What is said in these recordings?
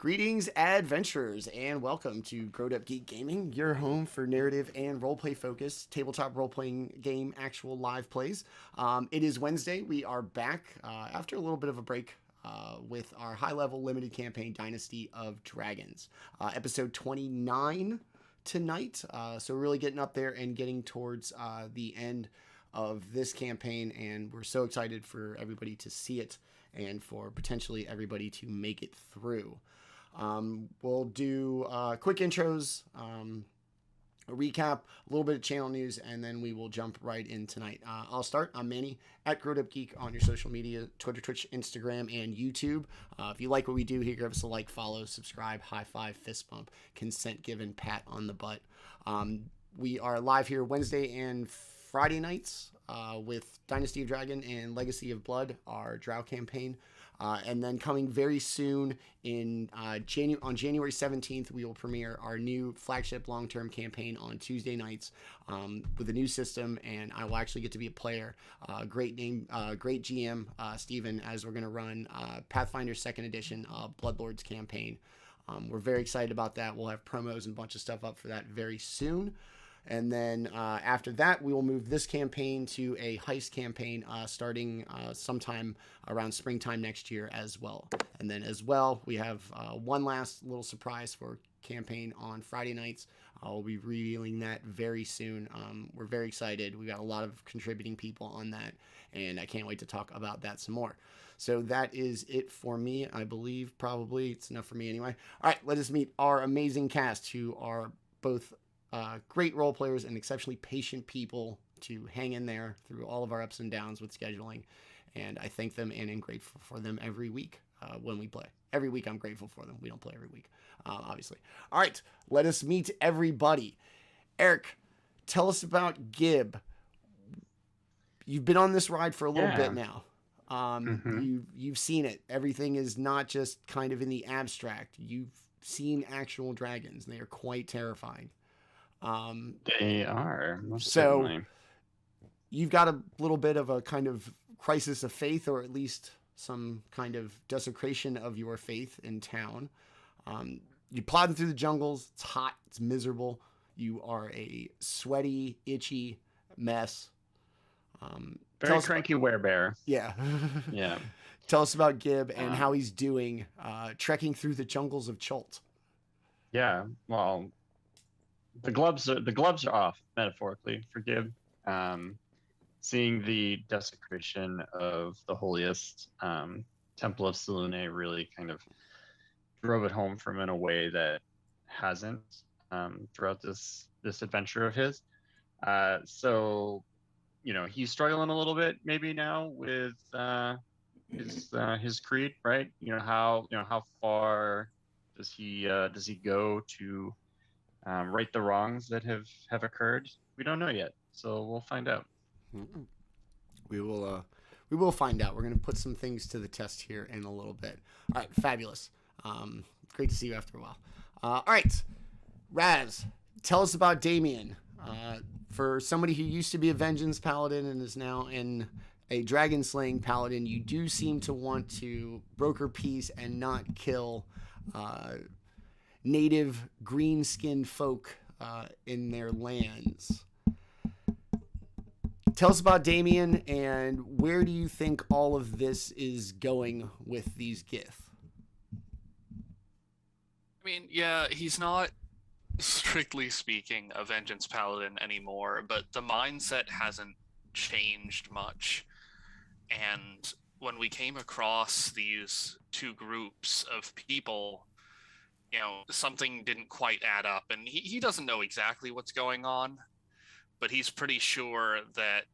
Greetings, adventurers, and welcome to GrowedUpGeek Gaming, your home for narrative and roleplay focused tabletop role-playing game actual live plays. It is Wednesday. We are back after a little bit of a break with our high-level limited campaign, Dynasty of Dragons. Episode 29 tonight, so we're really getting up there and getting towards the end of this campaign, and we're so excited for everybody to see it and for potentially everybody to make it through. We'll do quick intros, a recap, a little bit of channel news, and then we will jump right in tonight. I'll start. I'm Manny at GrowedUpGeek on your social media, Twitter, Twitch, Instagram, and YouTube. If you like what we do here, give us a like, follow, subscribe, high five, fist bump, consent given, pat on the butt. We are live here Wednesday and Friday nights with Dynasty of Dragon and Legacy of Blood, our Drow campaign. And then coming very soon on January 17th, we will premiere our new flagship long-term campaign on Tuesday nights with a new system, and I will actually get to be a player. Great GM, Steven, as we're going to run Pathfinder 2nd Edition Bloodlords campaign. We're very excited about that. We'll have promos and a bunch of stuff up for that very soon. And then after that, we will move this campaign to a heist campaign starting sometime around springtime next year as well. And then as well, we have one last little surprise for campaign on Friday nights. I'll be revealing that very soon. We're very excited. We got a lot of contributing people on that, and I can't wait to talk about that some more. So that is it for me. I believe probably it's enough for me anyway. All right, let us meet our amazing cast who are both great role players and exceptionally patient people to hang in there through all of our ups and downs with scheduling. And I thank them and am grateful for them every week when we play. Every week I'm grateful for them. We don't play every week, obviously. All right, let us meet everybody. Eric, tell us about Gib. You've been on this ride for a little bit now. You've seen it. Everything is not just kind of in the abstract. You've seen actual dragons. They are quite terrifying. They are. So certainly. You've got a little bit of a kind of crisis of faith, or at least some kind of desecration of your faith in town. You're plodding through the jungles. It's hot. It's miserable. You are a sweaty, itchy mess. Very cranky werebear. Yeah. Yeah. Tell us about Gib and how he's doing trekking through the jungles of Chult. Yeah. Well, the gloves are off, metaphorically, for Gib. Seeing the desecration of the holiest Temple of Selune really kind of drove it home for him in a way that hasn't throughout this adventure of his. So, he's struggling a little bit maybe now with his creed, right? How far does he go to right the wrongs that have occurred? We don't know yet, so we'll find out. We will find out. We're going to put some things to the test here in a little bit. All right, fabulous. Great to see you after a while. All right, Raz, tell us about Daemion. For somebody who used to be a Vengeance Paladin and is now in a Dragon Slaying Paladin, you do seem to want to broker peace and not kill native green-skinned folk in their lands. Tell us about Daemion, and where do you think all of this is going with these Gith? I mean, yeah, he's not, strictly speaking, a Vengeance Paladin anymore, but the mindset hasn't changed much. And when we came across these two groups of people, something didn't quite add up. And he doesn't know exactly what's going on, but he's pretty sure that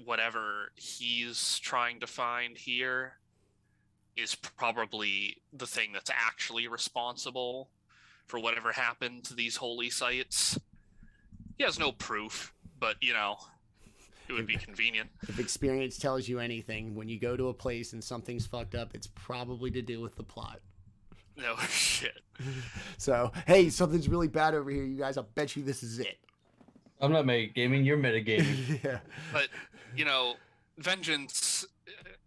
whatever he's trying to find here is probably the thing that's actually responsible for whatever happened to these holy sites. He has no proof, but, it would be convenient. If experience tells you anything, when you go to a place and something's fucked up, it's probably to do with the plot. No shit. So, hey, something's really bad over here, you guys. I'll bet you this is it. I'm not metagaming, you're metagaming. Yeah. But, vengeance,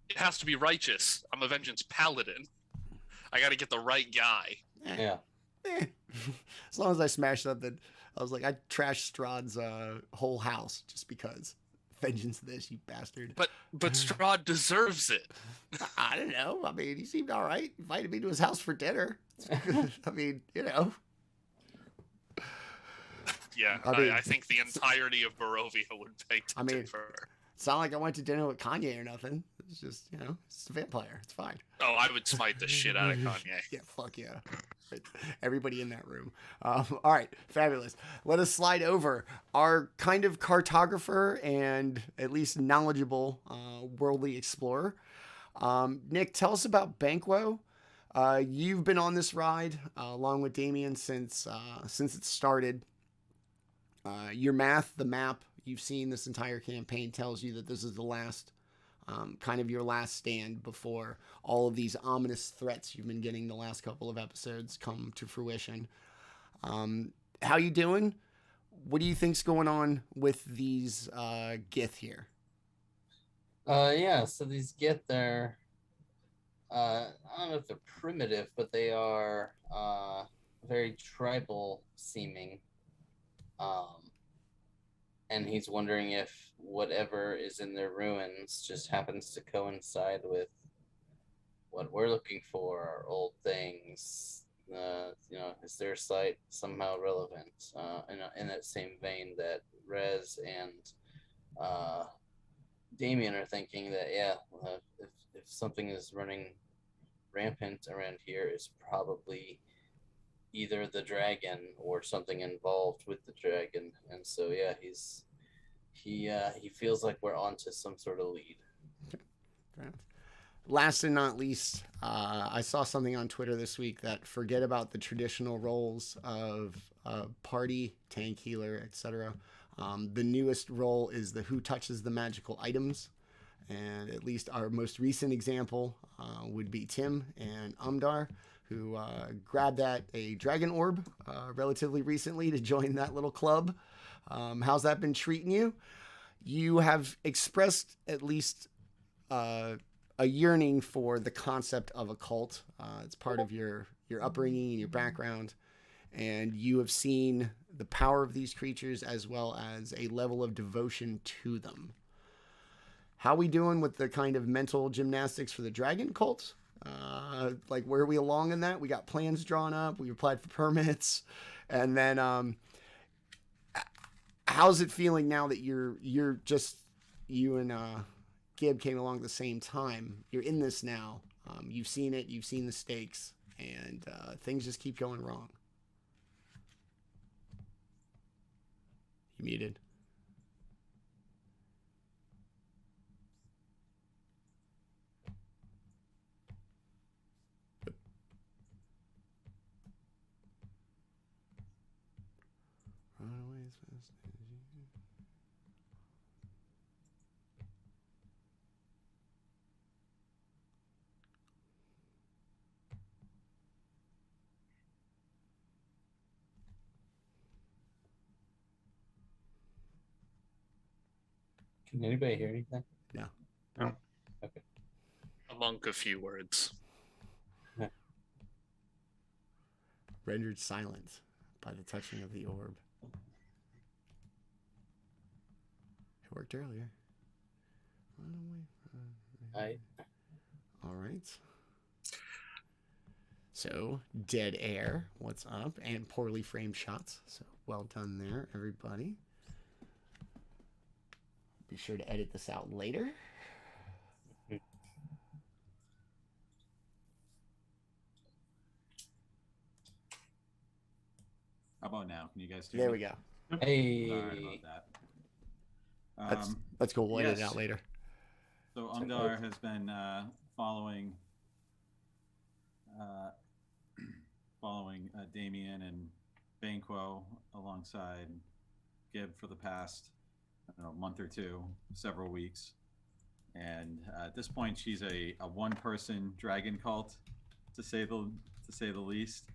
it has to be righteous. I'm a Vengeance Paladin. I got to get the right guy. Yeah. As long as I smash something, I was like, I trashed Strahd's whole house just because. Vengeance this, you bastard. But Strahd deserves it. I don't know. I mean, he seemed all right. Invited me to his house for dinner. I mean, you know. Yeah, I think the entirety of Barovia would beg to differ. It's not like I went to dinner with Kanye or nothing. It's just, you know, it's a vampire. It's fine. Oh, I would smite the shit out of Kanye. Yeah, fuck yeah. Everybody in that room. All right, fabulous. Let us slide over our kind of cartographer and at least knowledgeable worldly explorer. Nick, tell us about Banquo. You've been on this ride along with Daemion since it started. Your math, the map you've seen this entire campaign tells you that this is the last, kind of your last stand before all of these ominous threats you've been getting the last couple of episodes come to fruition. How you doing? What do you think's going on with these Gith here? Yeah, so these Gith, they're, I don't know if they're primitive, but they are very tribal seeming. And he's wondering if whatever is in their ruins just happens to coincide with what we're looking for, our old things. You know, is their site somehow relevant? In that same vein that Rez and Daemion are thinking that, yeah, if something is running rampant around here, it's probably either the dragon or something involved with the dragon. And so yeah, he feels like we're onto some sort of lead. Okay. Last and not least, I saw something on Twitter this week that forget about the traditional roles of party, tank, healer, etc. The newest role is the who touches the magical items, and at least our most recent example would be Tim and Umdar, who grabbed a dragon orb relatively recently to join that little club. How's that been treating you? You have expressed at least a yearning for the concept of a cult. It's part of your upbringing and your background, and you have seen the power of these creatures as well as a level of devotion to them. How are we doing with the kind of mental gymnastics for the dragon cult? Like, where are we along in that? We got plans drawn up. We applied for permits, and then how's it feeling now that you're just, you and Gib came along at the same time? You're in this now. You've seen it. You've seen the stakes, and things just keep going wrong. You muted. Can anybody hear anything? No. No. Okay. Among a few words. Rendered silent by the touching of the orb. It worked earlier. All right. So, dead air. What's up? And poorly framed shots. So, well done there, everybody. Be sure to edit this out later. How about now? Can you guys hear There me? we go. Hey. Sorry about that. That's cool. We'll edit it yes. out later. So Umdar has been following Daemion and Banquo alongside Gib for the past, I don't know, month or two, several weeks. And at this point, she's a one-person dragon cult, to say the least.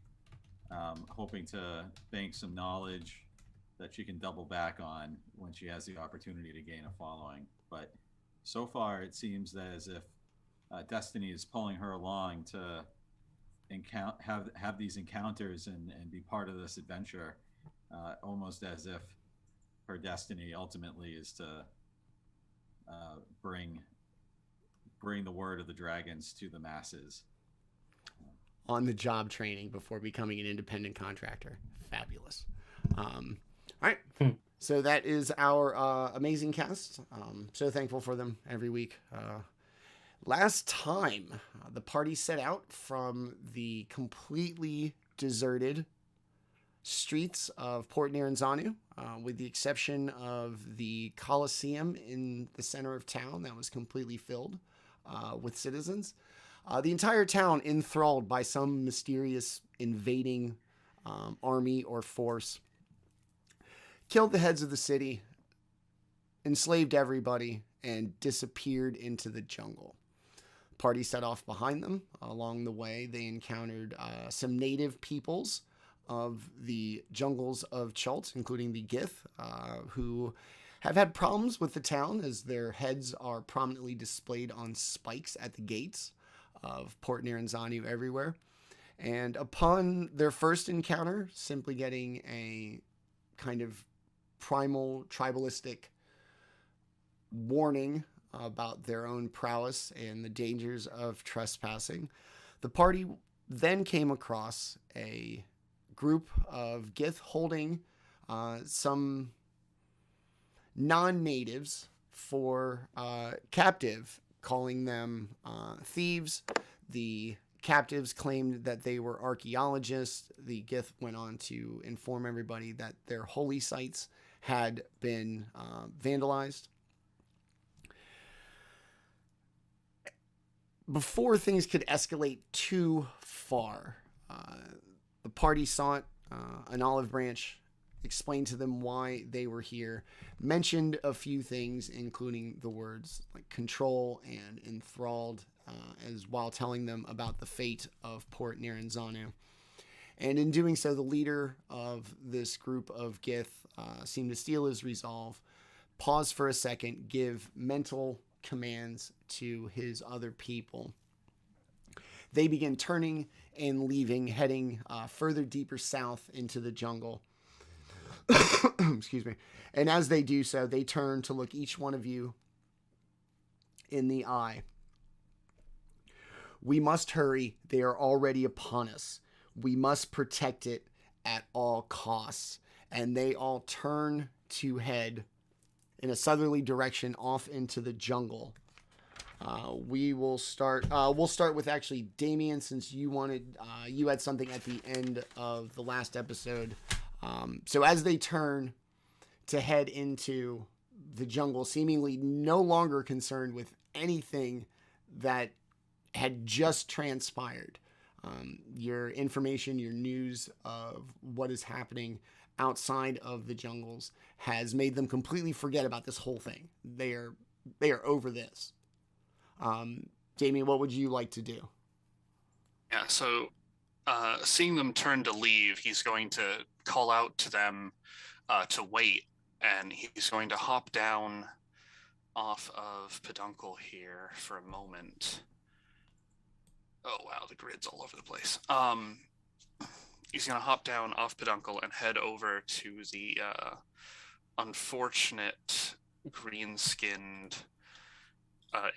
Hoping to bank some knowledge that she can double back on when she has the opportunity to gain a following. But so far, it seems that as if Destiny is pulling her along to have these encounters and be part of this adventure, almost as if her destiny ultimately is to bring the word of the dragons to the masses. On the job training before becoming an independent contractor. Fabulous. All right. So that is our amazing cast. So thankful for them every week. Last time, the party set out from the completely deserted streets of Port Nirenzanu, with the exception of the Coliseum in the center of town that was completely filled with citizens. The entire town enthralled by some mysterious invading army or force, killed the heads of the city, enslaved everybody, and disappeared into the jungle. Party set off behind them. Along the way, they encountered some native peoples of the jungles of Chult, including the Gith, who have had problems with the town as their heads are prominently displayed on spikes at the gates of Port Nirenzanu everywhere. And upon their first encounter, simply getting a kind of primal tribalistic warning about their own prowess and the dangers of trespassing, the party then came across a group of Gith holding some non-natives for captive, calling them thieves. The captives claimed that they were archaeologists. The Gith went on to inform everybody that their holy sites had been vandalized. Before things could escalate too far, the party sought an olive branch, explained to them why they were here, mentioned a few things, including the words like control and enthralled, as while telling them about the fate of Port Nirenzanu. And in doing so, the leader of this group of Gith seemed to steal his resolve, pause for a second, give mental commands to his other people. They begin turning and leaving, heading further deeper south into the jungle. Excuse me. And as they do so, they turn to look each one of you in the eye. We must hurry. They are already upon us. We must protect it at all costs. And they all turn to head in a southerly direction off into the jungle. We'll start with actually Daemion, since you had something at the end of the last episode. So as they turn to head into the jungle, seemingly no longer concerned with anything that had just transpired, your information, your news of what is happening outside of the jungles has made them completely forget about this whole thing. They are over this. Daemion, what would you like to do? Yeah, so seeing them turn to leave, he's going to call out to them to wait, and he's going to hop down off of Peduncle here for a moment. Oh wow, the grid's all over the place. He's going to hop down off Peduncle and head over to the unfortunate green-skinned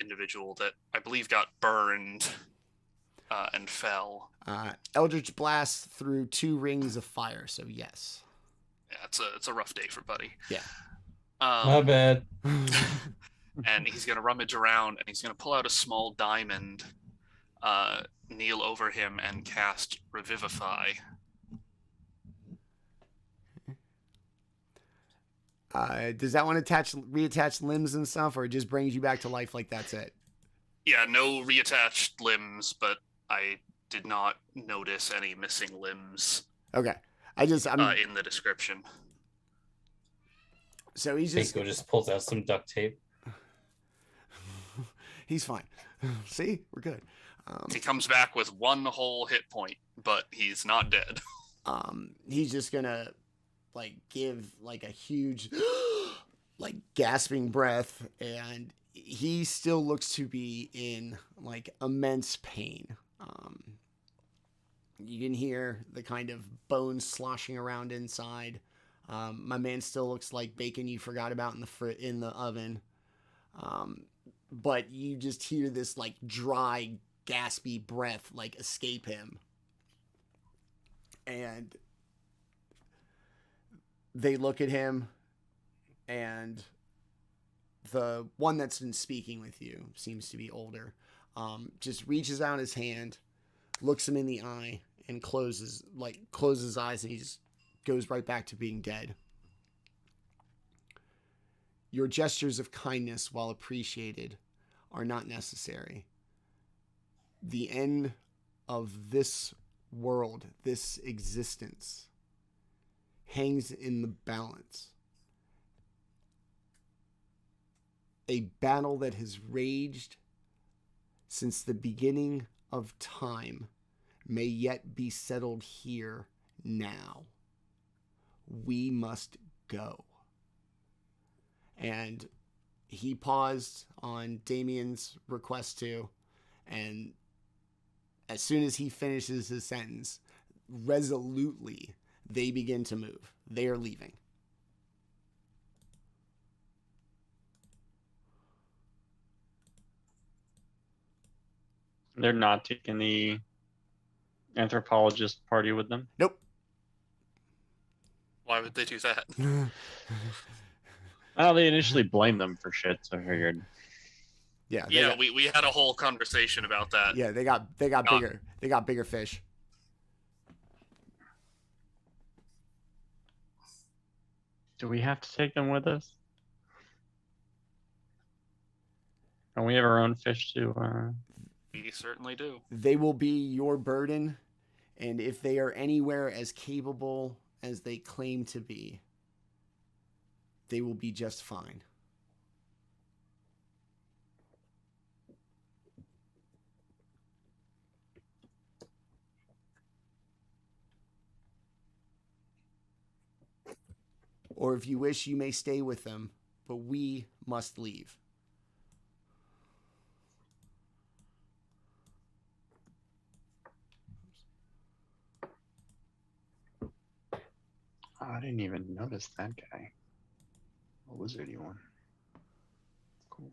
individual that I believe got burned and fell. Eldritch Blast through 2 rings of fire, so yes. Yeah, it's a rough day for Buddy. Yeah. My bad. And he's going to rummage around, and he's going to pull out a small diamond, kneel over him, and cast Revivify. Does that one reattach limbs and stuff, or it just brings you back to life like that's it? Yeah, no reattached limbs, but I did not notice any missing limbs. Okay. I'm in the description. So he's just pulls out some duct tape. He's fine. See, we're good. He comes back with 1 whole hit point, but he's not dead. He's just gonna give a huge gasping breath, and he still looks to be in immense pain. You can hear the kind of bones sloshing around inside. My man still looks like bacon you forgot about in the oven. But you just hear this like dry, gaspy breath like escape him. And they look at him, and the one that's been speaking with you, seems to be older, just reaches out his hand, looks him in the eye, and closes his eyes, and he just goes right back to being dead. Your gestures of kindness, while appreciated, are not necessary. The end of this world, this existence, hangs in the balance. A battle that has raged since the beginning of time may yet be settled here now. We must go. And he paused on Daemion's request too, and as soon as he finishes his sentence, resolutely, they begin to move. They are leaving. They're not taking the anthropologist party with them? Nope. Why would they do that? Well, they initially blamed them for shit, so I figured. Yeah, we had a whole conversation about that. Yeah, they got bigger. They got bigger fish. Do we have to take them with us? Don't we have our own fish to... We certainly do. They will be your burden, and if they are anywhere as capable as they claim to be, they will be just fine. Or if you wish, you may stay with them, but we must leave. Oh, I didn't even notice that guy. A lizardy one. Cool.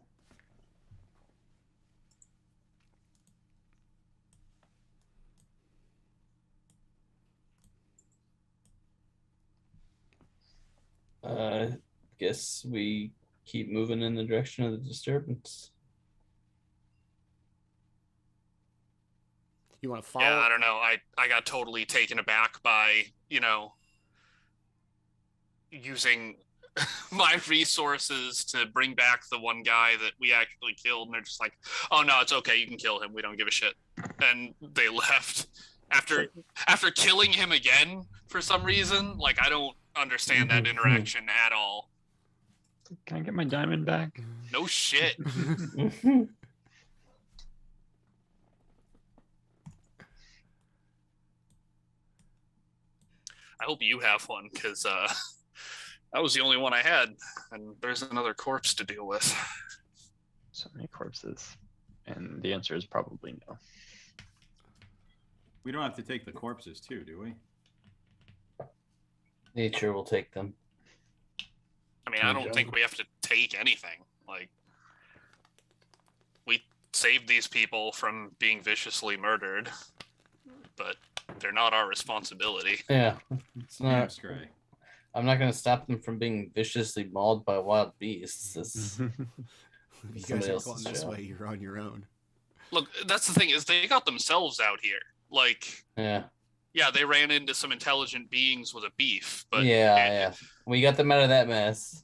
Guess we keep moving in the direction of the disturbance. You want to follow? Yeah, I don't know. I got totally taken aback by, using my resources to bring back the one guy that we actually killed, and they're just like, oh no, it's okay, you can kill him, we don't give a shit. And they left after killing him again for some reason. Like, I don't understand that interaction at all. Can I get my diamond back? No shit. I hope you have one, because that was the only one I had, and there's another corpse to deal with. So many corpses. And the answer is probably no. We don't have to take the corpses too, do we? Nature will take them. I mean, I don't think we have to take anything. Like, we saved these people from being viciously murdered, but they're not our responsibility. Yeah, it's not. That's great. I'm not going to stop them from being viciously mauled by wild beasts. It's You guys somebody are else's going this job. way. You're on your own. Look, that's the thing, is they got themselves out here. Like, Yeah, they ran into some intelligent beings with a beef, but yeah. We got them out of that mess.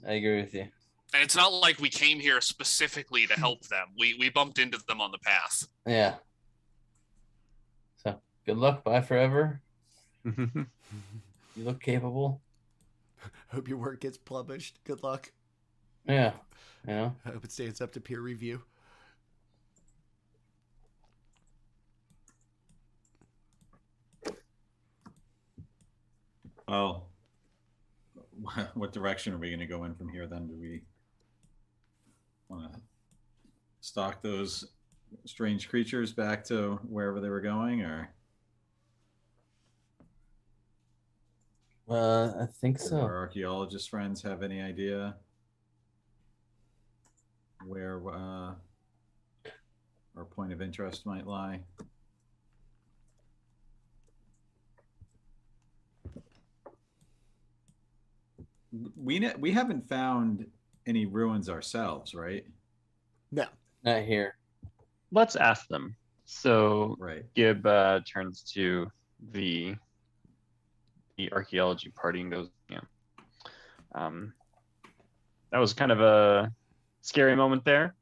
I agree with you. And it's not like we came here specifically to help them. We bumped into them on the path. Yeah. So good luck. Bye forever. You look capable. Hope your work gets published. Good luck. Yeah. I hope it stands up to peer review. Well, what direction are we going to go in from here then? Do we want to stalk those strange creatures back to wherever they were going, or I think do so. our archaeologist friends have any idea where our point of interest might lie? We haven't found any ruins ourselves, right? No. Not here. Let's ask them. So Right. Gib turns to the archaeology party and goes, yeah. That was kind of a scary moment there.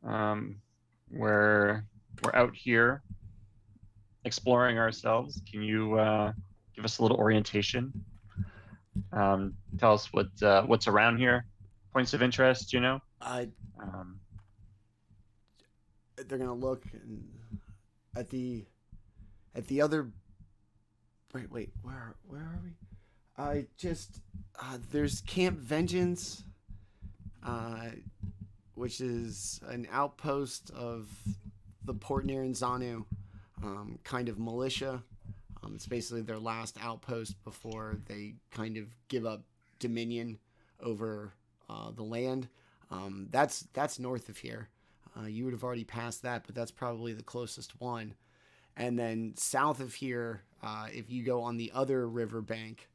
Where we're out here exploring ourselves. Can you give us a little orientation? Tell us what's around here, points of interest, you know? They're gonna look at the other. Wait, where are we? There's Camp Vengeance, which is an outpost of the Port Niranzanu, kind of militia. It's basically their last outpost before they kind of give up dominion over the land. That's north of here. You would have already passed that, but that's probably the closest one. And then south of here, if you go on the other riverbank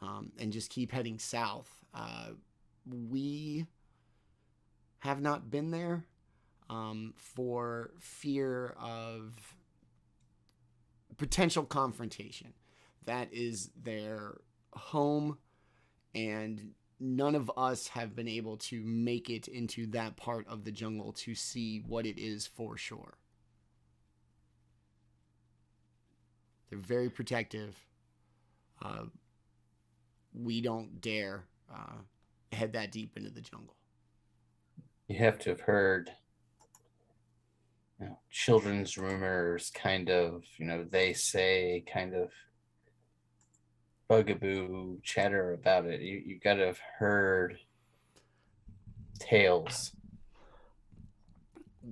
and just keep heading south, we have not been there for fear of potential confrontation. That is their home, and none of us have been able to make it into that part of the jungle to see what it is for sure. They're very protective. We don't dare head that deep into the jungle. You have to have heard, children's rumors, kind of, they say, kind of bugaboo chatter about it. You got to have heard tales.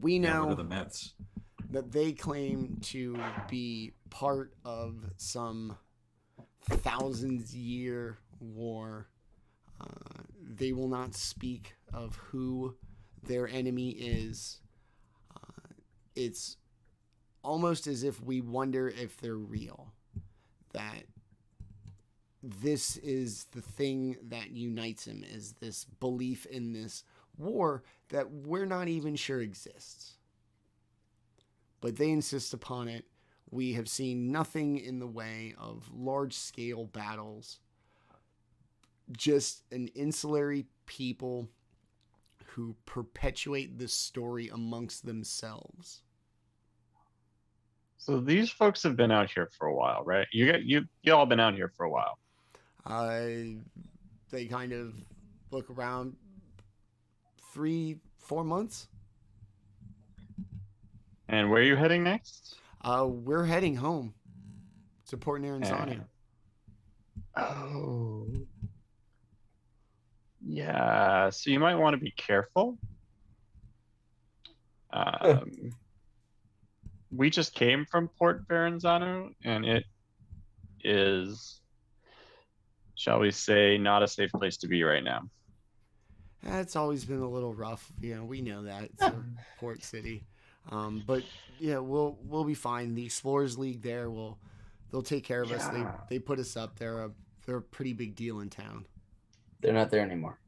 We know what are the myths? That they claim to be part of some thousands-year war. They will not speak of who their enemy is. It's almost as if we wonder if they're real. That this is the thing that unites him, is this belief in this war that we're not even sure exists. But they insist upon it. We have seen nothing in the way of large-scale battles. Just an insular people who perpetuate this story amongst themselves. So these folks have been out here for a while, right? You all been out here for a while. They kind of look around 3-4 months. And where are you heading next? We're heading home to Port Niranzanu. Oh. Yeah, so you might want to be careful. We just came from Port Verenzano, and it is, shall we say, not a safe place to be right now. It's always been a little rough. We know that. It's a port city. But yeah, we'll be fine. The Explorers League there they'll take care of us. They put us up. They're a pretty big deal in town. They're not there anymore.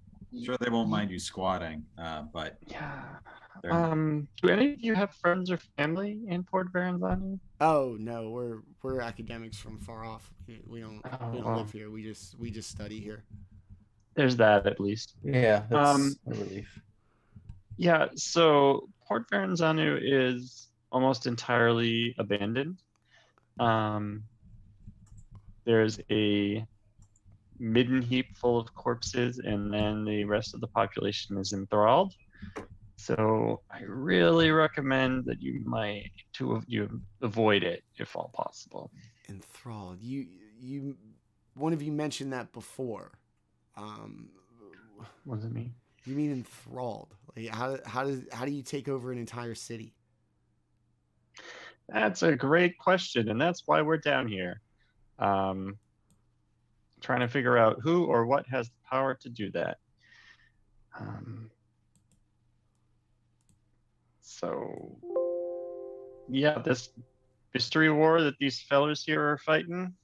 Sure, they won't mind you squatting, but yeah. Do any of you have friends or family in Port Verenzano? Oh no, we're academics from far off. We don't live here. We just study here. There's that at least. Yeah, that's a relief. Yeah, so Port Verenzano is almost entirely abandoned. There's a midden heap full of corpses, and then the rest of the population is enthralled. So I really recommend that you avoid it if all possible. Enthralled. You one of you mentioned that before. What does it mean? You mean enthralled? Like how do you take over an entire city? That's a great question, and that's why we're down here. Trying to figure out who or what has the power to do that. So, yeah, this mystery war that these fellers here are fighting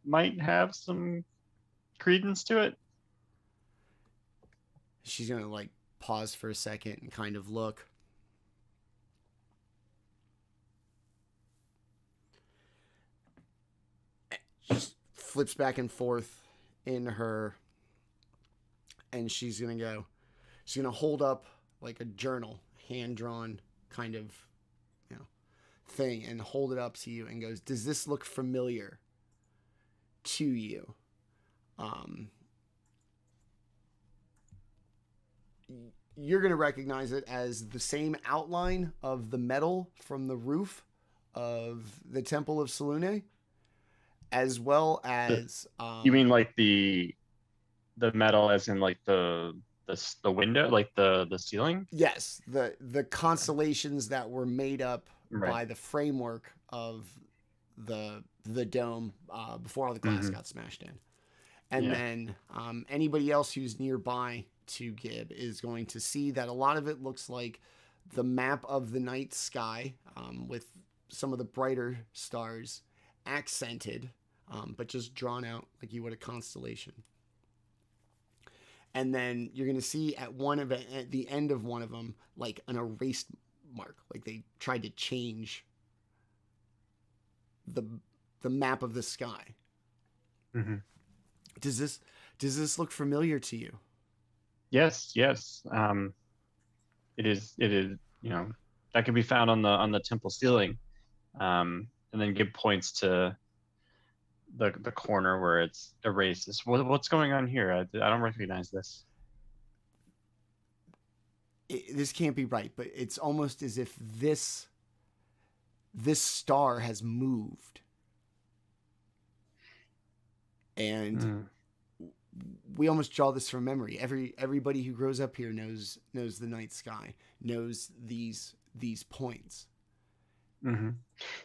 might have some credence to it. She's gonna like pause for a second and kind of look. Just flips back and forth in her, and she's gonna hold up like a journal, hand drawn kind of, thing, and hold it up to you and goes, "Does this look familiar to you?" You're going to recognize it as the same outline of the metal from the roof of the Temple of Selune, as well as you mean like the metal as in like the window, like the ceiling? Yes, the constellations that were made up Right. by the framework of the dome before all the glass got smashed in. And Yeah. then anybody else who's nearby to Gib is going to see that a lot of it looks like the map of the night sky, with some of the brighter stars accented, but just drawn out like you would a constellation. And then you're going to see at the end of one of them, like an erased mark, like they tried to change the map of the sky. Mm-hmm. Does this look familiar to you? Yes. It is. That can be found on the temple ceiling. And then Gib points to the corner where it's erased. What's going on here? I don't recognize this. This can't be right, but it's almost as if this star has moved. And we almost draw this from memory. Everybody who grows up here knows the night sky, knows these points. Mm-hmm.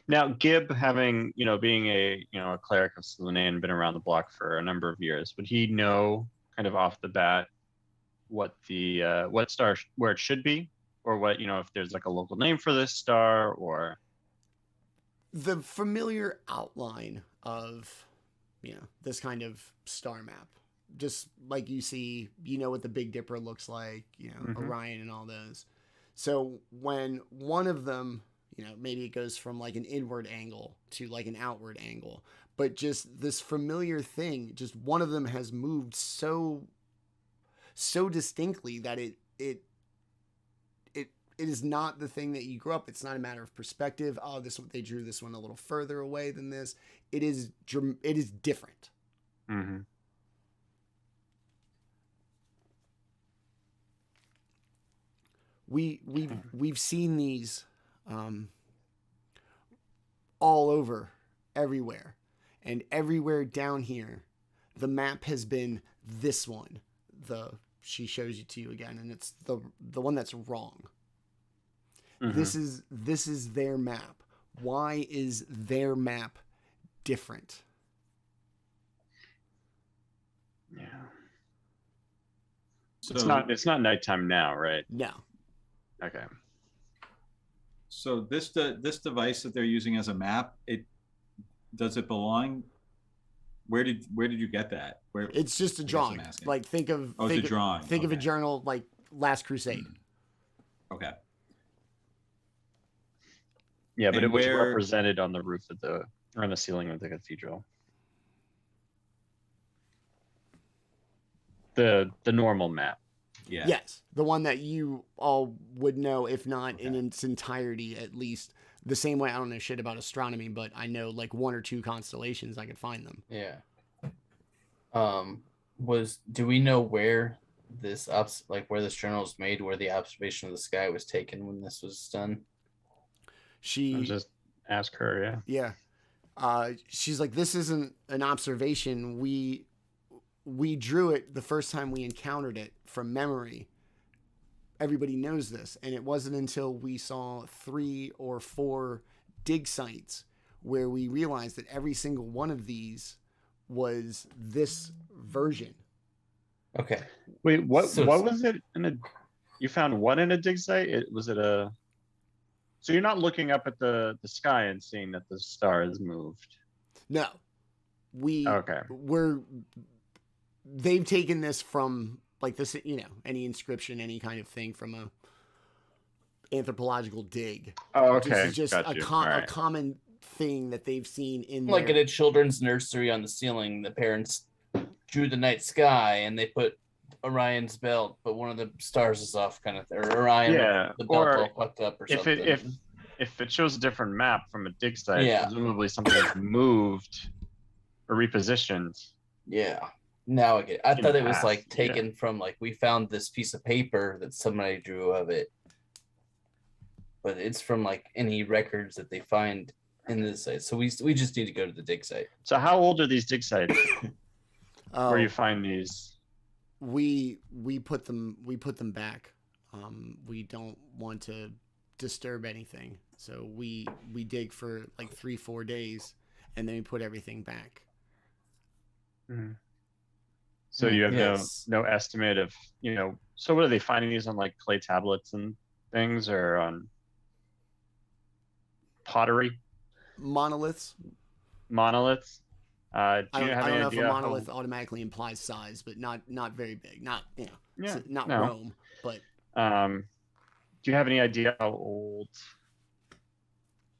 Now, Gib, having being a cleric of Selune and been around the block for a number of years, would he know kind of off the bat what the what star where it should be, or what if there's like a local name for this star, or the familiar outline of this kind of star map, just like you see, what the Big Dipper looks like, Orion and all those. So when one of them, maybe it goes from like an inward angle to like an outward angle, but just this familiar thing, just one of them has moved so distinctly that it is not the thing that you grew up. It's not a matter of perspective. Oh, they drew this one a little further away than this. It is different. Mm-hmm. We've seen these all over, everywhere, and everywhere down here. The map has been this one. She shows it to you again, and it's the one that's wrong. Mm-hmm. This is their map. Why is their map different? Yeah. So it's not nighttime now, right? No. Okay. So this device that they're using as a map, does it belong? Where did you get that? Where it's just a drawing. Like think of it's a drawing. Think of a journal like Last Crusade. Okay. Yeah, but it was represented on the roof or on the ceiling of the cathedral. The normal map. Yeah. Yes, the one that you all would know, if not in its entirety, at least. The same way I don't know shit about astronomy, but I know like one or two constellations. I could find them. Yeah. Do we know where this where this journal was made, where the observation of the sky was taken when this was done? I'll just ask her. Yeah. She's like, this isn't an observation. We drew it the first time we encountered it from memory everybody knows this, and it wasn't until we saw 3 or 4 dig sites where we realized that every single one of these was this version. Okay. Wait, what So- was it you found what in a dig site? Was it a so you're not looking up at the sky and seeing that the star has moved? No, Okay. they've taken this from like this, any inscription, any kind of thing from a anthropological dig. Oh, okay. This is just Got a you. All right. common thing that they've seen in Like their... at a children's nursery on the ceiling, the parents drew the night sky and they put Orion's belt, but one of the stars is off, kind of, or Orion, Yeah, the belt or all fucked up, or if something. if it shows a different map from a dig site, Yeah. presumably something's moved or repositioned. Yeah. Now I get. I In thought the it was past, like yeah. taken from like we found this piece of paper that somebody drew of it, but it's from like any records that they find in the site. So we just need to go to the dig site. So how old are these dig sites Oh, where you find these? we put them back. We don't want to disturb anything, so we dig for like 3-4 days, and then we put everything back. So you have Yes. no estimate of, so what are they finding these on like clay tablets and things, or on pottery, Monoliths. monoliths? Do I you don't, have I don't any know if a idea monolith automatically implies size, but not very big. Not Yeah, not no. Rome, but Do you have any idea how old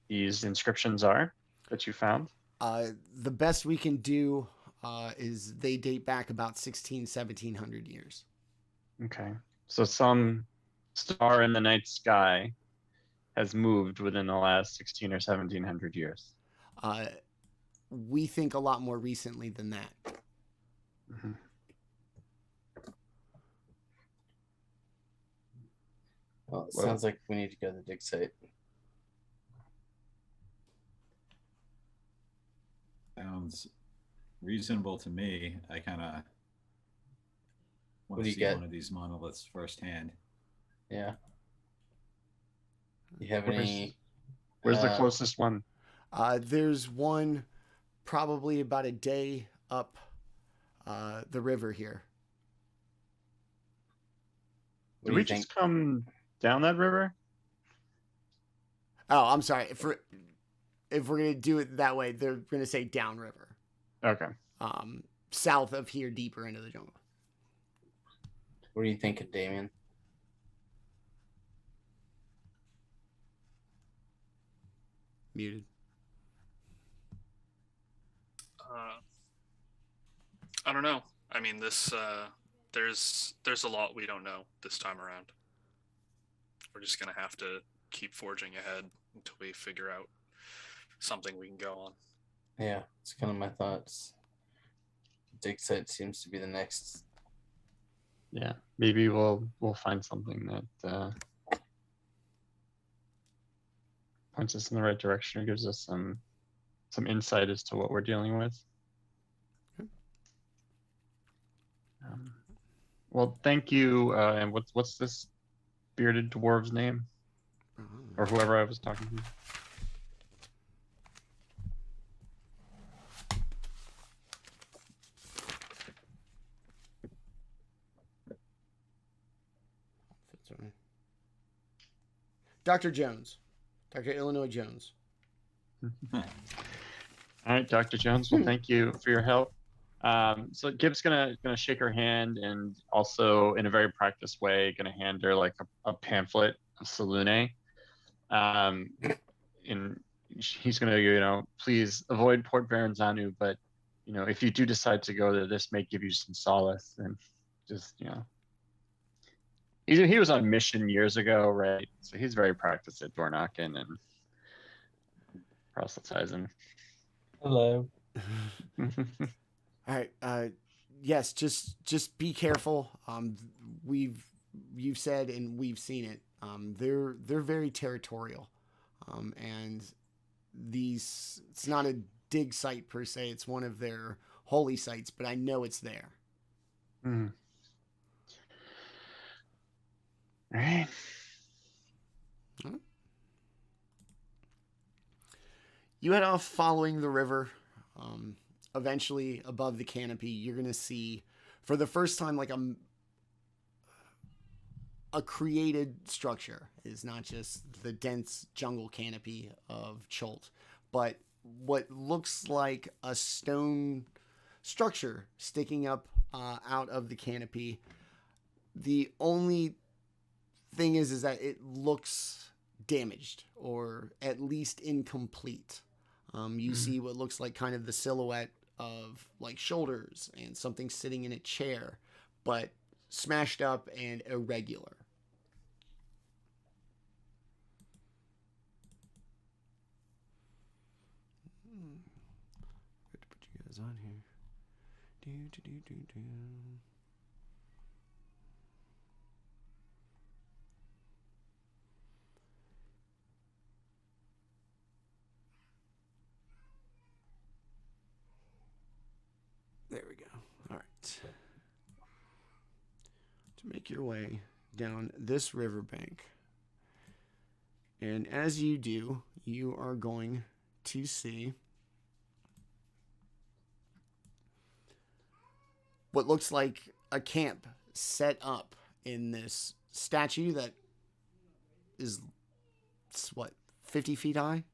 these inscriptions are that you found? the best we can do is they date back about 1700 years. Okay. So some star in the night sky has moved within the last 16 or 1700 years. We think a lot more recently than that. Mhm. Well, it Well- sounds like we need to go to the dig site. Sounds reasonable to me. I kind of What want do to you see get? one of these monoliths firsthand. Yeah. You have Where's- any? Where's the closest one? There's one probably about a day up the river here. What Did do we you think? just come down that river? Oh, I'm sorry. If we're gonna do it that way, they're gonna say downriver, Okay. south of here, deeper into the jungle. What do you think of Daemion? Muted. I don't know. I mean, this there's a lot we don't know this time around. We're just gonna have to keep forging ahead until we figure out something we can go on. Yeah, it's kind of my thoughts. Dig site seems to be the next. Yeah. Maybe we'll find something that points us in the right direction or gives us some insight as to what we're dealing with. Well, thank you. And what's this bearded dwarf's name, or whoever I was talking to? Dr. Jones. Dr. Illinois Jones. All right, Dr. Jones. Well, thank you for your help. So Gibb's gonna shake her hand, and also in a very practiced way, gonna hand her like a pamphlet of Salune. And he's gonna, please avoid Port Verenzano, but if you do decide to go there, this may give you some solace, and just he was on mission years ago, right? So he's very practiced at door knocking and proselytizing. Hello. All right. Yes, just be careful. You've said and we've seen it. They're very territorial, and it's not a dig site per se. It's one of their holy sites, but I know it's there. Mhm. Right. You head off following the river. Eventually, above the canopy, you're gonna see, for the first time, like a created structure. It's not just the dense jungle canopy of Cholt, but what looks like a stone structure sticking up out of the canopy. The only thing is that it looks damaged or at least incomplete. You see what looks like kind of the silhouette of like shoulders and something sitting in a chair, but smashed up and irregular. Good to put you guys on here. There we go. All right. To make your way down this riverbank. And as you do, you are going to see what looks like a camp set up in this statue that is, what, 50 feet high?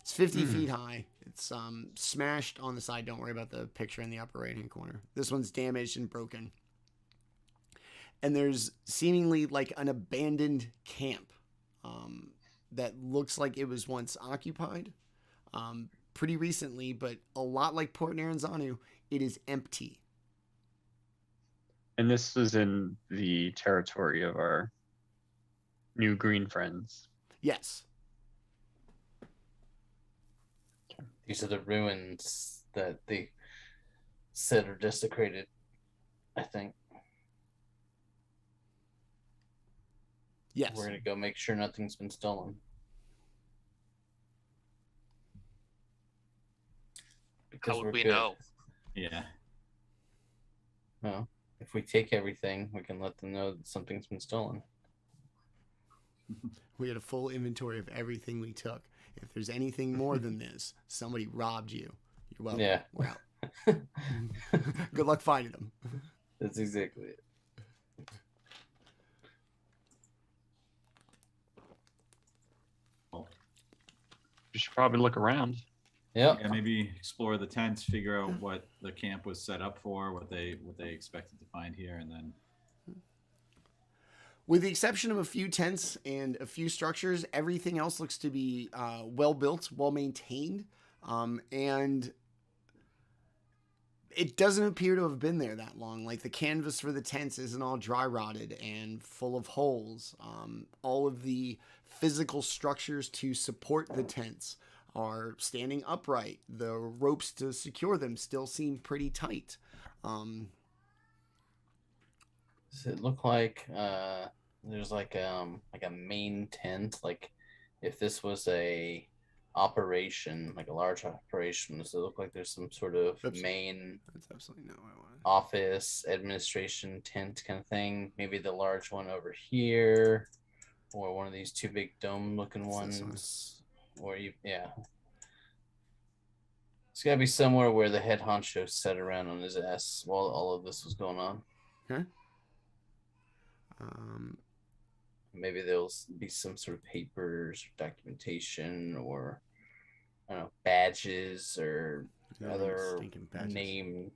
It's 50 feet high. It's smashed on the side. Don't worry about the picture in the upper right-hand corner. This one's damaged and broken. And there's seemingly like an abandoned camp that looks like it was once occupied pretty recently, but a lot like Port Naranzanu, it is empty. And this is in the territory of our new green friends. Yes. These are the ruins that they said are desecrated, I think. Yes. We're going to go make sure nothing's been stolen. How would we good. know? Yeah. Well, if we take everything, we can let them know that something's been stolen. We had a full inventory of everything we took. If there's anything more than this, somebody robbed you. You're welcome. Yeah. We're out. Good luck finding them. That's exactly it. You should probably look around. Yep. Yeah, maybe explore the tents, figure out what the camp was set up for, what they expected to find here, and then. With the exception of a few tents and a few structures, everything else looks to be well built, well maintained, and it doesn't appear to have been there that long. Like the canvas for the tents isn't all dry rotted and full of holes. All of the physical structures to support the tents are standing upright. The ropes to secure them still seem pretty tight. Does it look like there's like a main tent? Like if this was a operation, like a large operation, does it look like there's some sort of main That's absolutely not what I wanted. office administration tent kind of thing? Maybe the large one over here, or one of these two big dome looking ones. Or yeah. It's gotta be somewhere where the head honcho sat around on his ass while all of this was going on. Okay. Maybe there'll be some sort of papers or documentation, or I don't know, badges or other name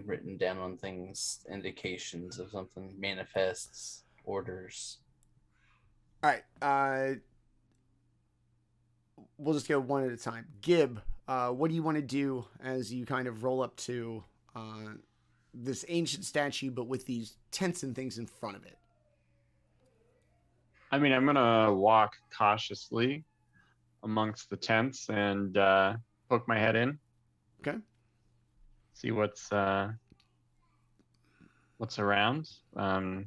written down on things, indications of something, manifests, orders. All right. We'll just go one at a time. Gib, what do you want to do as you kind of roll up to this ancient statue, but with these tents and things in front of it? I mean, I'm gonna walk cautiously amongst the tents and poke my head in. Okay. See what's around. Kind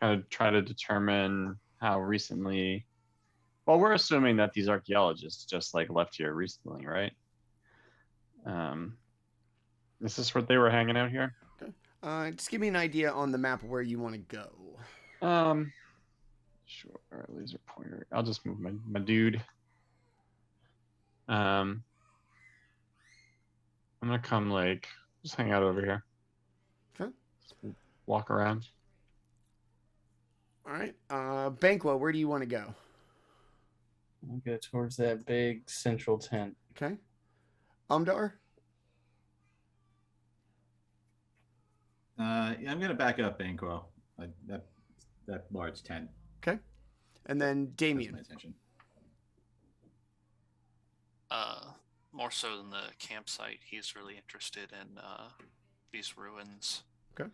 of try to determine how recently. Well, we're assuming that these archaeologists just like left here recently, right? Is this where they were hanging out here? Okay. Just give me an idea on the map where you want to go. Sure. Laser pointer. I'll just move my dude. I'm gonna come like just hang out over here. Okay. Just walk around. All right. Banquo, where do you want to go? I'll go towards that big central tent. Okay. Umdar? I'm gonna back up Banquo. That large tent. Okay. And then That's Daemion. my attention. More so than the campsite, he's really interested in these ruins. Okay.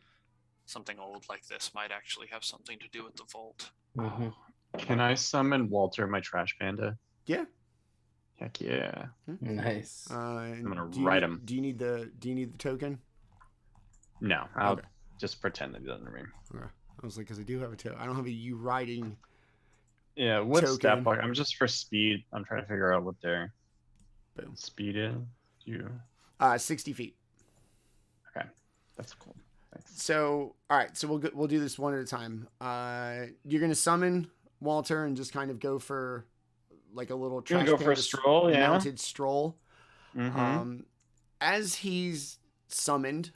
Something old like this might actually have something to do with the vault. Mhm. Can I summon Walter, my trash panda? Yeah. Heck yeah. Nice. I'm gonna write him. Do you need the token? No, I'll Okay. just pretend that he doesn't ring. Okay. I was like, because I do have a token. I don't have a you riding. Yeah, what Token. stat block? I'm just for speed. I'm trying to figure out what their Boom. speed is. You 60 feet. okay? That's cool. Thanks. So, all right. So we'll do this one at a time. You're gonna summon Walter and just kind of go for like a little You're trash gonna go for a panda stroll, yeah? mounted stroll. Mm-hmm. As he's summoned,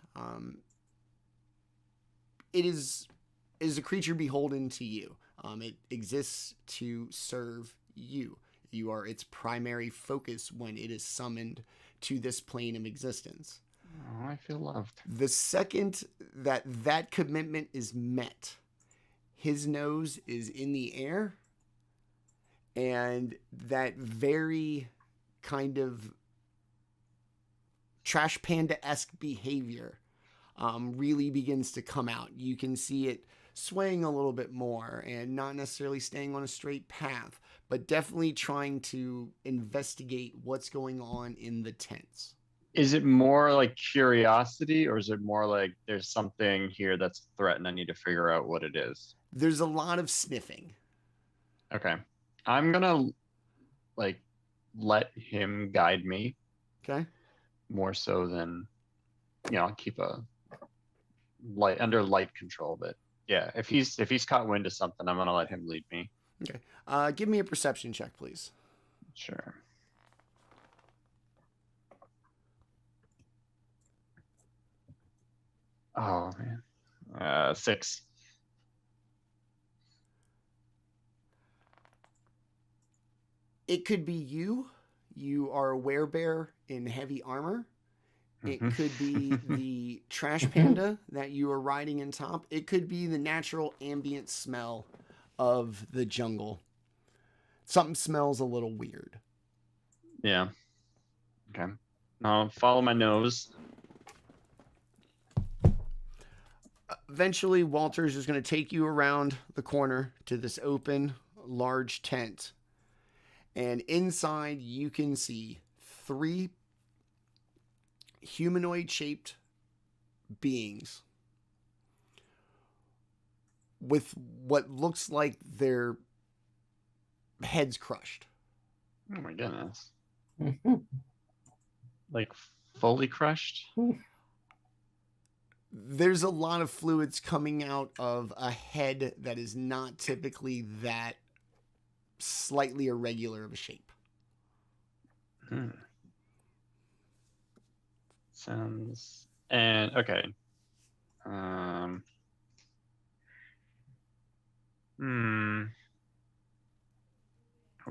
it is a creature beholden to you. It exists to serve you. You are its primary focus when it is summoned to this plane of existence. Oh, I feel loved. The second that commitment is met, his nose is in the air, and that very kind of trash panda-esque behavior really begins to come out. You can see it swaying a little bit more and not necessarily staying on a straight path, but definitely trying to investigate what's going on in the tents. Is it more like curiosity, or is it more like there's something here that's a threat and I need to figure out what it is? There's a lot of sniffing. Okay. I'm gonna like let him guide me Okay. more so than keep a under light control. But yeah, if he's caught wind of something, I'm gonna let him lead me. Okay. Give me a perception check, please. Sure. Oh man. 6. It could be you. You are a werebear in heavy armor. It Mhm. could be the trash panda that you are riding in top. It could be the natural ambient smell of the jungle. Something smells a little weird. Yeah. Okay. Now follow my nose. Eventually, Walter's just going to take you around the corner to this open, large tent. And inside, you can see 3 humanoid-shaped beings with what looks like their heads crushed. Oh my goodness. Like fully crushed. There's a lot of fluids coming out of a head that is not typically that slightly irregular of a shape. Sounds and okay. Hold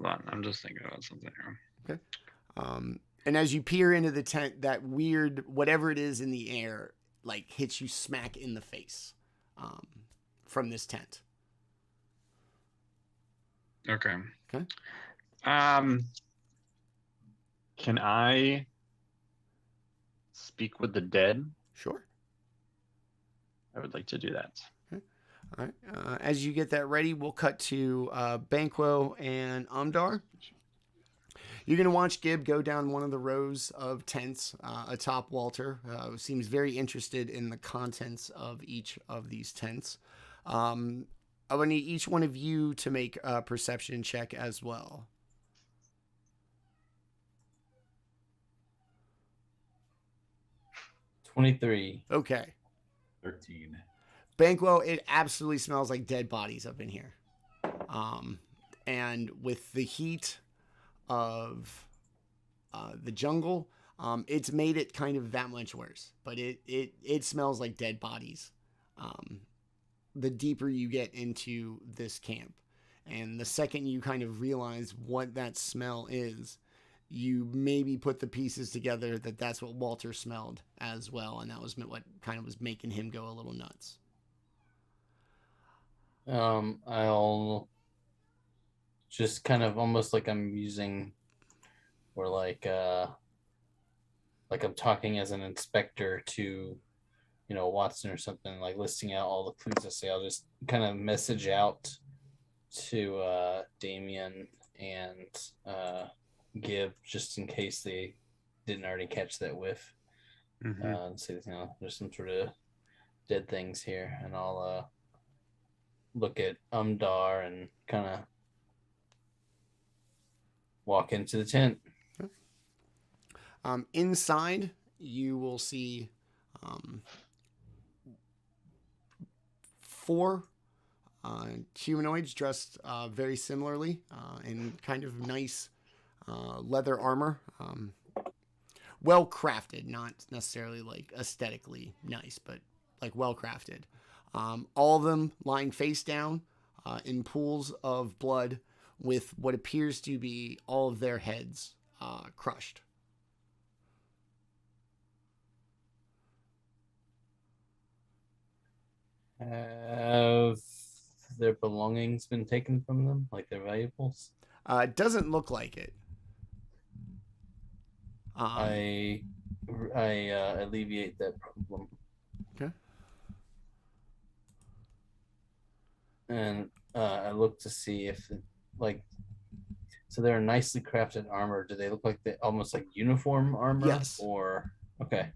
on, I'm just thinking about something here. Okay. And as you peer into the tent, that weird whatever it is in the air like hits you smack in the face from this tent. Okay. Okay. Can I speak with the dead? Sure. I would like to do that. All right. As you get that ready, we'll cut to Banquo and Umdar. You're going to watch Gib go down one of the rows of tents atop Walter, who seems very interested in the contents of each of these tents. I would need each one of you to make a perception check as well. 23. Okay. 13. Banquo, it absolutely smells like dead bodies up in here. And with the heat of the jungle, it's made it kind of that much worse. But it smells like dead bodies. The deeper you get into this camp. And the second you kind of realize what that smell is, you maybe put the pieces together that that's what Walter smelled as well. And that was what kind of was making him go a little nuts. I'll just kind of almost like I'm using, or like I'm talking as an inspector to, Watson or something, like listing out all the clues. I say I'll just kind of message out to Daemion and Gibb, just in case they didn't already catch that whiff. And say, there's some sort of dead things here, and I'll look at Umdar and kind of walk into the tent. Inside, you will see 4 humanoids dressed very similarly in kind of nice leather armor. Well crafted, not necessarily like aesthetically nice, but like well crafted. All of them lying face down in pools of blood with what appears to be all of their heads crushed. Have their belongings been taken from them, like their valuables? It doesn't look like it. I alleviate that problem. Okay. And I look to see if, so they're nicely crafted armor. Do they look like they almost like uniform armor? Yes. Or okay.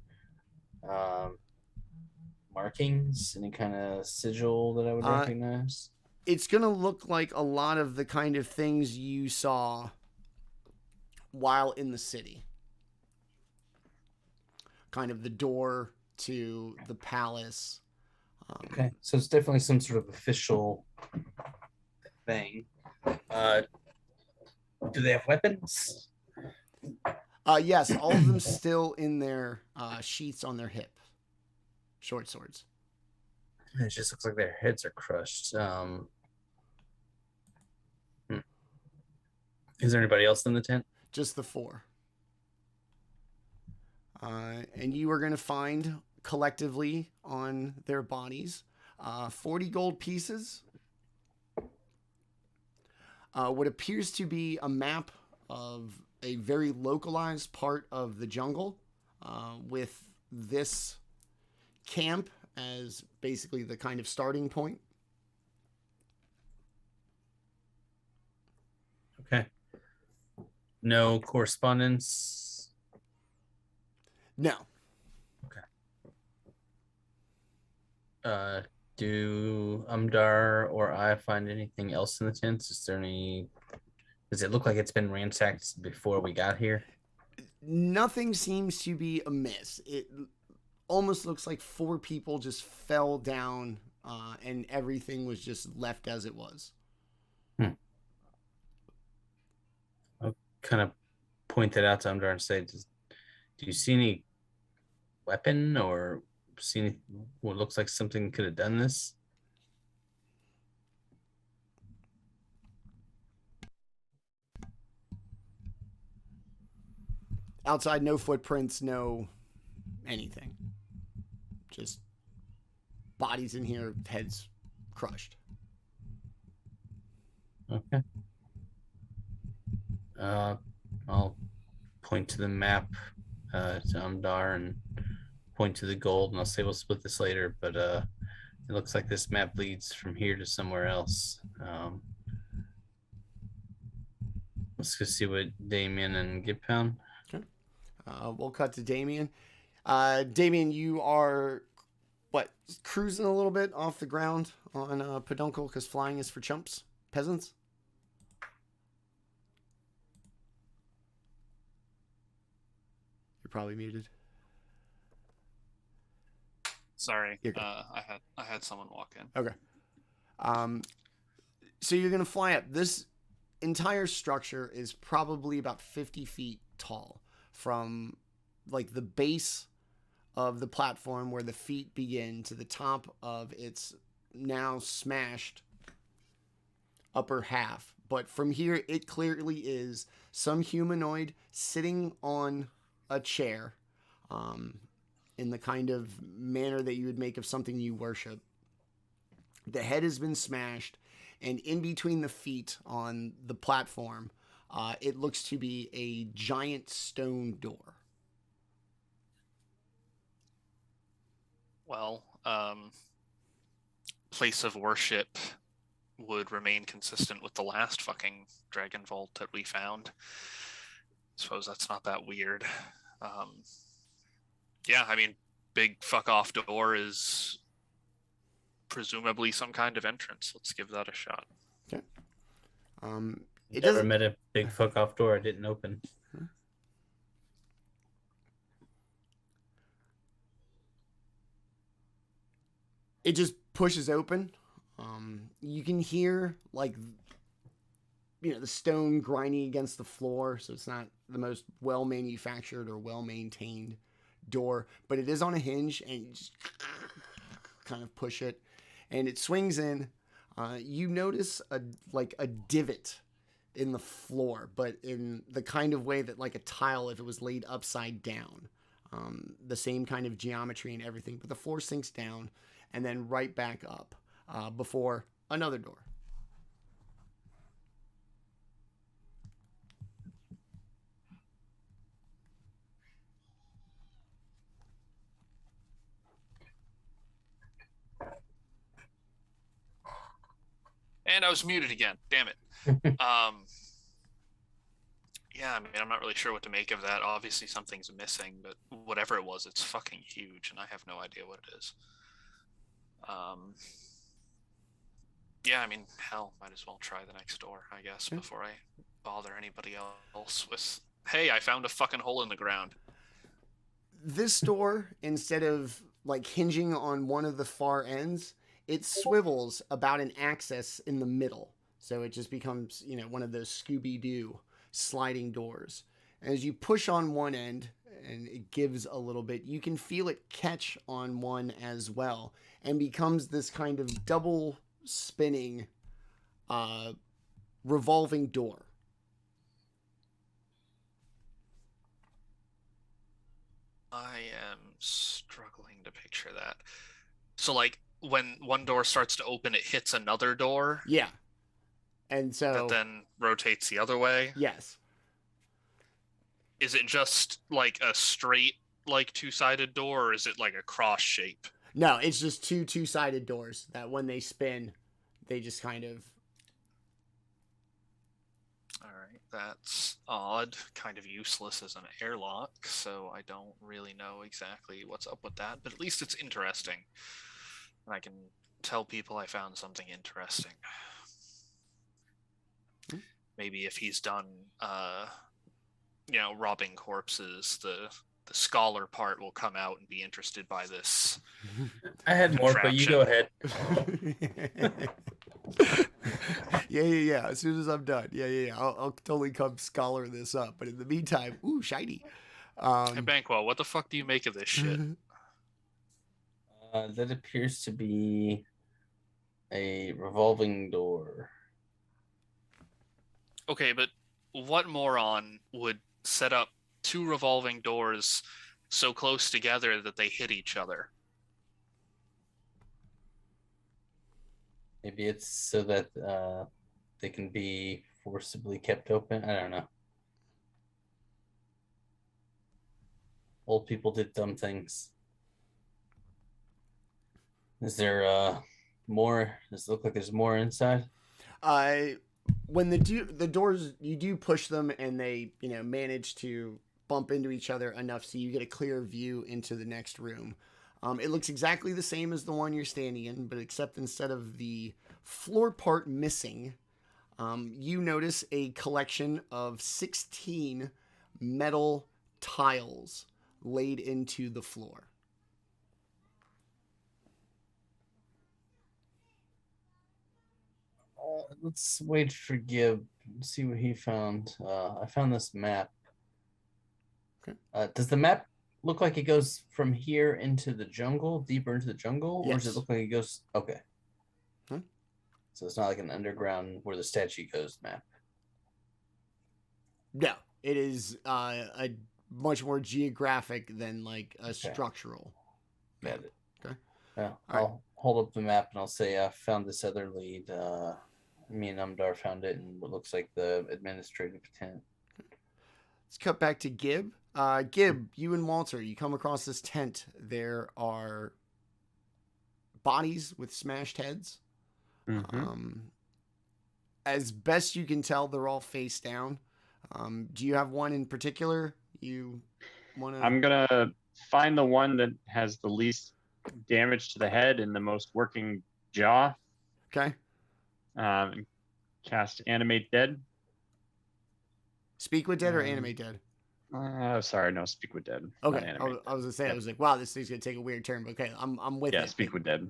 Markings, any kind of sigil that I would recognize? It's gonna look like a lot of the kind of things you saw while in the city. Kind of the door to the palace. Okay, so it's definitely some sort of official thing. Do they have weapons? Yes, all of them still in their sheaths on their hip. Short swords. It just looks like their heads are crushed. Is there anybody else in the tent? Just the 4. And you are going to find collectively on their bodies 40 gold pieces. What appears to be a map of a very localized part of the jungle with this camp as basically the kind of starting point. Okay. No correspondence? No. Okay. Do Umdar or I find anything else in the tents? Is there any... Does it look like it's been ransacked before we got here? Nothing seems to be amiss. It almost looks like 4 people just fell down and everything was just left as it was. I'll kind of point that out to Umdar and say, do you see any weapon or see any, what looks like something could have done this? Outside, no footprints, no anything. Just bodies in here, heads crushed. Okay. I'll point to the map to Umdar and point to the gold, and I'll say we'll split this later, but it looks like this map leads from here to somewhere else. Let's go see what Daemion and Gibb found. Okay. We'll cut to Daemion. Daemion, you are, cruising a little bit off the ground on Peduncle because flying is for chumps, peasants? You're probably muted. Sorry, You're good. I had someone walk in. Okay. So you're gonna fly up. This entire structure is probably about 50 feet tall from like the base of the platform where the feet begin to the top of its now smashed upper half. But from here, it clearly is some humanoid sitting on a chair, in the kind of manner that you would make of something you worship. The head has been smashed, and in between the feet on the platform, it looks to be a giant stone door. Well, place of worship would remain consistent with the last fucking dragon vault that we found. Suppose that's not that weird. Yeah, I mean, big fuck off door is presumably some kind of entrance. Let's give that a shot. Okay. It Never doesn't. met a big fuck off door I didn't open. It just pushes open. You can hear like, the stone grinding against the floor, so it's not the most well manufactured or well maintained door, but it is on a hinge, and you just kind of push it, and it swings in. You notice a divot in the floor, but in the kind of way that like a tile if it was laid upside down. The same kind of geometry and everything, but the floor sinks down and then right back up before another door. And I was muted again. Damn it. Yeah, I mean, I'm not really sure what to make of that. Obviously, something's missing, but whatever it was, it's fucking huge, and I have no idea what it is. Yeah, I mean, hell, might as well try the next door, I guess, before I bother anybody else with, hey, I found a fucking hole in the ground. This door, instead of like hinging on one of the far ends, it swivels about an axis in the middle. So it just becomes, one of those Scooby-Doo sliding doors. As you push on one end and it gives a little bit, you can feel it catch on one as well and becomes this kind of double spinning revolving door. I am struggling to picture that. So, like, when one door starts to open, it hits another door Yeah. And so that then rotates the other way. yes. Is it just like a straight, like two-sided door, or is it like a cross shape? No, it's just two-sided doors that when they spin, they just kind of... All right, that's odd. Kind of useless as an airlock, so I don't really know exactly what's up with that, but at least it's interesting. And I can tell people I found something interesting. Maybe if he's done, robbing corpses, the scholar part will come out and be interested by this. I had more, but you go ahead. Yeah. As soon as I'm done. Yeah. I'll totally come scholar this up. But in the meantime, ooh, shiny. Hey, Banquo, what the fuck do you make of this shit? That appears to be a revolving door. Okay, but what moron would set up two revolving doors so close together that they hit each other? Maybe it's so that they can be forcibly kept open. I don't know. Old people did dumb things. Is there more? Does it look like there's more inside? When the doors, you do push them and they, manage to bump into each other enough so you get a clear view into the next room. It looks exactly the same as the one you're standing in, but except instead of the floor part missing, you notice a collection of 16 metal tiles laid into the floor. let's wait for Gib. See what he found. I found this map. Okay. Does the map look like it goes from here into the jungle, deeper into the jungle, or does Yes. it look like it goes? Okay. Hmm? So it's not like an underground where the statue goes map. No, it is a much more geographic than like a structural. Got it. Okay. Well, All right. I'll hold up the map and I'll say I found this other lead. Me and Umdar found it in what looks like the administrative tent. Let's cut back to Gib. Gib, you and Walter, you come across this tent. There are bodies with smashed heads. Mhm. As best you can tell, they're all face down. Do you have one in particular you want to? I'm gonna find the one that has the least damage to the head and the most working jaw. Okay. And cast Animate Dead. Speak with dead or animate dead? Sorry, no, Speak with Dead. Okay. not Animate I was gonna say, I was like, wow, this thing's gonna take a weird turn. But okay, I'm with Yeah, it. Speak with Dead.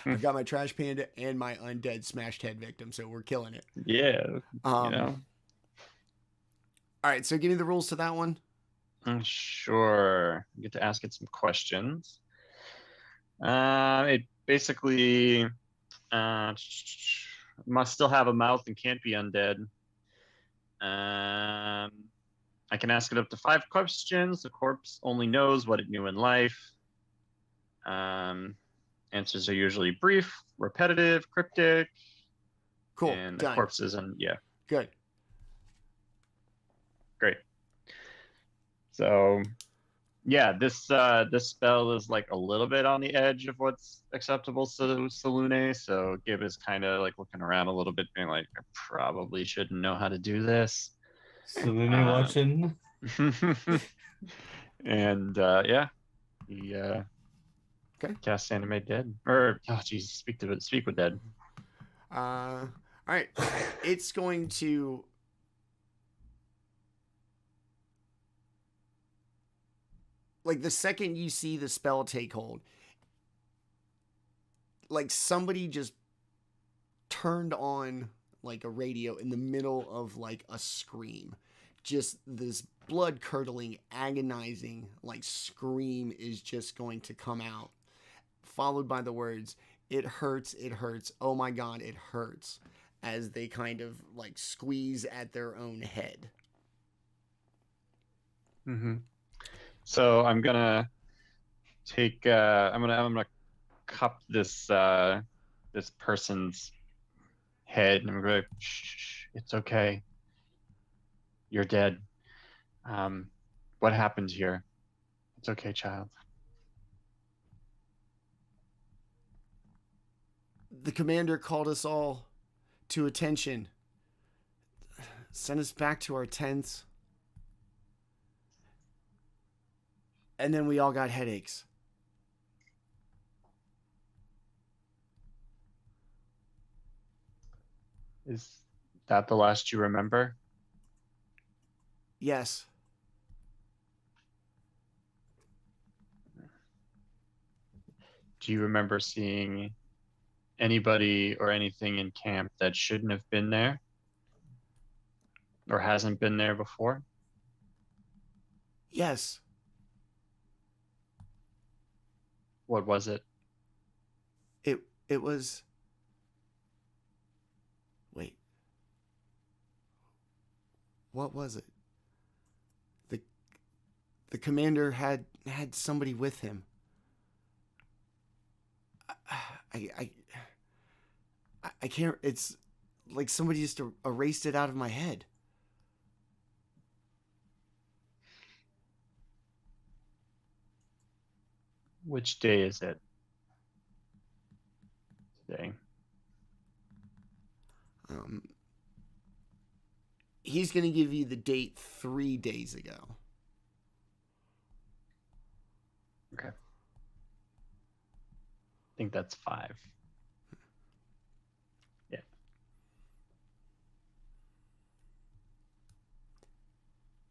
I've got my trash panda and my undead smashed head victim, so we're killing it. Yeah, you know. All right, so give me the rules to that one. Sure. You get to ask it some questions. It basically must still have a mouth and can't be undead. I can ask it up to 5 questions. The corpse only knows what it knew in life. Answers are usually brief, repetitive, cryptic. Cool. And the Done. corpses and yeah, Good. great. So yeah, this spell is like a little bit on the edge of what's acceptable to Salune. So Gib is kind of like looking around a little bit, being like, I probably shouldn't know how to do this. Salune watching. And yeah, he Okay. casts Animate Dead. Or oh Jesus, speak with Dead. All right. It's going to. Like the second you see the spell take hold, like somebody just turned on like a radio in the middle of like a scream. Just this blood curdling, agonizing like scream is just going to come out, followed by the words, it hurts, oh my god, it hurts, as they kind of like squeeze at their own head. Mm-hmm. So I'm gonna take. I'm gonna cup this this person's head, and I'm gonna. Shh, it's okay. You're dead. What happened here? It's okay, child. The commander called us all to attention, sent us back to our tents, and then we all got headaches. Is that the last you remember? Yes. Do you remember seeing anybody or anything in camp that shouldn't have been there? Or hasn't been there before? Yes. What was it? It was. Wait. What was it? The commander had somebody with him. I can't. It's like somebody just erased it out of my head. Which day is it? Today. He's going to give you the date 3 days ago. Okay. I think that's 5. Yeah.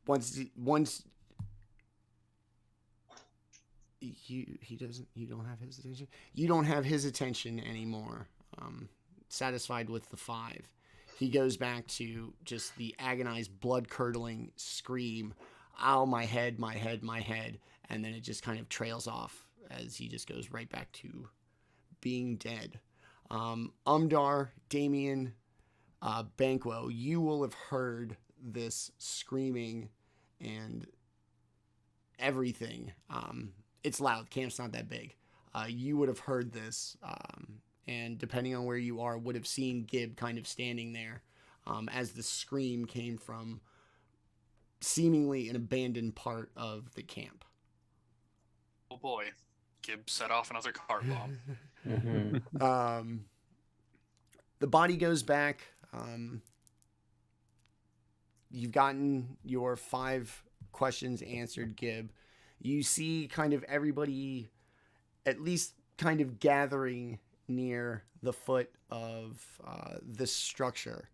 Once he doesn't, you don't have his attention. You don't have his attention anymore. satisfied with the 5. He goes back to just the agonized, blood-curdling scream, ow, my head, my head, my head, and then it just kind of trails off as he just goes right back to being dead. Umdar, Daemion, Banquo, you will have heard this screaming and everything. It's loud. Camp's not that big. You would have heard this, and depending on where you are, would have seen Gib kind of standing there as the scream came from seemingly an abandoned part of the camp. Oh boy, Gibb set off another cart bomb. Mm-hmm. The body goes back. You've gotten your 5 questions answered, Gib. You see kind of everybody at least kind of gathering near the foot of this structure.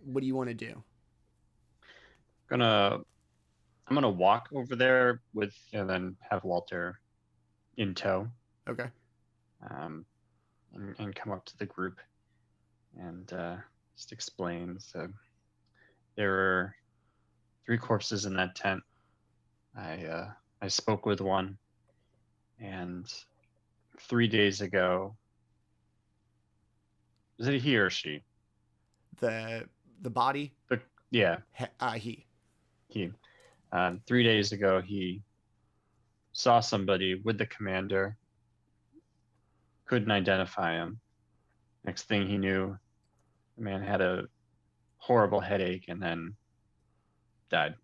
What do you want to do? I'm gonna walk over there and then have Walter in tow. Okay. And come up to the group and just explain. So there were 3 corpses in that tent. I spoke with one, and 3 days ago, was it he or she? The body? Yeah. He. 3 days ago, he saw somebody with the commander, couldn't identify him. Next thing he knew, the man had a horrible headache and then died.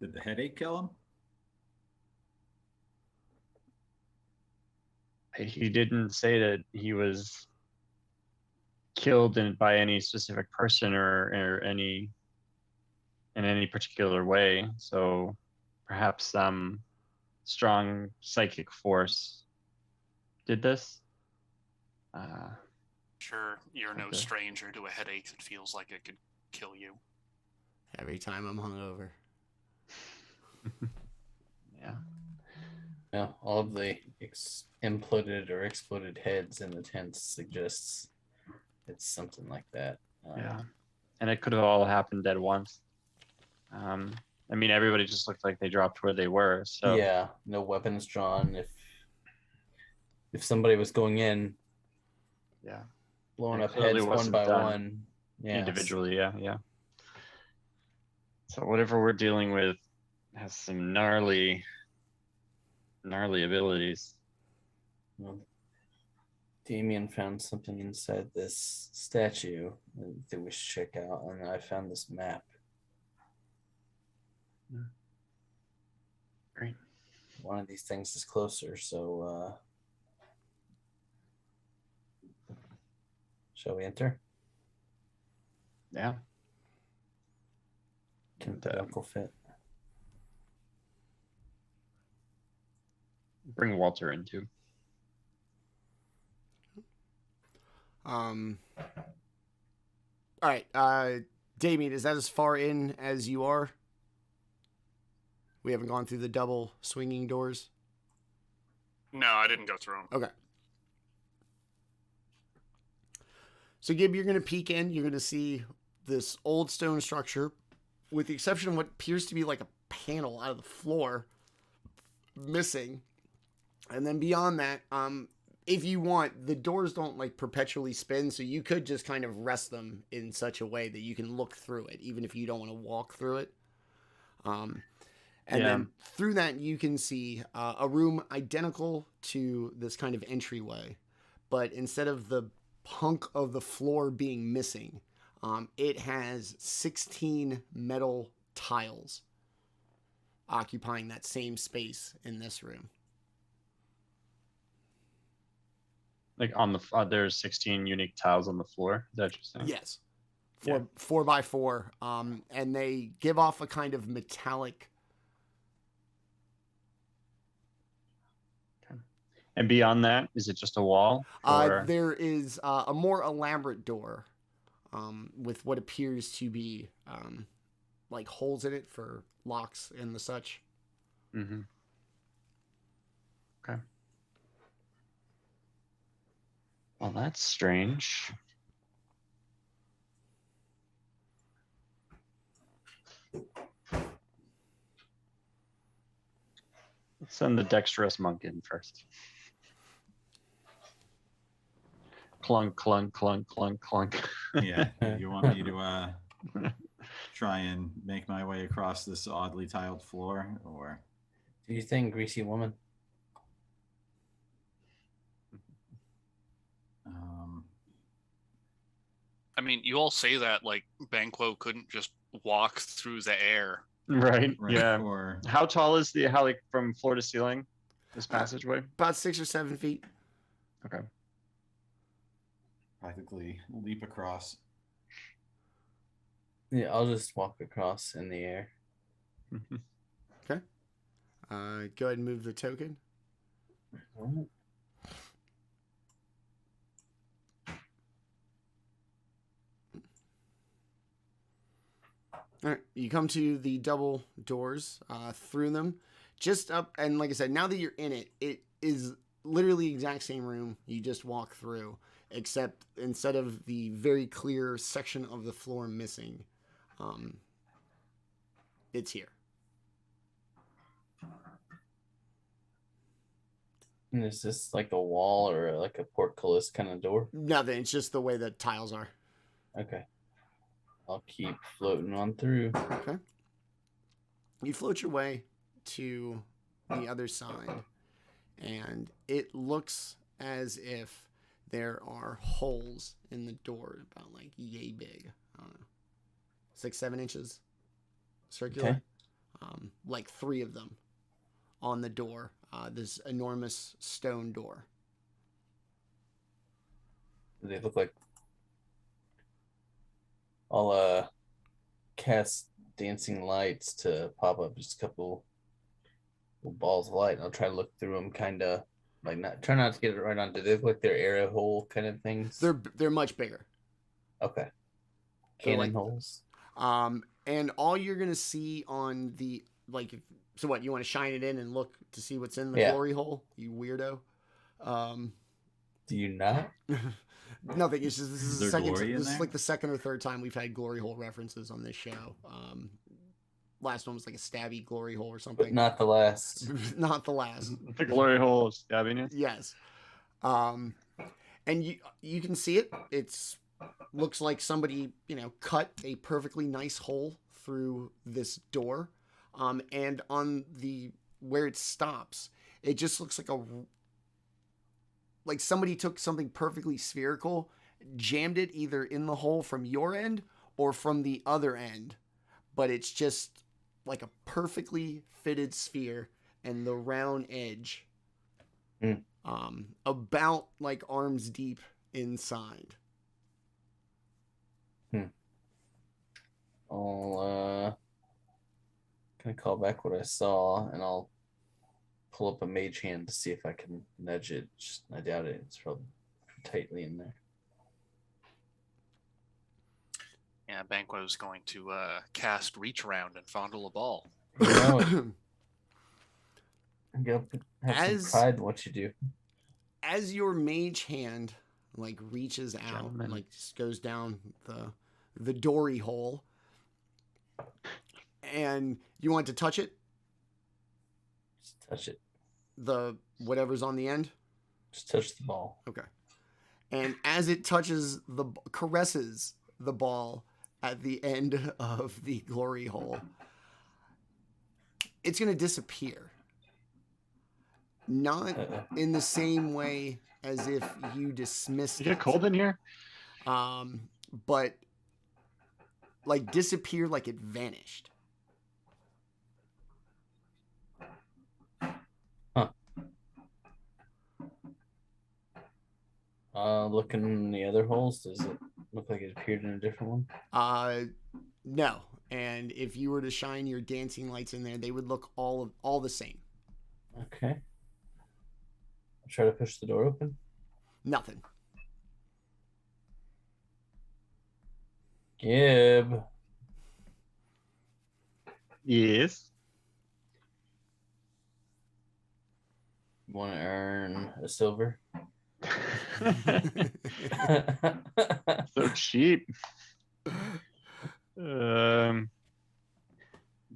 Did the headache kill him? He didn't say that he was killed by any specific person or in any particular way. So perhaps some strong psychic force did this. Sure, you're no Okay. stranger to a headache that feels like it could kill you. Every time I'm hungover. Yeah. Yeah, all of the imploded or exploded heads in the tents suggests it's something like that. Yeah. And it could have all happened at once. I mean, everybody just looked like they dropped where they were. So Yeah, no weapons drawn. If somebody was going in, yeah, blowing It up clearly heads one wasn't by done one. Yeah. individually. Yeah. So whatever we're dealing with has some gnarly abilities. Well, Daemion found something inside this statue that we should check out, and I found this map. Great. One of these things is closer, so shall we enter? Yeah. Can the buckle fit? Bring Walter in too. All right. Daemion, is that as far in as you are? We haven't gone through the double swinging doors. No, I didn't go through them. Okay. So, Gib, you're going to peek in. You're going to see this old stone structure, with the exception of what appears to be like a panel out of the floor, missing. And then beyond that, if you want, the doors don't like perpetually spin, so you could just kind of rest them in such a way that you can look through it, even if you don't want to walk through it. And then through that, you can see a room identical to this kind of entryway, but instead of the hunk of the floor being missing, it has 16 metal tiles occupying that same space in this room. Like on the there's 16 unique tiles on the floor. Is that what you're saying? Yes. 4x4. And they give off a kind of metallic. Okay. And beyond that, is it just a wall? Or... There is a more elaborate door with what appears to be like holes in it for locks and the such. Mm-hmm. Well, that's strange. Let's send the dexterous monk in first. Clunk, clunk, clunk, clunk, clunk. Yeah, you want me to try and make my way across this oddly tiled floor, or Do you think, greasy woman? I mean, you all say that like Banquo couldn't just walk through the air. Right. right, Yeah. or How tall is how like from floor to ceiling? This passageway. About 6 or 7 feet. Okay. practically leap across. Yeah, I'll just walk across in the air. Okay. Go ahead and move the token. Alright. All right, you come to the double doors, through them, just up, and like I said, now that you're in it, it is literally the exact same room you just walked through, except instead of the very clear section of the floor missing, it's here. And is this like a wall or like a portcullis kind of door? Nothing, it's just the way the tiles are. Okay. I'll keep floating on through. Okay. You float your way to the other side, and it looks as if there are holes in the door about like yay big. I don't know, 6-7 inches circular. Okay. Like 3 of them on the door. This enormous stone door. Do they look like? I'll cast dancing lights to pop up just a couple balls of light, and I'll try to look through them, kind of like try not to get it right on. Do they look like they're arrow hole kind of things? They're much bigger. Okay. They're Cannon like- holes. And all you're gonna see on the so what, you want to shine it in and look to see what's in the glory hole, you weirdo? Do you not? Nothing. It's just this is the Is there second. glory in This is there? like the second or third time we've had glory hole references on this show. Last one was like a stabby glory hole or But something. not the last. Not the last. The glory hole of stabbiness. Yes. And you can see it. It's looks like somebody, cut a perfectly nice hole through this door. And on the where it stops, it just looks like somebody took something perfectly spherical, jammed it either in the hole from your end or from the other end. But it's just like a perfectly fitted sphere, and the round edge about like arms deep inside. I'll kind of call back what I saw, and I'll pull up a mage hand to see if I can nudge it. I doubt it. It's probably tightly in there. Yeah, Banquo's going to cast Reach Around and fondle a ball. You know it. Go have As- some pride in what you do. As your mage hand like reaches out, Gentlemen. like just goes down the dory hole, and you want to touch it, Just touch it. the whatever's on the end. Just touch the ball. Okay. And as it touches caresses the ball at the end of the glory hole, it's going to disappear. Not in the same way as if you dismissed You get it. cold in here? But like disappear like it vanished. Looking in the other holes, does it look like it appeared in a different one? No. And if you were to shine your dancing lights in there, they would look all the same. Okay. I'll try to push the door open. Nothing. Gib. Yes. You want to earn a silver? So cheap.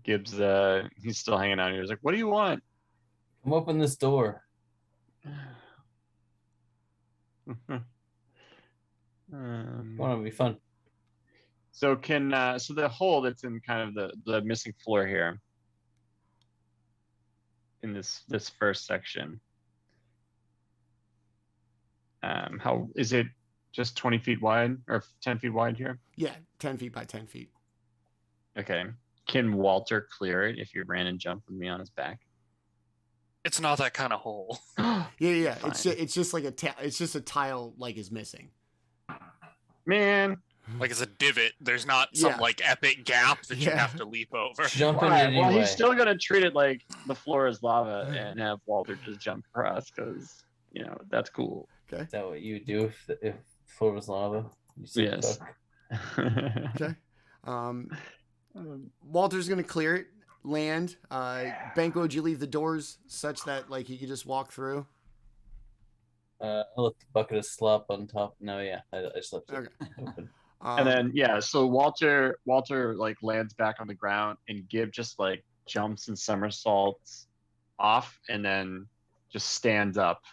Gibbs, he's still hanging out here. He's like, "What do you want?" Come open this door. Want to be fun. So so the hole that's in kind of the missing floor here in this first section. How is it? Just 20 feet wide or 10 feet wide here? Yeah, 10 feet by 10 feet. Okay. Can Walter clear it if you ran and jumped with me on his back? It's not that kind of hole. Yeah. Fine. It's just like it's just a tile like is missing. Man. Like it's a divot. There's not some Yeah. like epic gap that you Yeah. have to leap over. Jump in Why? anyway. Well, he's still gonna treat it like the floor is lava and have Walter just jump across because that's cool. Okay. Is that what you would do if floor was lava? You sit Yes. stuck? Okay. Walter's gonna clear it, land. Banquo, would you leave the doors such that like he could just walk through? I left the bucket of slop on top. No, yeah, I just left it Okay. open. And then so Walter like lands back on the ground and Gib just like jumps and somersaults off and then just stands up.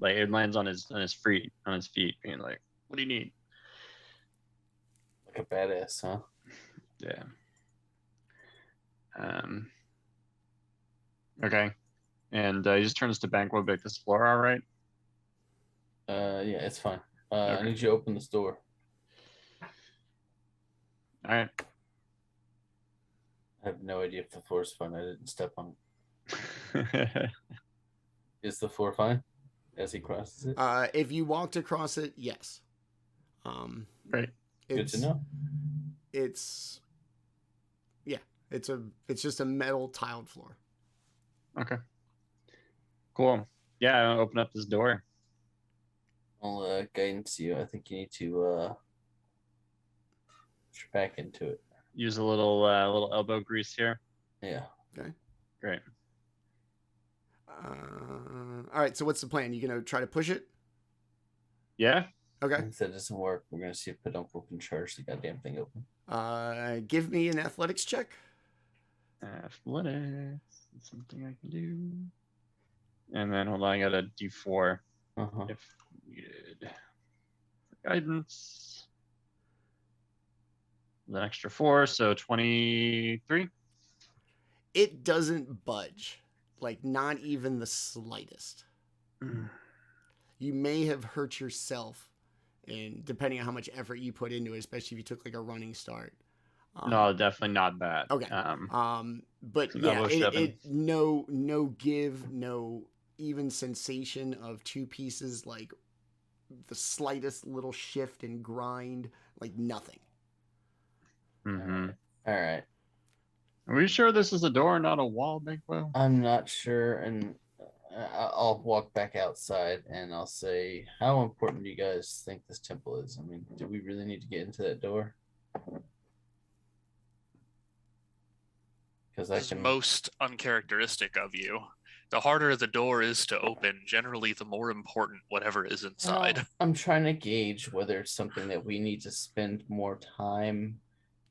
Like it lands on his feet, being like, "What do you need?" Like a badass, huh? Yeah. Okay. And he just turns to Banquo, like, "This floor all right?" Yeah, it's fine. Okay. I need you to open this door. All right. I have no idea if the floor's fine. I didn't step on it. Is the floor fine as he crosses it? if you walked across it, yes. Great. Good to know. It's just a metal tiled floor. Okay. Cool. Yeah, I'll open up this door. I'll guidance you. I think you need to back into it. Use a little elbow grease here. Yeah. Okay. Great. All right. So what's the plan? You gonna try to push it? Yeah. Okay. If that doesn't work, we're gonna see if Peduncle can charge the goddamn thing open. Give me an athletics check. Athletics. That's something I can do. And then hold on, I got a D4 Uh-huh. if needed. Guidance. An extra 4, so 23. It doesn't budge, like not even the slightest. You may have hurt yourself, and depending on how much effort you put into it, especially if you took like a running start. No, definitely not that. Okay. But So yeah, elbow shoving. no give, no even sensation of two pieces, like the slightest little shift and grind, like nothing. Mm-hmm. All right. Are we sure this is a door, not a wall, Banquo? I'm not sure, and I'll walk back outside and I'll say, how important do you guys think this temple is? I mean, do we really need to get into that door? Because I This is can. most uncharacteristic of you. The harder the door is to open, generally the more important whatever is inside. Well, I'm trying to gauge whether it's something that we need to spend more time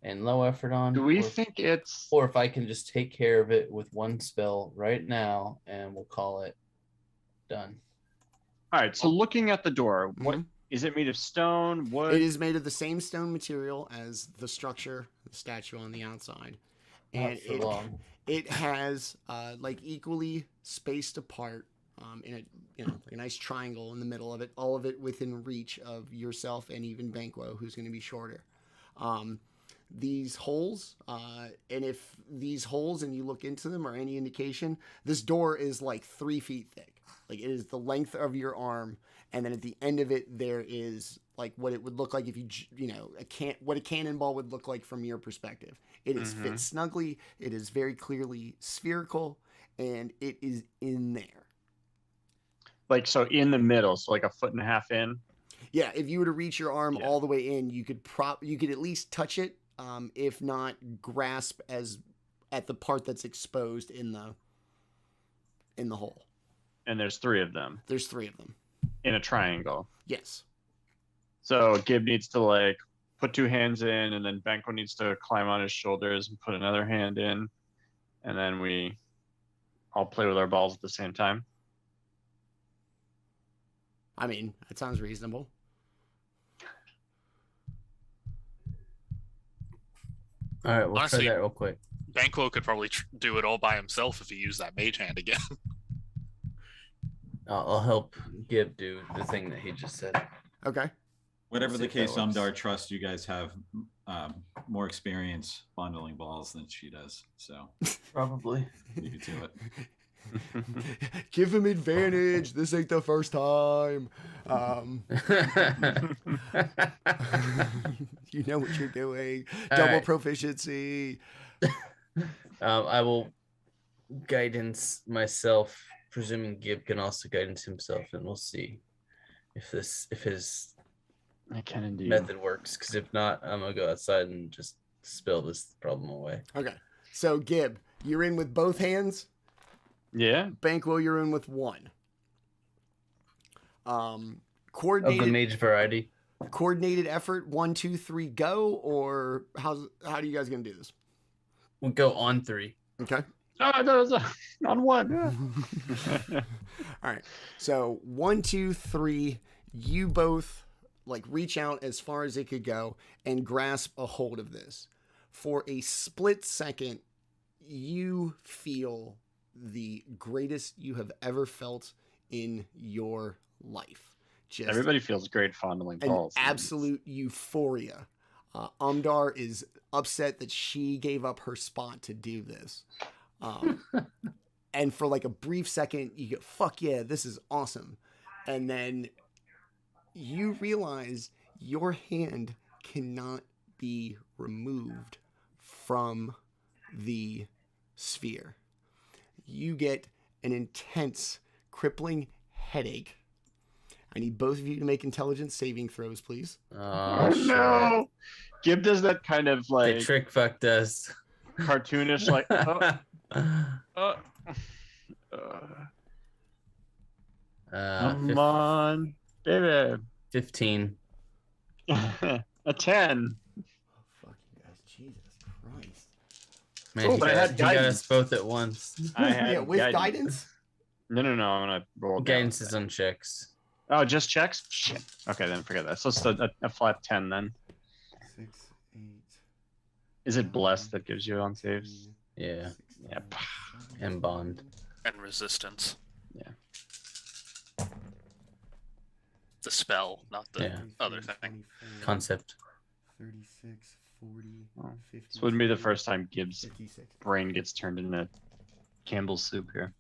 and low effort on. Do we or, think it's... or if I can just take care of it with one spell right now and we'll call it done. All right, so looking at the door, what Mhm. is it made of? Stone, wood? It is made of the same stone material as the structure, the statue on the outside, and Not for long. it has like equally spaced apart in a like a nice triangle in the middle of it, all of it within reach of yourself and even Banquo, who's going to be shorter. These holes, and if these holes and you look into them are any indication, this door is like 3 feet thick. Like it is the length of your arm, and then at the end of it there is like what it would look like if what a cannonball would look like from your perspective. It is fit snugly. It is very clearly spherical, and it is in there. Like, so in the middle, so like a foot and a half in? Yeah, if you were to reach your arm Yeah. all the way in, you could at least touch it, if not grasp at the part that's exposed in the hole. And there's 3 of them. There's 3 of them. in a triangle. Yes. So Gib needs to like put 2 hands in, and then Banquo needs to climb on his shoulders and put another hand in, and then we all play with our balls at the same time. I mean, that sounds reasonable. All right, we'll Honestly, try that real quick. Banquo could probably do it all by himself if he used that mage hand again. I'll help Gib do the thing that he just said. Okay. Whatever See the if that case, works. Umdar trusts you guys have more experience bundling balls than she does. So Probably. leave you to it. Give him advantage. This ain't the first time. You know what you're doing. All Double right. proficiency. I will guidance myself, presuming Gib can also guidance himself, and we'll see if his I can indeed. method works. Because if not, I'm gonna go outside and just spill this problem away. Okay. So, Gib, you're in with both hands. Yeah. Banquo, you're in with one. Of the Coordinated mage variety. coordinated effort. 1, 2, 3, go. Or how do you guys gonna do this? We'll go on 3. Okay. Oh, no, on 1. All right. So 1, 2, 3. You both like reach out as far as it could go and grasp a hold of this. For a split second, you feel the greatest you have ever felt in your life. Just Everybody feels great fondling an balls. absolute euphoria. Umdar is upset that she gave up her spot to do this. And for like a brief second, you go, fuck yeah, this is awesome. And then you realize your hand cannot be removed from the sphere. You get an intense, crippling headache. I need both of you to make intelligence saving throws, please. Oh, no. Gib does that kind of The like trick fuck does. cartoonish, like, come on, baby. 15. A 10. Fuck you guys, Jesus Christ. Man, Oh, he but I got, had he got guidance. us both at once. I had Yeah, with guidance? No, I'm gonna roll Guidance down. is on checks. Oh, just checks? Shit. Okay, then forget that. So it's a flat 10 then. 6, 8. Is it blessed that gives you on saves? Yeah. Yep. And bond. And resistance. Yeah. The spell, not the Yeah. other thing. Concept. 36, 40, Oh, 50. This wouldn't be the first time Gibbs' 56. brain gets turned into Campbell's soup here.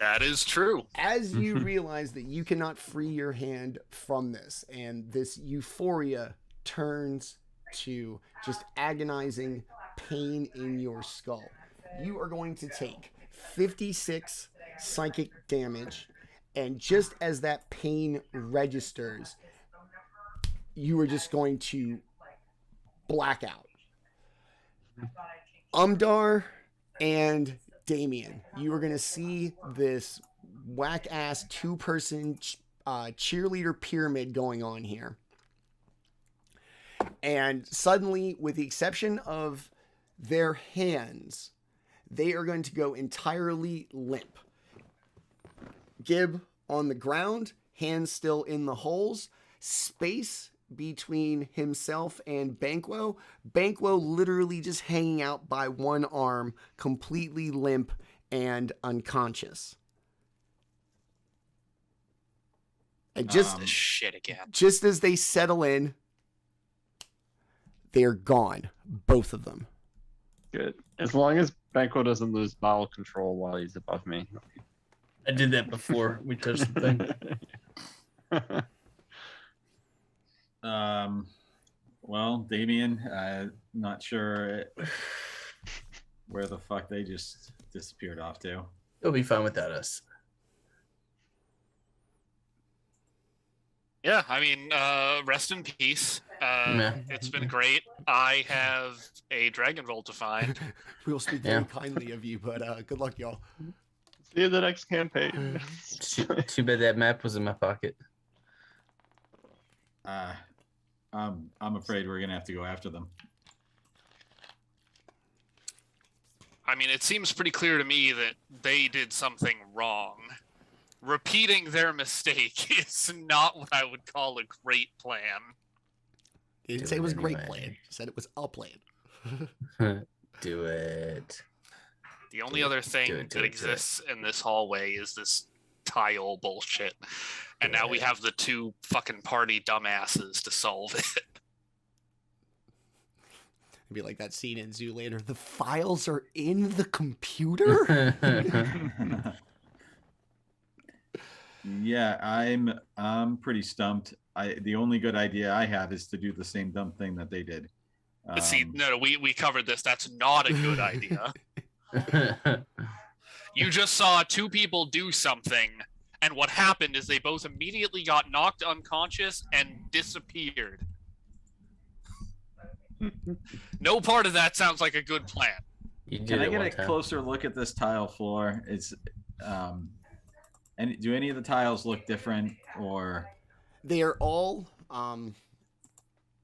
That is true. As you realize that you cannot free your hand from this, and this euphoria turns to just agonizing pain in your skull, you are going to take 56 psychic damage, and just as that pain registers, you are just going to black out. Umdar and Daemion, you are going to see this whack-ass 2-person cheerleader pyramid going on here. And suddenly, with the exception of their hands, they are going to go entirely limp. Gib on the ground, hands still in the holes, space between himself and Banquo. Banquo literally just hanging out by one arm, completely limp and unconscious. And This shit again. just as they settle in, they're gone. Both of them. Good. As long as Banquo doesn't lose bowel control while he's above me. I did that before we touched the thing. Well, Daemion, not sure where the fuck they just disappeared off to. It'll be fine without us. Yeah, I mean, rest in peace. Yeah. It's been great. I have a dragon roll to find. We'll speak very kindly of you, but good luck, y'all. See you in the next campaign. Too bad that map was in my pocket. I'm afraid we're gonna have to go after them. I mean, it seems pretty clear to me that they did something wrong. Repeating their mistake is not what I would call a great plan. He didn't Do say it was it a great anyway. plan. He said it was a plan. Do it. The only Do it, other thing do it, do that it, do it. exists in this hallway is this tile bullshit. And now we it. have the two fucking party dumbasses to solve it. It'd be like that scene in Zoolander. The files are in the computer? Yeah, I'm pretty stumped. The only good idea I have is to do the same dumb thing that they did. See, no, we covered this. That's not a good idea. You just saw two people do something, and what happened is they both immediately got knocked unconscious and disappeared. No part of that sounds like a good plan. You did Can I it get one a time. closer look at this tile floor? It's and do any of the tiles look different or? They are all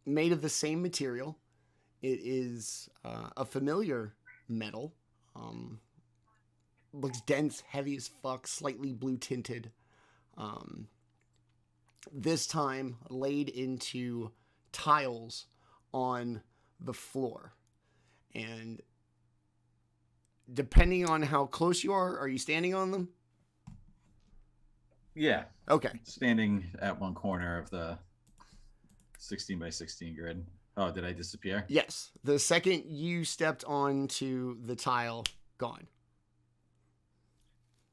made of the same material. It is a familiar metal. Looks dense, heavy as fuck, slightly blue tinted. This time laid into tiles on the floor. And depending on how close you are you standing on them? Yeah, Okay. standing at one corner of the 16 by 16 grid. Oh, did I disappear? Yes. The second you stepped onto the tile, gone.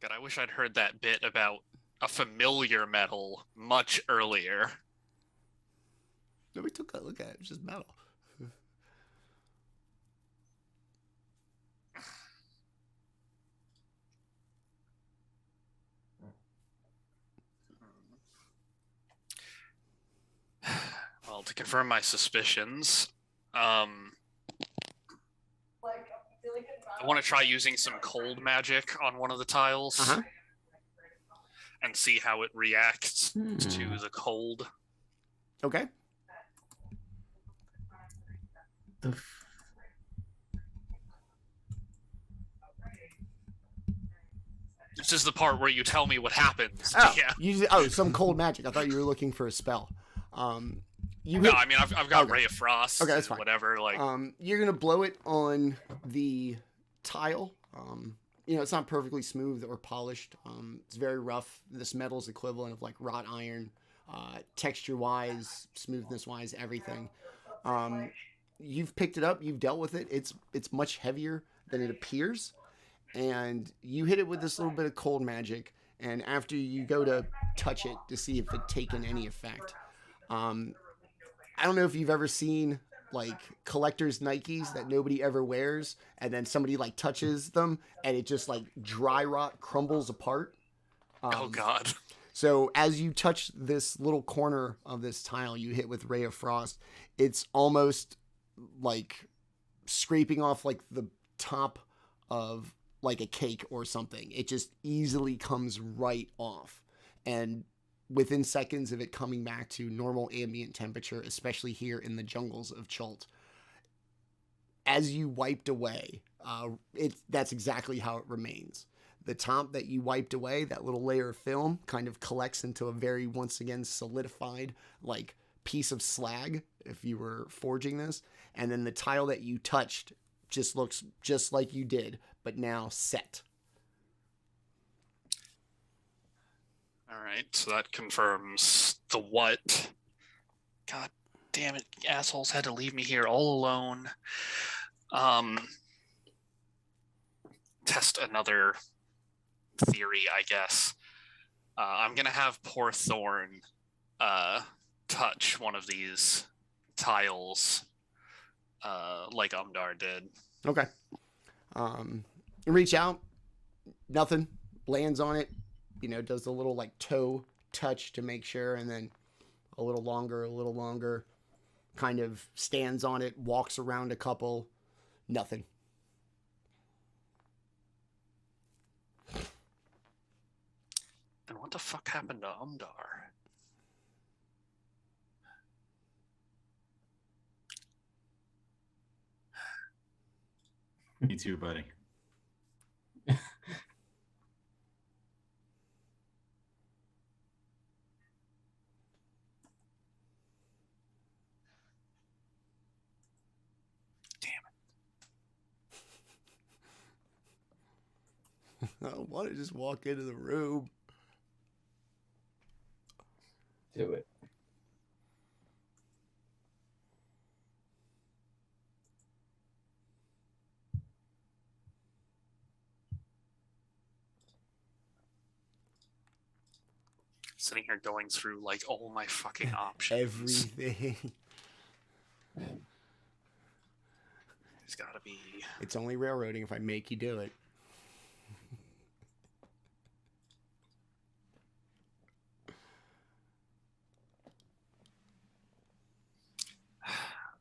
God, I wish I'd heard that bit about a familiar metal much earlier. Nobody took a look at it. It's just metal. Well, to confirm my suspicions, I want to try using some cold magic on one of the tiles Uh-huh. and see how it reacts to the cold. Okay. This is the part where you tell me what happens. Oh, Yeah. some cold magic. I thought you were looking for a spell. You No, hit, I mean I've got Okay. Ray of Frost. Okay, that's and fine. Whatever. Like, you're gonna blow it on the tile. It's not perfectly smooth or polished. It's very rough. This metal is equivalent of like wrought iron, texture-wise, smoothness-wise, everything. You've picked it up. You've dealt with it. It's much heavier than it appears, and you hit it with this little bit of cold magic. And after you go to touch it to see if it taken any effect, I don't know if you've ever seen like collector's Nikes that nobody ever wears, and then somebody like touches them and it just like dry rot crumbles apart. oh god. So as you touch this little corner of this tile you hit with Ray of Frost, it's almost like scraping off like the top of like a cake or something. It just easily comes right off. And within seconds of it coming back to normal ambient temperature, especially here in the jungles of Chult, as you wiped away, that's exactly how it remains. The top that you wiped away, that little layer of film, kind of collects into a very, once again, solidified, like, piece of slag, if you were forging this. And then the tile that you touched just looks just like you did, but now set. All right, so that confirms the what. God damn it, assholes had to leave me here all alone. Test another theory, I guess. I'm gonna have poor Thorn touch one of these tiles like Umdar did. Okay. You reach out, nothing, lands on it, does the little like toe touch to make sure, and then a little longer, kind of stands on it, walks around a couple, nothing. Then what the fuck happened to Umdar? Me too, buddy. I want to just walk into the room. Do it. Sitting here going through like all my fucking options. Everything. There's gotta be. It's only railroading if I make you do it.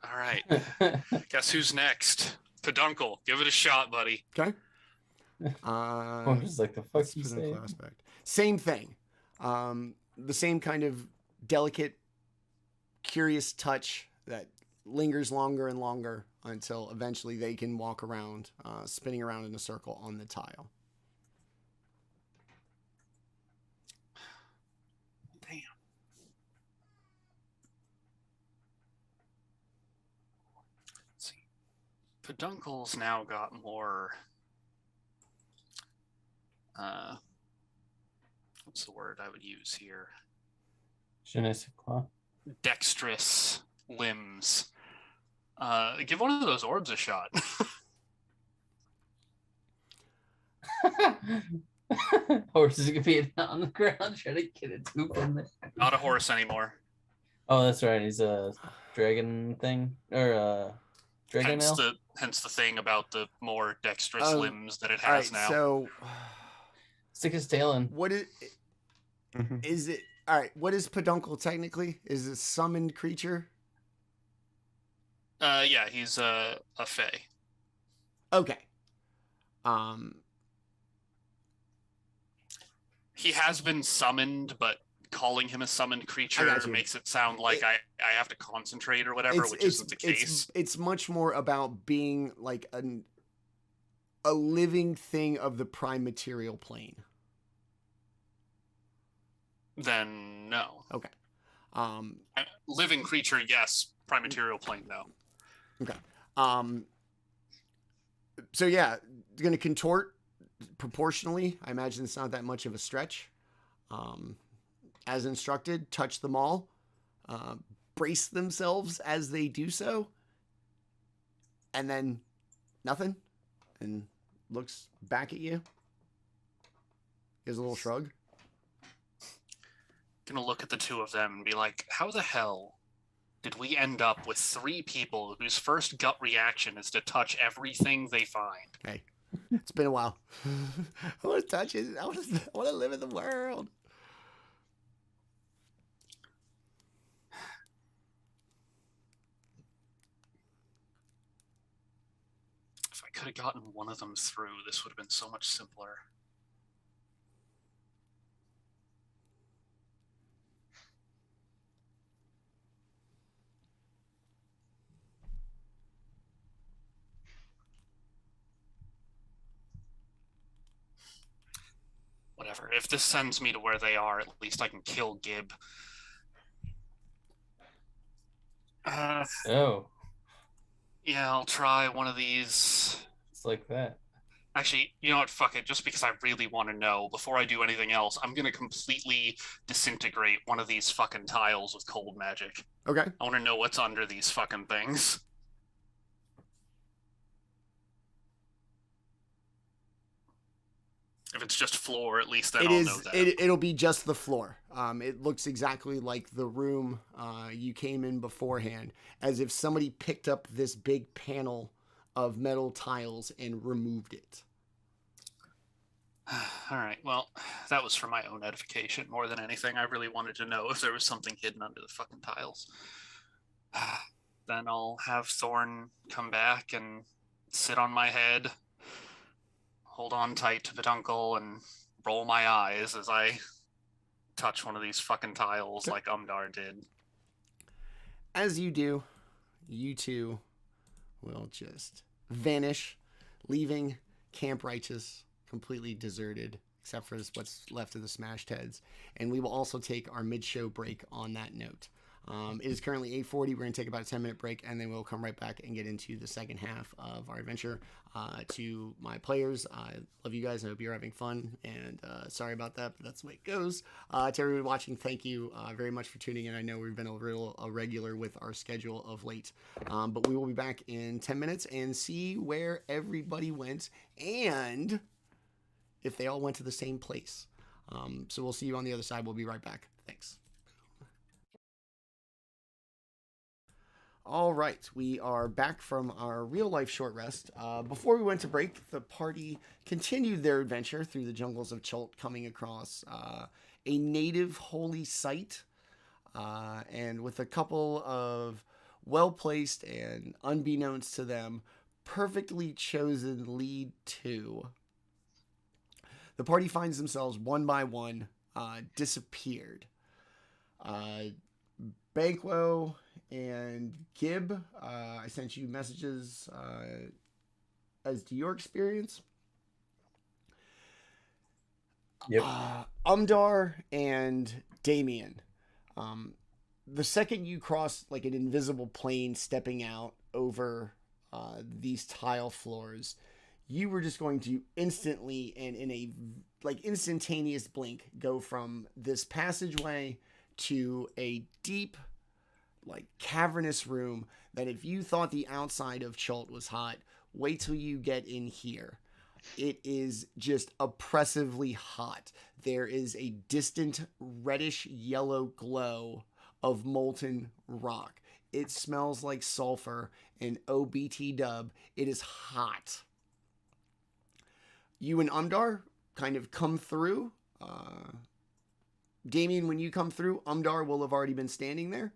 All right. Guess who's next? Peduncle. Give it a shot, buddy. Okay. I'm just like, the fuck Let's you put in say? full aspect. Same thing. The same kind of delicate, curious touch that lingers longer and longer until eventually they can walk around, spinning around in a circle on the tile. Damn. Let's see. Peduncle's now got more. What's the word I would use here? Je ne sais quoi. Dexterous limbs. Give one of those orbs a shot. Horse is gonna be on the ground trying to get a tooth in there. Not a horse anymore. Oh, that's right. He's a dragon thing, or a dragon nail. Hence the thing about the more dexterous Oh, limbs that it All right, has now. so Stick his tail in. what is it? All right, what is Peduncle technically? Is it a summoned creature? Yeah, he's a fae. Okay. He has been summoned, but calling him a summoned creature got you. makes it sound like I have to concentrate or whatever, which isn't the case. It's much more about being like a living thing of the prime material plane. Then no. Okay. Living creature, yes. Prime material plane, no. Okay. So yeah, going to contort proportionally. I imagine it's not that much of a stretch. As instructed, touch them all. Brace themselves as they do so. And then nothing. And looks back at you. Gives a little shrug. Gonna look at the two of them and be like, how the hell did we end up with three people whose first gut reaction is to touch everything they find? Hey, it's been a while. I want to touch it. I want to live in the world. If I could have gotten one of them through, this would have been so much simpler. Whatever. If this sends me to where they are, at least I can kill Gib. Oh, Yeah, I'll try one of these. it's like that. Actually, you know what? Fuck it. Just because I really want to know, before I do anything else, I'm going to completely disintegrate one of these fucking tiles with cold magic. Okay. I want to know what's under these fucking things. If it's just floor, at least then I'll know that. It'll be just the floor. It looks exactly like the room you came in beforehand, as if somebody picked up this big panel of metal tiles and removed it. All right. Well, that was for my own edification more than anything. I really wanted to know if there was something hidden under the fucking tiles. Then I'll have Thorn come back and sit on my head, hold on tight to Peduncle, and roll my eyes as I touch one of these fucking tiles like Umdar did. As you do, you two will just vanish, leaving Camp Righteous completely deserted, except for what's left of the smashed heads. And we will also take our mid-show break on that note. It is currently 8:40. We're going to take about a 10-minute break, and then we'll come right back and get into the second half of our adventure. To my players, I love you guys. I hope you're having fun, and sorry about that, but that's the way it goes. To everybody watching, thank you very much for tuning in. I know we've been a regular with our schedule of late, but we will be back in 10 minutes and see where everybody went and if they all went to the same place. So we'll see you on the other side. We'll be right back. Thanks. All right, we are back from our real-life short rest. Before we went to break, the party continued their adventure through the jungles of Chult, coming across a native holy site, and with a couple of well-placed and, unbeknownst to them, perfectly chosen lead to. The party finds themselves, one by one, disappeared. Banquo and Gibb, I sent you messages as to your experience. Yep. Umdar and Daemion. The second you cross like an invisible plane stepping out over these tile floors, you were just going to instantly and in a like instantaneous blink go from this passageway to a deep, like cavernous room that if you thought the outside of Chult was hot, wait till you get in here. It is just oppressively hot. There is a distant reddish yellow glow of molten rock. It smells like sulfur and OBT dub. It is hot. You and Umdar kind of come through. Daemion, when you come through, Umdar will have already been standing there.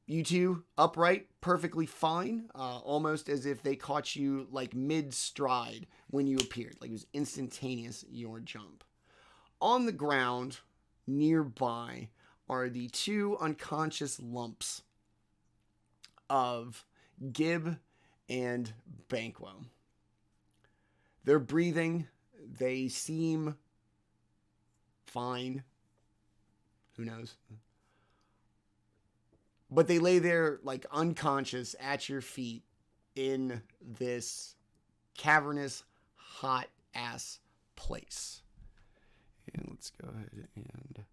You two, upright, perfectly fine, almost as if they caught you like mid-stride when you appeared. Like it was instantaneous, your jump. On the ground, nearby, are the two unconscious lumps of Gibb and Banquo. They're breathing. They seem fine. Who knows? But they lay there like unconscious at your feet in this cavernous, hot ass place. And let's go ahead and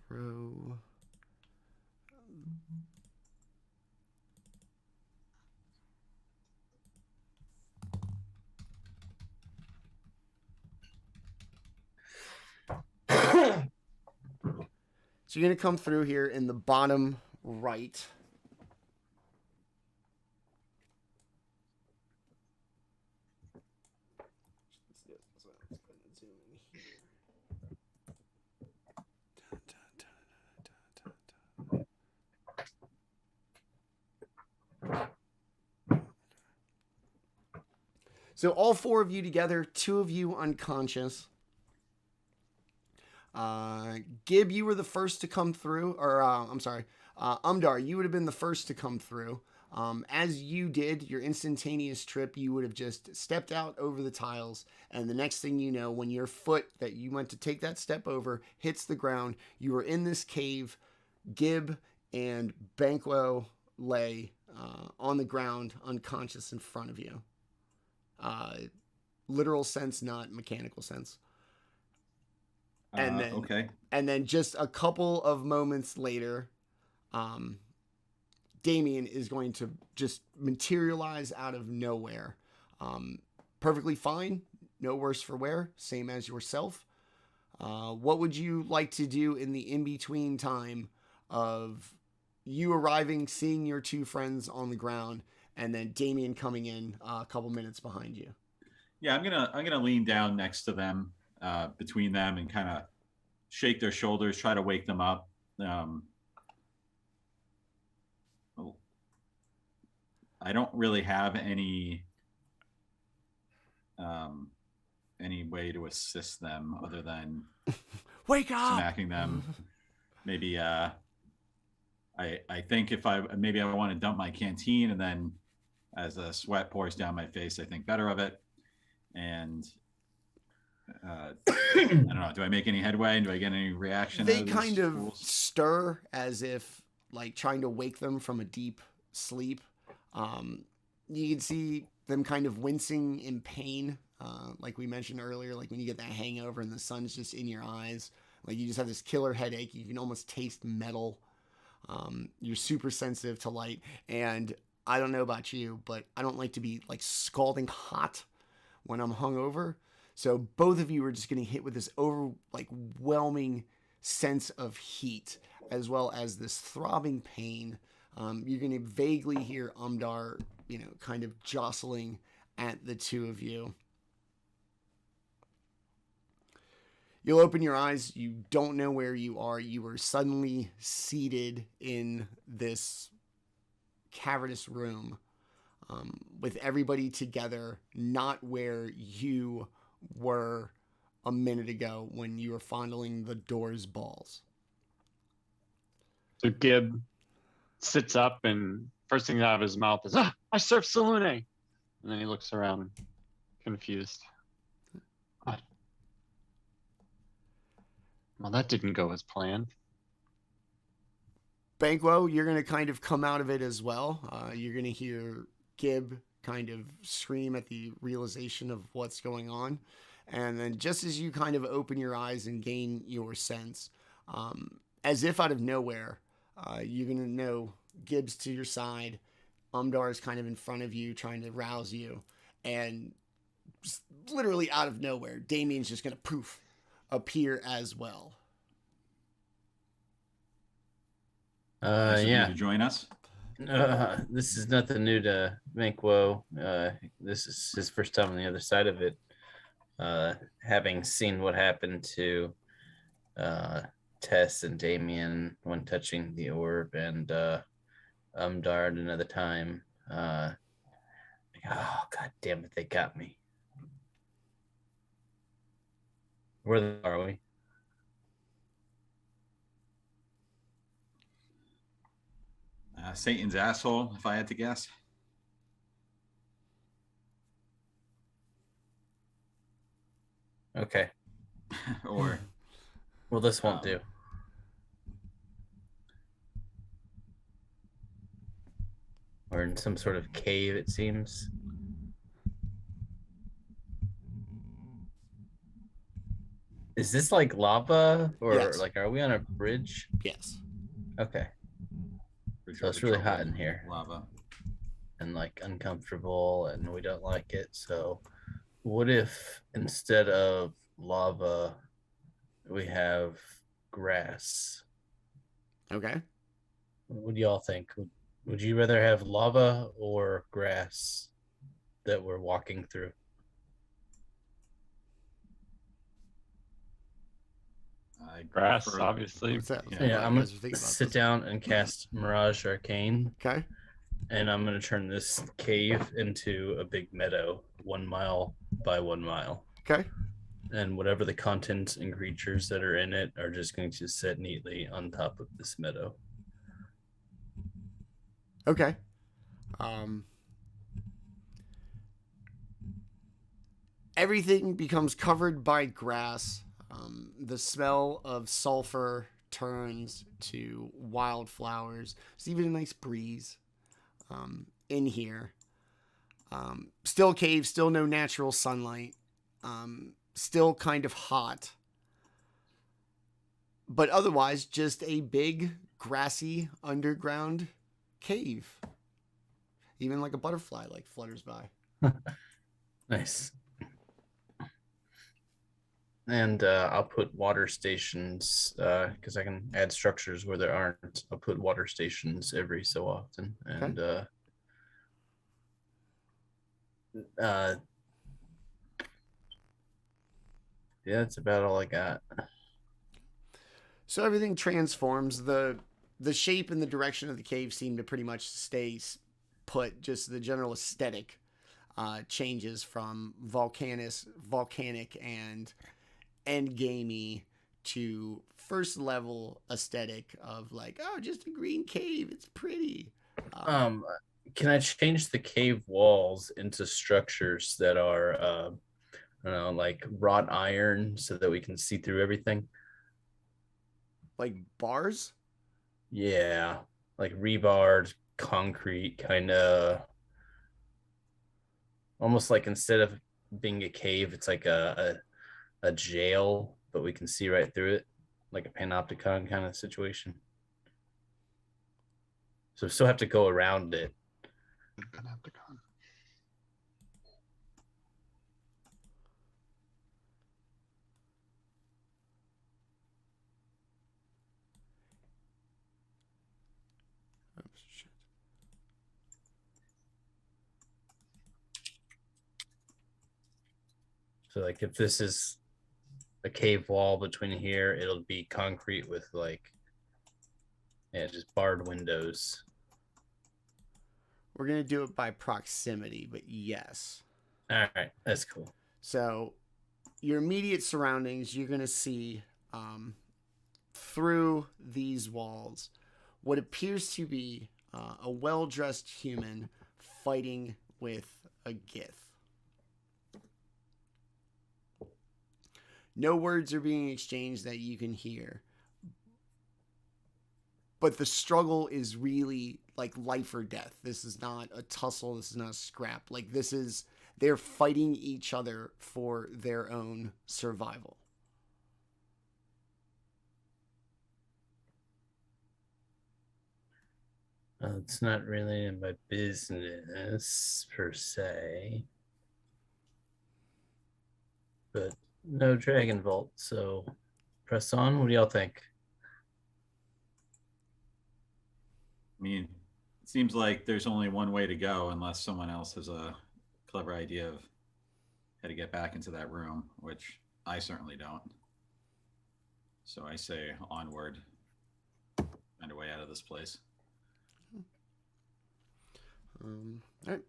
throw. So you're going to come through here in the bottom right. So all four of you together, two of you unconscious. Gibb, you were the first to come through, or I'm sorry, Umdar, you would have been the first to come through. As you did your instantaneous trip, you would have just stepped out over the tiles, and the next thing you know, when your foot that you went to take that step over hits the ground, you were in this cave. Gibb and Banquo lay on the ground, unconscious in front of you. Literal sense, not mechanical sense. And then, okay. And then just a couple of moments later, Daemion is going to just materialize out of nowhere. Perfectly fine, no worse for wear, same as yourself. What would you like to do in the in-between time of you arriving, seeing your two friends on the ground, and then Daemion coming in a couple minutes behind you? Yeah, I'm gonna lean down next to them, between them, and kind of shake their shoulders, try to wake them up. I don't really have any way to assist them other than wake up, smacking them. Maybe I think if maybe I want to dump my canteen and then As a sweat pours down my face, I think better of it. And I don't know. Do I make any headway? Do I get any reaction? They out of kind these of fools? stir as if like trying to wake them from a deep sleep. You can see them kind of wincing in pain, like we mentioned earlier, like when you get that hangover and the sun's just in your eyes, like you just have this killer headache. You can almost taste metal. You're super sensitive to light, and I don't know about you, but I don't like to be like scalding hot when I'm hungover. So both of you are just getting hit with this overwhelming sense of heat, as well as this throbbing pain. You're going to vaguely hear Umdar, kind of jostling at the two of you. You'll open your eyes. You don't know where you are. You are suddenly seated in this cavernous room with everybody together, not where you were a minute ago when you were fondling the door's balls. So Gib sits up and first thing out of his mouth is, I surf Salune. And then he looks around confused. What? Well, that didn't go as planned. Banquo, you're going to kind of come out of it as well. You're going to hear Gib kind of scream at the realization of what's going on. And then just as you kind of open your eyes and gain your sense, as if out of nowhere, you're going to know Gib's to your side. Umdar is kind of in front of you, trying to rouse you. And just literally out of nowhere, Daemion's just going to poof, appear as well. Nice of you Yeah. to join us. This is nothing new to Banquo. This is his first time on the other side of it. Having seen what happened to Tess and Daemion when touching the orb, and Umdar at another time. Oh, God damn it, they got me. Where are we? Satan's asshole, if I had to guess. Okay. Or Well, this won't do. Or in some sort of cave, it seems. Is this like lava, or Yes. like are we on a bridge? Yes. Okay, Bridge so it's over really hot troubled in here lava. and like uncomfortable, and we don't like it. So, what if instead of lava, we have grass? Okay. What do y'all think? Would you rather have lava or grass that we're walking through? I Grass, prefer- obviously. What's that? Yeah. Yeah, I'm You gonna guys are thinking about sit this. down and cast Mirage Arcane, Okay. and I'm gonna turn this cave into a big meadow, 1 mile by 1 mile. Okay. And whatever the contents and creatures that are in it are just going to sit neatly on top of this meadow. Okay. Everything becomes covered by grass. The smell of sulfur turns to wildflowers. There's even a nice breeze in here. Still cave, still no natural sunlight. Still kind of hot. But otherwise, just a big, grassy, underground cave. Even like a butterfly like flutters by. Nice. And I'll put water stations because I can add structures where there aren't. I'll put water stations every so often. And yeah, that's about all I got. So everything transforms. The shape and the direction of the cave seem to pretty much stay put. Just the general aesthetic changes from volcanic and endgamey to first level aesthetic of like, oh, just a green cave. It's pretty. can I change the cave walls into structures that are, I don't know, like wrought iron so that we can see through everything? Like bars? Yeah, like rebarred concrete, kind of almost like instead of being a cave, it's like a jail, but we can see right through it, like a panopticon kind of situation. So we still have to go around it. Panopticon. Oh, shit. So like if this is a cave wall between here, it'll be concrete with like, yeah, just barred windows. We're going to do it by proximity, but yes. All right, that's cool. So your immediate surroundings, you're going to see through these walls what appears to be a well-dressed human fighting with a Gith. No words are being exchanged that you can hear. But the struggle is really like life or death. This is not a tussle. This is not a scrap. Like this is, they're fighting each other for their own survival. It's not really in my business per se, but no Dragon Vault. So press on. What do y'all think? I mean, it seems like there's only one way to go unless someone else has a clever idea of how to get back into that room, which I certainly don't. So I say onward, find a way out of this place. All right.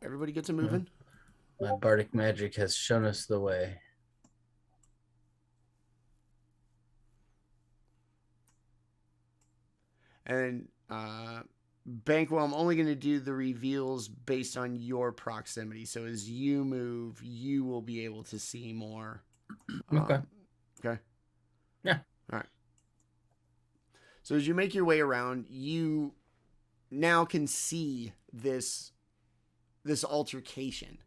Everybody gets a moving. My bardic magic has shown us the way. And Banquo, I'm only going to do the reveals based on your proximity. So as you move, you will be able to see more. Okay. Okay. Yeah. All right. So as you make your way around, you now can see this altercation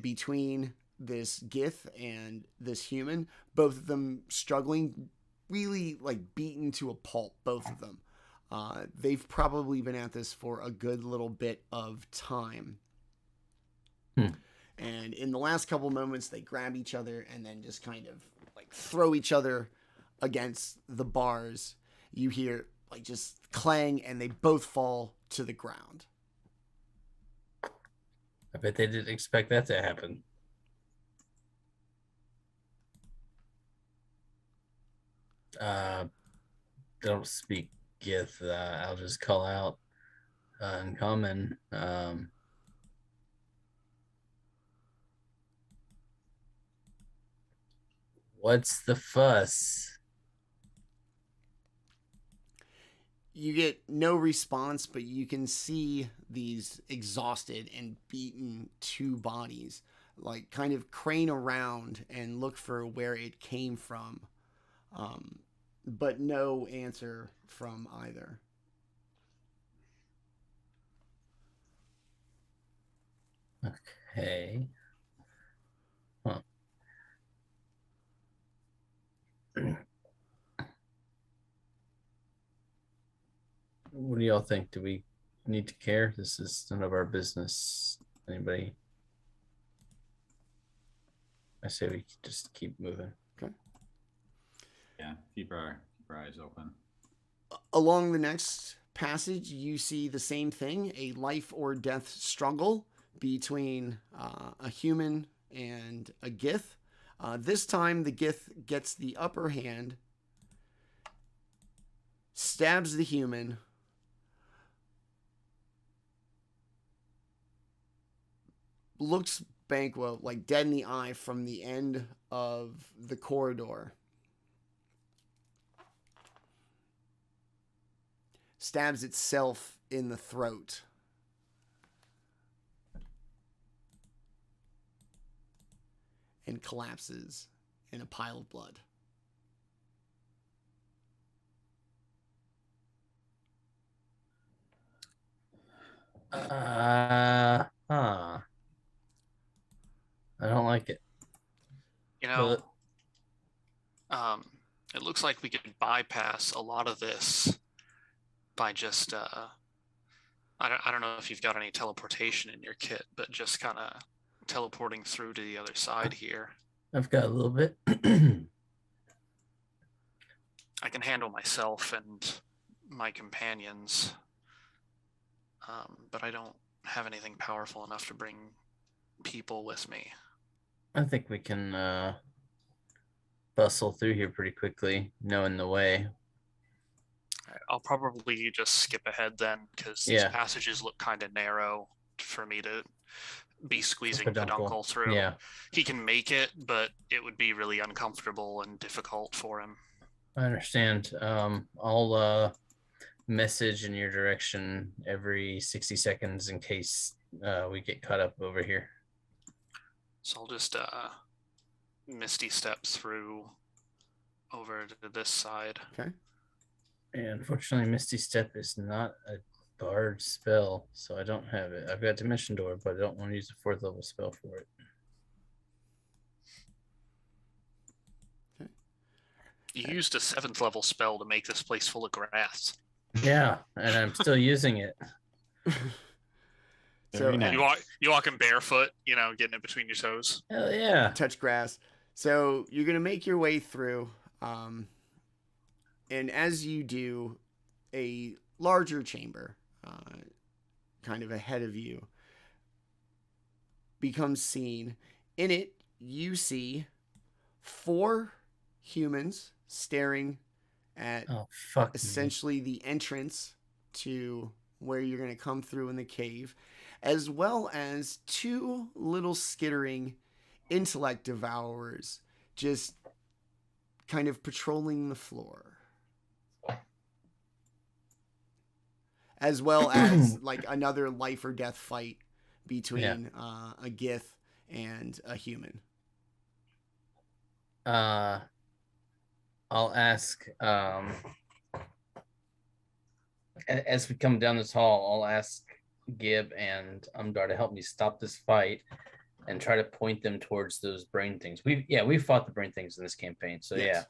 between this Gith and this human. Both of them struggling, really like beaten to a pulp. Both of them. They've probably been at this for a good little bit of time. And in the last couple moments, they grab each other and then just kind of like throw each other against the bars. You hear like just clang and they both fall to the ground. I bet they didn't expect that to happen. Don't speak Gith. I'll just call out uncommon. What's the fuss? You get no response, but you can see these exhausted and beaten two bodies like kind of crane around and look for where it came from. But no answer from either. Okay. Huh. What do y'all think? Do we need to care? This is none of our business. Anybody? I say we just keep moving. Okay. Yeah, keep our eyes open. Along the next passage, you see the same thing, a life or death struggle between a human and a Gith. This time, the Gith gets the upper hand, stabs the human, looks Banquo like dead in the eye from the end of the corridor. stabs itself in the throat. And collapses in a pile of blood. I don't like it. You know, it looks like we could bypass a lot of this by just I don't know if you've got any teleportation in your kit, but just kind of teleporting through to the other side here. I've got a little bit. I can handle myself and my companions, but I don't have anything powerful enough to bring people with me. I think we can bustle through here pretty quickly, knowing the way. I'll probably just skip ahead then, because these passages look kind of narrow for me to be squeezing Peduncle through. Yeah. He can make it, but it would be really uncomfortable and difficult for him. I understand. I'll message in your direction every 60 seconds in case we get caught up over here. So I'll just misty step through over to this side. Okay. And unfortunately, Misty Step is not a bard spell, so I don't have it. I've got Dimension Door, but I don't want to use a 4th level spell for it. Okay. You used a 7th level spell to make this place full of grass. Yeah, and I'm still using it. So nice. You walking barefoot, getting it between your toes. Hell yeah. touch grass. So you're going to make your way through. And as you do, a larger chamber, kind of ahead of you, becomes seen. In it, you see 4 humans staring at essentially the entrance to where you're going to come through in the cave, as well as 2 little skittering intellect devourers just kind of patrolling the floor. As well as like another life or death fight between a Gith and a human. I'll ask, as we come down this hall, I'll ask Gib and Umdar to help me stop this fight and try to point them towards those brain things. We've fought the brain things in this campaign, so Yes.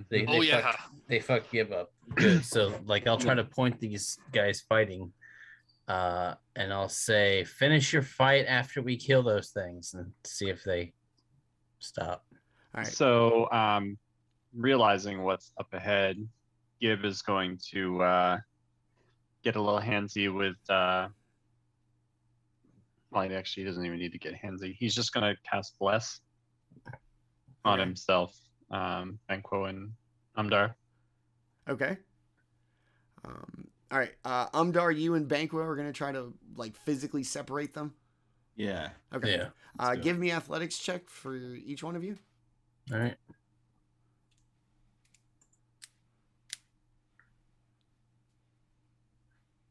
They fucked Gib up good. So I'll try to point these guys fighting, and I'll say, finish your fight after we kill those things, and see if they stop. All right. So, realizing what's up ahead, Gib is going to get a little handsy with. Well, actually, he doesn't even need to get handsy. He's just going to cast Bless on himself. Banquo and Umdar. Okay. All right. Umdar, you and Banquo are going to try to physically separate them. Yeah. Okay. Yeah. Give me athletics check for each one of you. All right.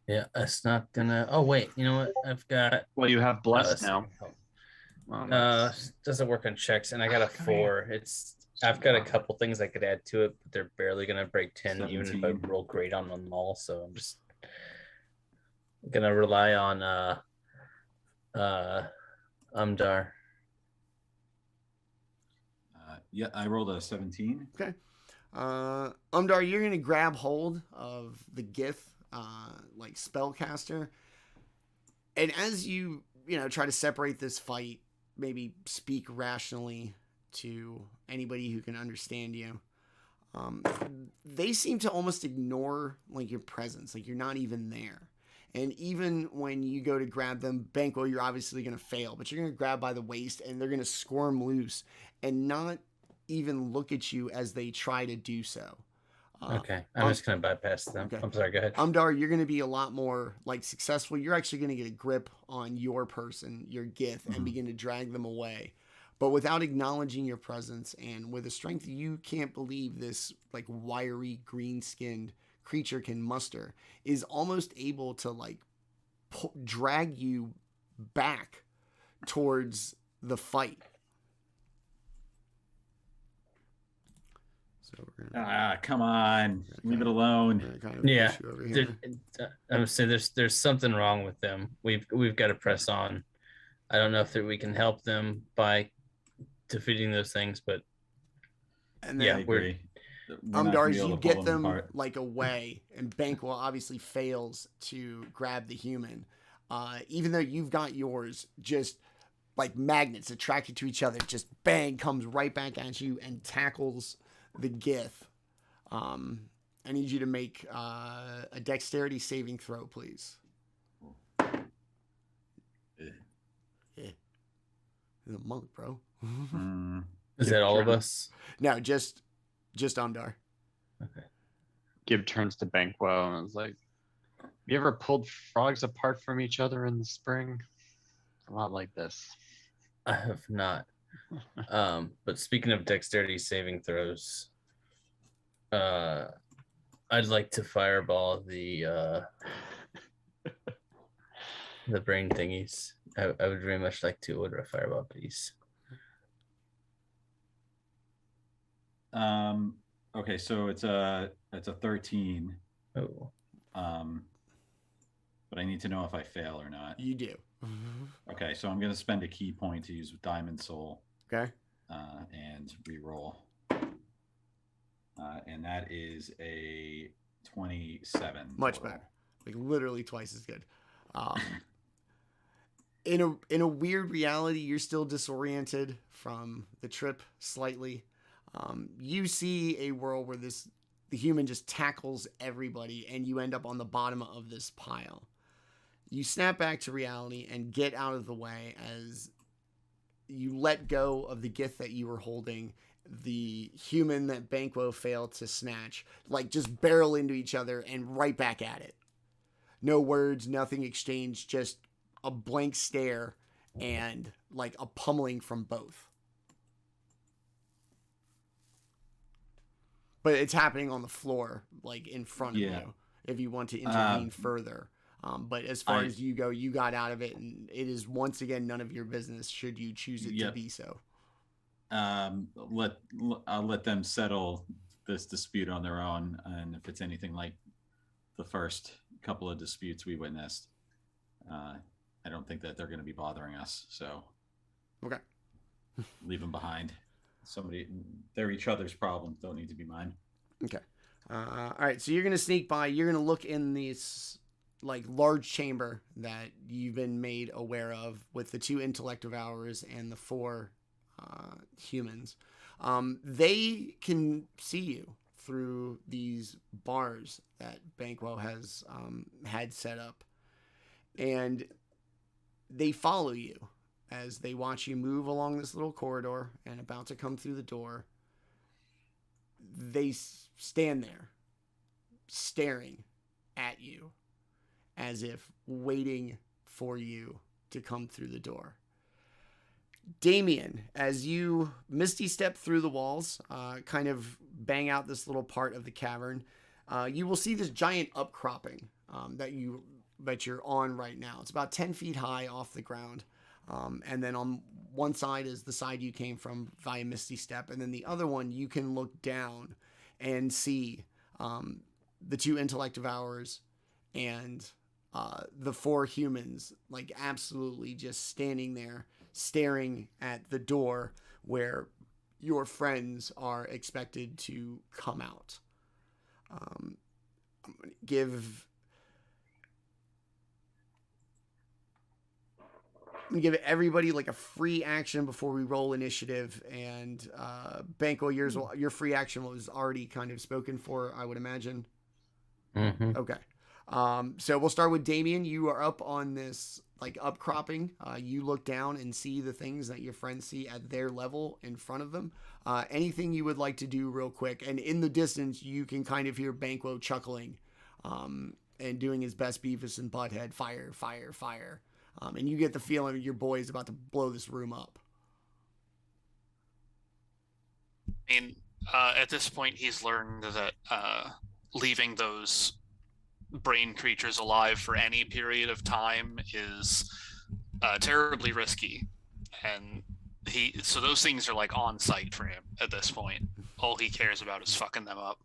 Yeah, that's not gonna. Oh wait, you know what? I've got. Well, you have Bless now. Well, Doesn't work on checks, and I got a 4. I've got a couple things I could add to it, but they're barely gonna break 10, even if I roll great on them all. So I'm just gonna rely on Umdar. Yeah, I rolled a 17. Okay. Umdar, you're going to grab hold of the Gith, spellcaster. And as you try to separate this fight, maybe speak rationally to anybody who can understand you, they seem to almost ignore your presence, you're not even there. And even when you go to grab them, Banquo, you're obviously going to fail, but you're going to grab by the waist and they're going to squirm loose and not even look at you as they try to do so. Okay, I'm just going to bypass them. Okay. I'm sorry, go ahead. Umdar, you're going to be a lot more successful. You're actually going to get a grip on your person, your Gith, and begin to drag them away. But without acknowledging your presence and with a strength you can't believe this wiry green-skinned creature can muster is almost able to like drag you back towards the fight. So we're gonna, come on, leave it alone. kind of Yeah, push you over here. I would say there's something wrong with them. We've got to press on. I don't know if we can help them by defeating those things, but And yeah, then we're Umdar, you get them like away, and Banquo obviously fails to grab the human. Even though you've got yours, just like magnets attracted to each other, just bang, comes right back at you and tackles the Gith. I need you to make a dexterity saving throw, please. He's a monk, bro. Is that all of us? No, just Umdar. Okay. Gib turns to Banquo and is like, "You ever pulled frogs apart from each other in the spring? A lot like this." I have not. But speaking of dexterity saving throws, I'd like to fireball the brain thingies. I would very much like to order a fireball, please. Okay, so it's a 13. Oh. But I need to know if I fail or not. You do. Okay, so I'm gonna spend a key point to use Diamond Soul. Okay. And re-roll. And that is a 27. Much total. better. Like literally twice as good. In a weird reality, you're still disoriented from the trip slightly. You see a world where the human just tackles everybody and you end up on the bottom of this pile. You snap back to reality and get out of the way as you let go of the gift that you were holding. The human that Banquo failed to snatch, like just barrel into each other and right back at it. No words, nothing exchanged, just a blank stare and like a pummeling from both. But it's happening on the floor, like in front of you, if you want to intervene further. But as far as you go, you got out of it, and it is once again none of your business should you choose it to be so. I'll let them settle this dispute on their own, and if it's anything like the first couple of disputes we witnessed, I don't think that they're going to be bothering us. So, okay, leave them behind. They're each other's problems. Don't need to be mine. Okay. All right. So you're going to sneak by. You're going to look in this like large chamber that you've been made aware of with the 2 intellect devourers and the 4 humans. They can see you through these bars that Banquo has had set up, and they follow you as they watch you move along this little corridor and about to come through the door. They stand there staring at you as if waiting for you to come through the door. Daemion, as you misty step through the walls, kind of bang out this little part of the cavern, you will see this giant upcropping that you're on right now. It's about 10 feet high off the ground. And then on one side is the side you came from via Misty Step. And then the other one, you can look down and see the 2 intellect devourers and the 4 humans, like absolutely just standing there, staring at the door where your friends are expected to come out. I'm going to give everybody like a free action before we roll initiative, and Banquo, your free action was already kind of spoken for, I would imagine. Mm-hmm. Okay. So we'll start with Daemion. You are up on this like upcropping. You look down and see the things that your friends see at their level in front of them. Anything you would like to do real quick, and in the distance you can kind of hear Banquo chuckling and doing his best Beavis and Butthead, fire, fire, fire. And you get the feeling your boy is about to blow this room up. I mean, at this point, he's learned that leaving those brain creatures alive for any period of time is terribly risky, and so those things are like on site for him at this point. All he cares about is fucking them up.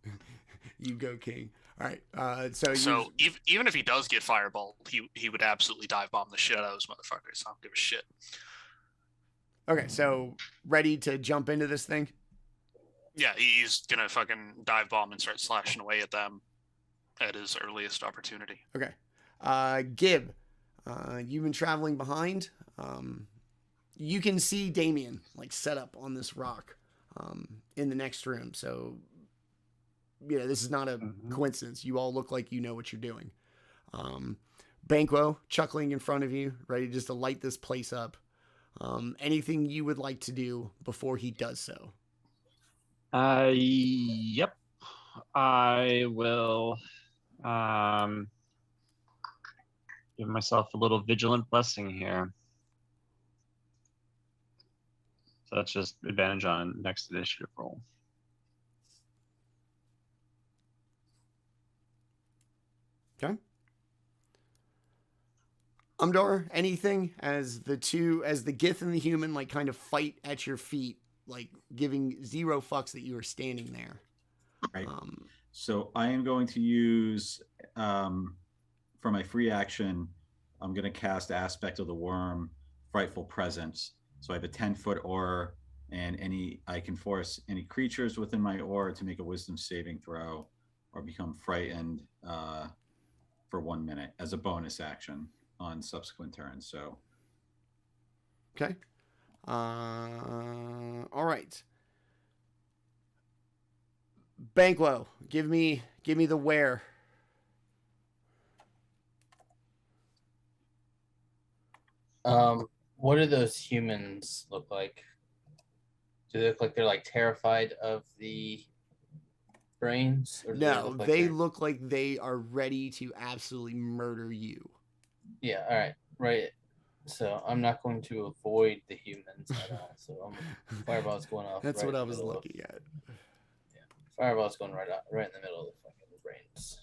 You go, King. All right. So even if he does get fireballed, he would absolutely dive bomb the shit out of those motherfuckers. I don't give a shit. Okay, so ready to jump into this thing? Yeah, he's gonna fucking dive bomb and start slashing away at them at his earliest opportunity. Okay. Gib, you've been traveling behind. You can see Daemion like set up on this rock in the next room. So, this is not a coincidence. You all look like you know what you're doing. Banquo chuckling in front of you, ready just to light this place up. Anything you would like to do before he does so? Yep. I will give myself a little vigilant blessing here. So that's just advantage on next initiative roll. Okay. Umdar, anything as the Gith and the human like kind of fight at your feet, like giving zero fucks that you are standing there. Right. So I am going to use for my free action, I'm going to cast Aspect of the Worm, Frightful Presence. So I have a 10-foot aura, and I can force any creatures within my aura to make a Wisdom saving throw or become frightened for 1 minute as a bonus action on subsequent turns. So. Okay. All right. Banquo, give me the where. What do those humans look like? Do they look like they're like terrified of the brains? Or No, they look like they are ready to absolutely murder you. Yeah, all right. Right. So I'm not going to avoid the humans at all. So fireball's going off. That's right what I in the was middle looking at. Yeah, fireball's going right in the middle of the fucking brains.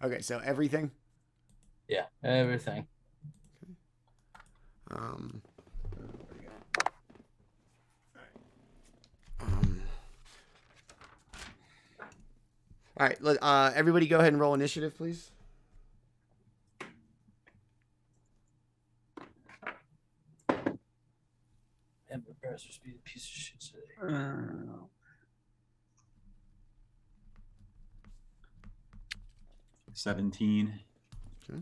Okay, so everything. Yeah, everything. All right, everybody go ahead and roll initiative, please. And prepares for speed, piece of shit today. 17. Okay.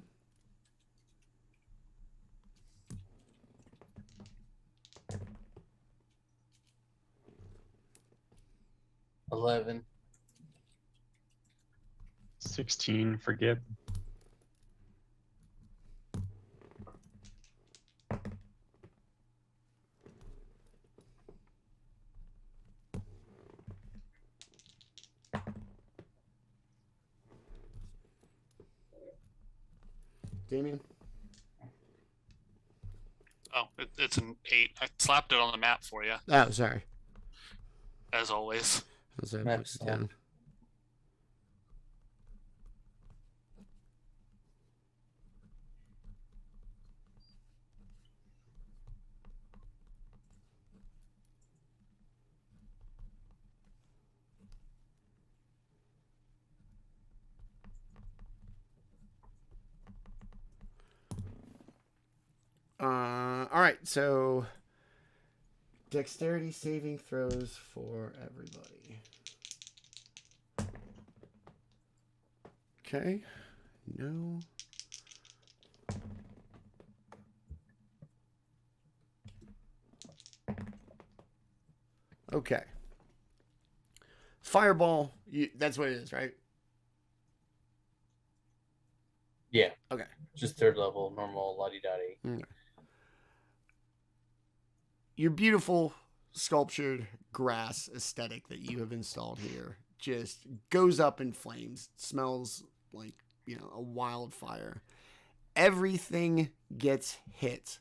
$11. 16 for Gib. Daemion? Oh, it's an 8. I slapped it on the map for you, Oh, sorry. as always. Maps down. All right, so dexterity saving throws for everybody. Okay. No. Okay. Fireball, that's what it is, right? Yeah. Okay. Just third level, normal, la-di-da-di. Okay. Your beautiful sculptured grass aesthetic that you have installed here just goes up in flames. It smells like, a wildfire. Everything gets hit.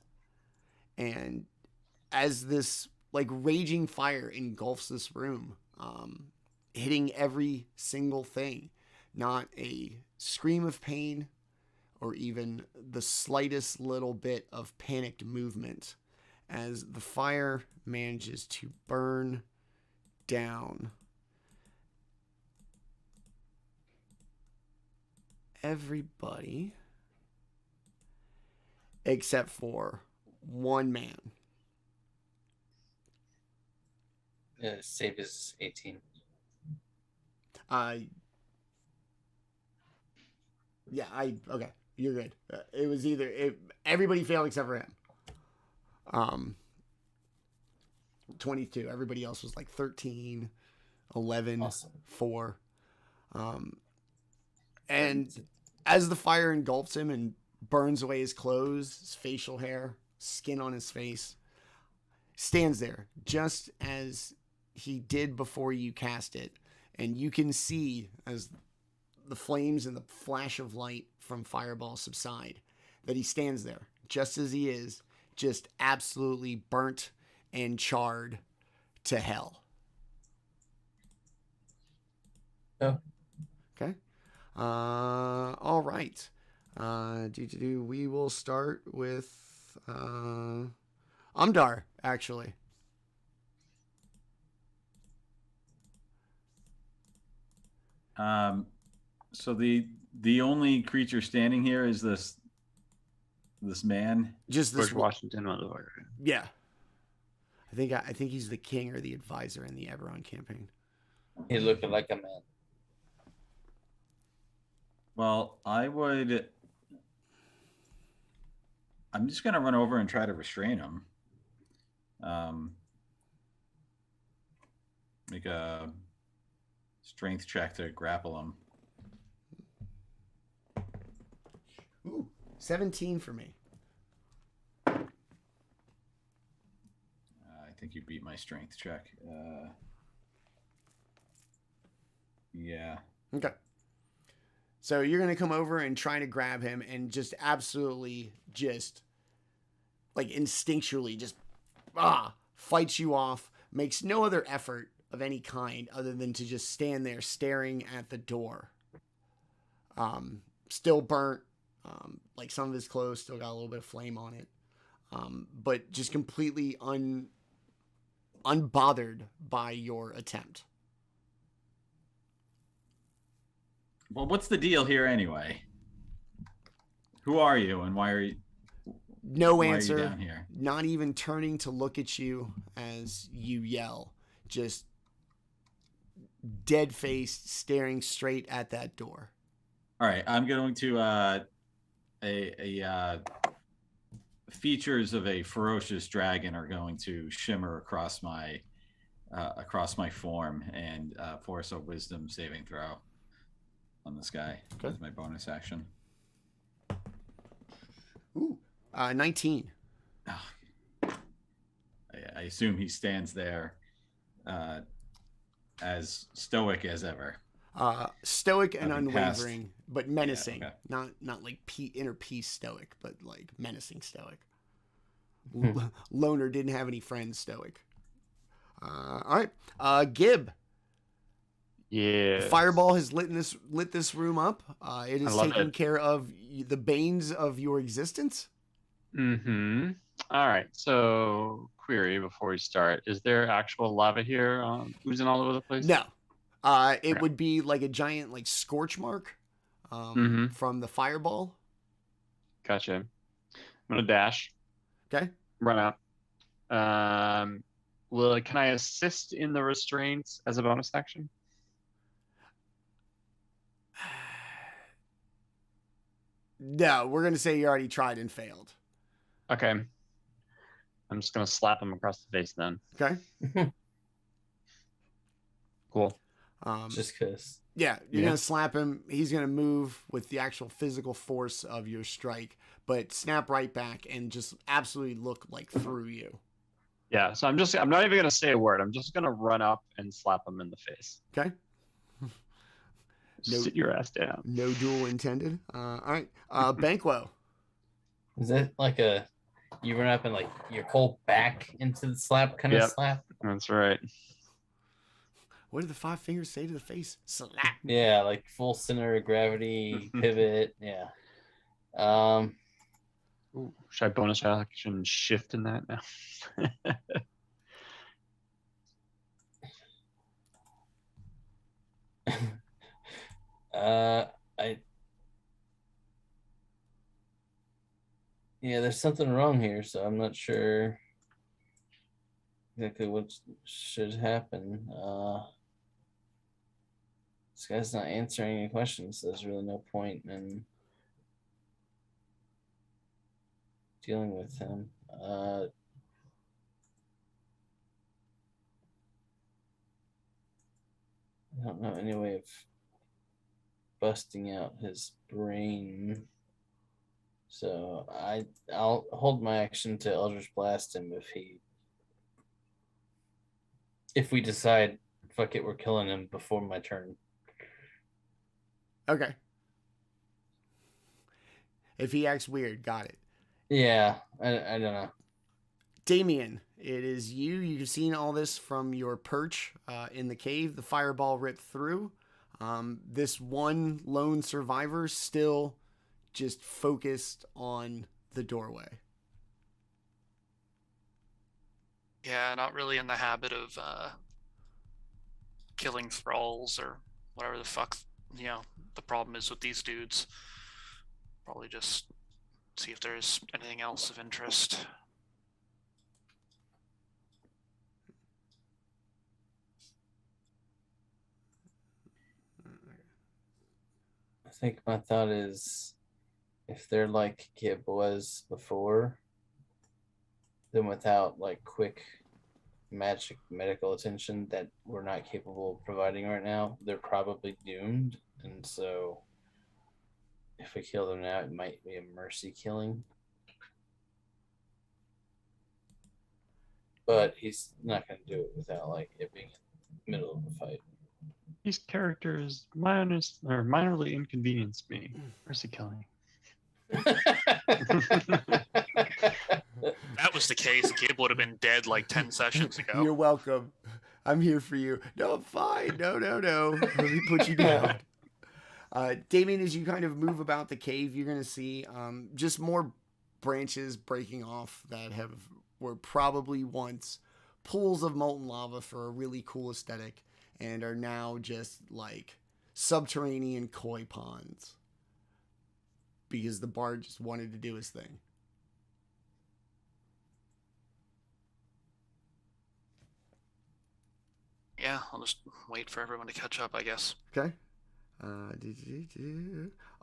And as this like raging fire engulfs this room, hitting every single thing. Not a scream of pain or even the slightest little bit of panicked movement as the fire manages to burn down everybody except for one man. Save is 18. Okay, you're good. It was everybody failed except for him. 22. Everybody else was like 13, 11, Awesome. 4. And as the fire engulfs him and burns away his clothes, his facial hair, skin on his face, stands there just as he did before you cast it. And you can see as the flames and the flash of light from Fireball subside that he stands there just as he is, just absolutely burnt and charred to hell. Oh. Okay. All right. We will start with Umdar, actually. So the only creature standing here is this man. Just this George Washington, motherfucker. Yeah. I think he's the king or the advisor in the Eberron campaign. He's looking like a man. Well, I'm just gonna run over and try to restrain him. Make a strength check to grapple him. Ooh, 17 for me. I think you beat my strength check. Yeah. Okay. So you're going to come over and try to grab him and just absolutely just like instinctually just fights you off, makes no other effort of any kind other than to just stand there staring at the door. Still burnt, like some of his clothes still got a little bit of flame on it. But just completely unbothered by your attempt. Well, what's the deal here anyway? Who are you and why are you? No answer. Why are you down here? Not even turning to look at you as you yell. Just dead-faced, staring straight at that door. All right, I'm going to features of a ferocious dragon are going to shimmer across my form and force a wisdom saving throw on this guy. Okay. That's my bonus action. Ooh, 19. I assume he stands there as stoic as ever. Stoic and Having unwavering, passed. but menacing. Yeah, okay. Not like inner peace stoic, but like menacing stoic. Loner didn't have any friends stoic. All right. Gib. Yeah. Fireball has lit this room up. It is taking it. care of the banes of your existence. Mm-hmm. All right. So, query before we start: is there actual lava here, oozing all over the place? No. It Okay. would be like a giant like scorch mark from the fireball. Gotcha. I'm gonna dash. Okay. Run out. Can I assist in the restraints as a bonus action? No, we're gonna say you already tried and failed. Okay. I'm just gonna slap him across the face then. Okay. Cool. Just because. Yeah, you're Yeah. gonna slap him. He's gonna move with the actual physical force of your strike, but snap right back and just absolutely look like through you. Yeah. So I'm not even gonna say a word. I'm just gonna run up and slap him in the face. Okay. No- Sit your ass down. No duel intended. All right. Banquo. Is that like a you run up and like your whole back into the slap kind of Yep. slap. That's right. What did the 5 fingers say to the face? Slap. Yeah, like full center of gravity pivot. Yeah. Ooh, should I bonus action shift in that now? There's something wrong here, so I'm not sure exactly what should happen. This guy's not answering any questions, so there's really no point in dealing with him. I don't know any way of busting out his brain. So I'll hold my action to Eldritch Blast him if we decide, fuck it, we're killing him before my turn. Okay. If he acts weird, got it. Yeah, I don't know. Daemion, it is you. You've seen all this from your perch in the cave. The fireball ripped through. This one lone survivor still just focused on the doorway. Yeah, not really in the habit of killing thralls or whatever the fuck, the problem is with these dudes. Probably just see if there's anything else of interest. I think my thought is, if they're like Gib was before, then without like quick magic medical attention that we're not capable of providing right now, they're probably doomed. And so if we kill them now, it might be a mercy killing. But he's not going to do it without like it being in the middle of a fight. These characters minorly inconvenience me. Mercy killing. That was the case, Gib would have been dead like 10 sessions ago. You're welcome. I'm here for you. No, I'm fine. No. Let me put you down. Daemion, as you kind of move about the cave, you're going to see just more branches breaking off that were probably once pools of molten lava for a really cool aesthetic and are now just like subterranean koi ponds because the bard just wanted to do his thing. Yeah, I'll just wait for everyone to catch up, I guess. Okay.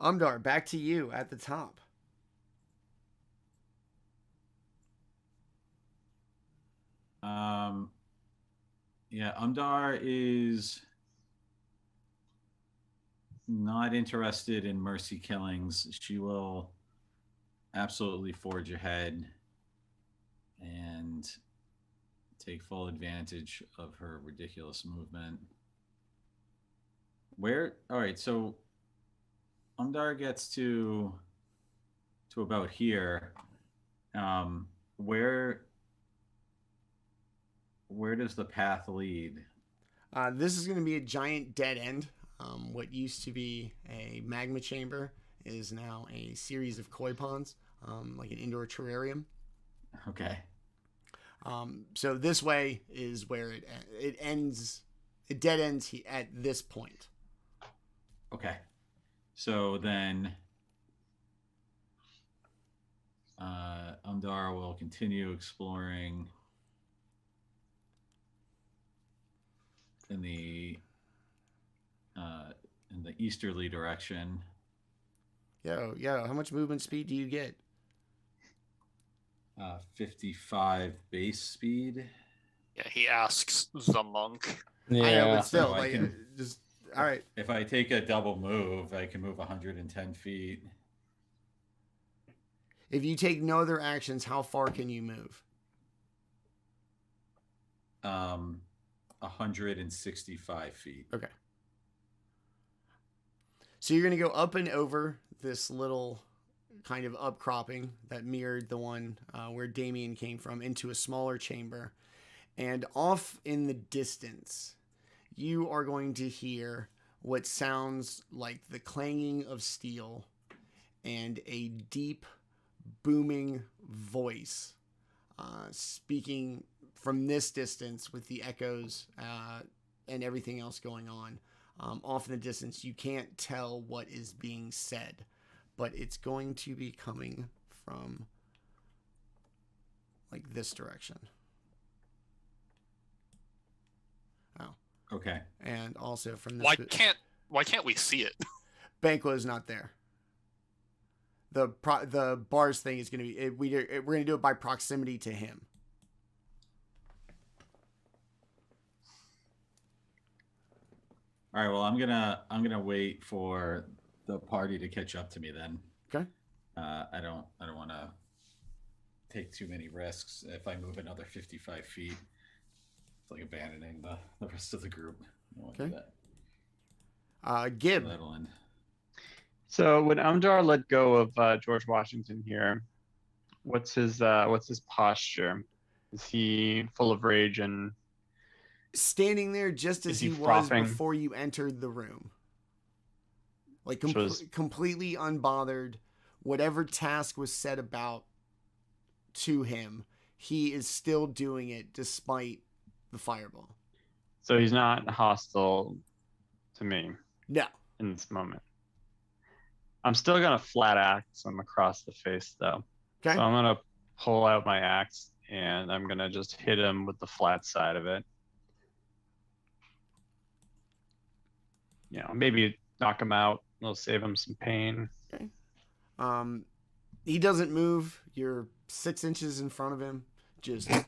Umdar, back to you at the top. Umdar is not interested in mercy killings. She will absolutely forge ahead and take full advantage of her ridiculous movement. All right, so Umdar gets to about here. Where does the path lead? This is going to be a giant dead end. What used to be a magma chamber is now a series of koi ponds, like an indoor terrarium. Okay. So this way is where it ends. It dead ends at this point. Okay. So then Umdar will continue exploring in the easterly direction. Yo, how much movement speed do you get? 55 base speed. Yeah, he asks the monk. Yeah, I know, but still, So I like, can- just all right. If I take a double move, I can move 110 feet. If you take no other actions, how far can you move? 165 feet. Okay. So you're going to go up and over this little kind of upcropping that mirrored the one where Daemion came from into a smaller chamber. And off in the distance, you are going to hear what sounds like the clanging of steel and a deep, booming voice speaking from this distance with the echoes and everything else going on. Off in the distance, you can't tell what is being said, but it's going to be coming from like this direction. Oh. Okay. And also from this. Why can't we see it? Banquo is not there. The bars thing is going to be we're going to do it by proximity to him. All right. Well, I'm gonna wait for the party to catch up to me then. Okay. I don't want to take too many risks. If I move another 55 feet, it's like abandoning the rest of the group. I don't want to do that. Gib. That'll end. So when Umdar let go of George Washington here, what's his posture? Is he full of rage and standing there just as he was before you entered the room? Like completely unbothered. Whatever task was set about to him, he is still doing it despite the fireball. So he's not hostile to me. No. In this moment. I'm still gonna flat axe him across the face though. Okay. So I'm gonna pull out my axe and I'm gonna just hit him with the flat side of it. You know, maybe knock him out. It'll save him some pain. Okay. He doesn't move. You're 6 inches in front of him. Just. I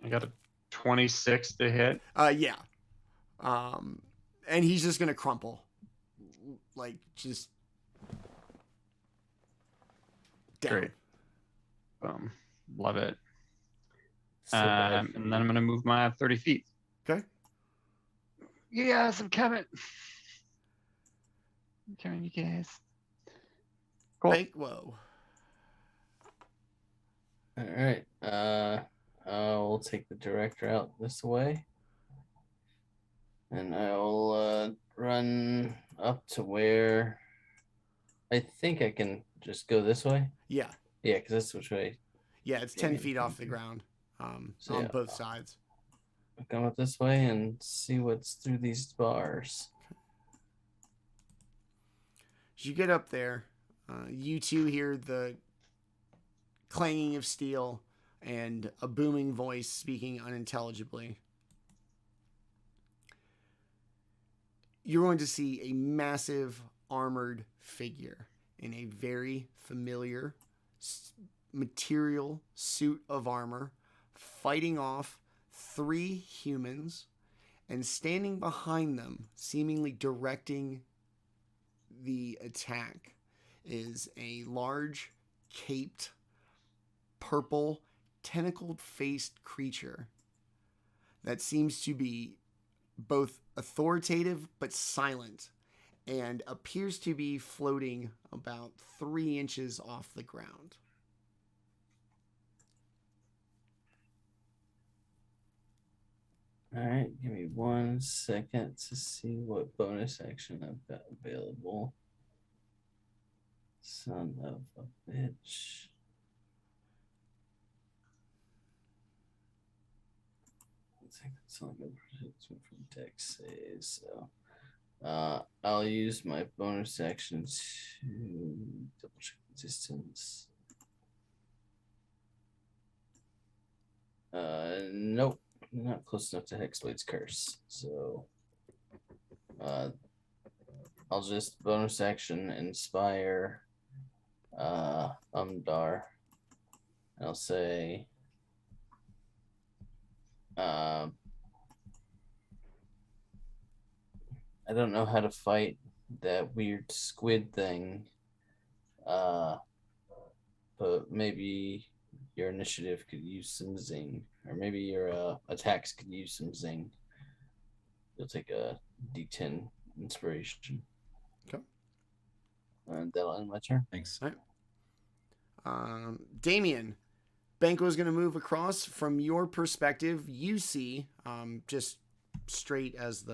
got a 26 to hit. Yeah. And he's just gonna crumple. Like just. Down. Great. Love it. And then I'm gonna move my 30 feet. Okay. Yes, I'm coming. I'm coming, you guys. Cool. Banquo. All right. We'll take the director out this way, and I'll run up to where I think I can just go this way. Yeah. Yeah, because that's which way. Yeah, it's 10 feet off the ground So, on yeah. both sides. I'll come up this way and see what's through these bars. As you get up there, you two hear the clanging of steel and a booming voice speaking unintelligibly. You're going to see a massive armored figure in a very familiar material suit of armor, fighting off 3 humans, and standing behind them, seemingly directing the attack, is a large, caped, purple, tentacled-faced creature that seems to be both authoritative but silent, and appears to be floating about 3 inches off the ground. All right, give me 1 second to see what bonus action I've got available. Son of a bitch. I think that's only going to protect me from dex saves, so I'll use my bonus action to double check the distance. Nope. Not close enough to Hexblade's Curse, so I'll just bonus action inspire Umdar. I'll say I don't know how to fight that weird squid thing, but maybe your initiative could use some zing, or maybe your attacks could use some zing. You'll take a D10 inspiration. Okay. And that'll end my turn. Thanks. All right. Daemion, Banquo is going to move across. From your perspective, you see, just straight as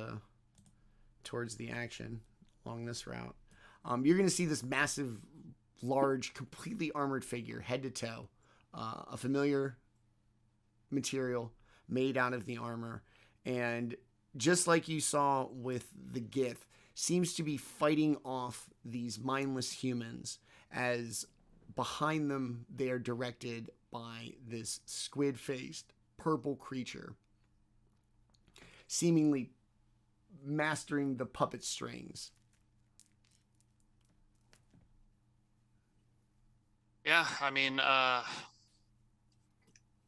towards the action along this route, you're going to see this massive, large, completely armored figure, head to toe, a familiar material made out of the armor, and just like you saw with the Gith, seems to be fighting off these mindless humans, as behind them they are directed by this squid-faced purple creature, seemingly mastering the puppet strings. Yeah, I mean,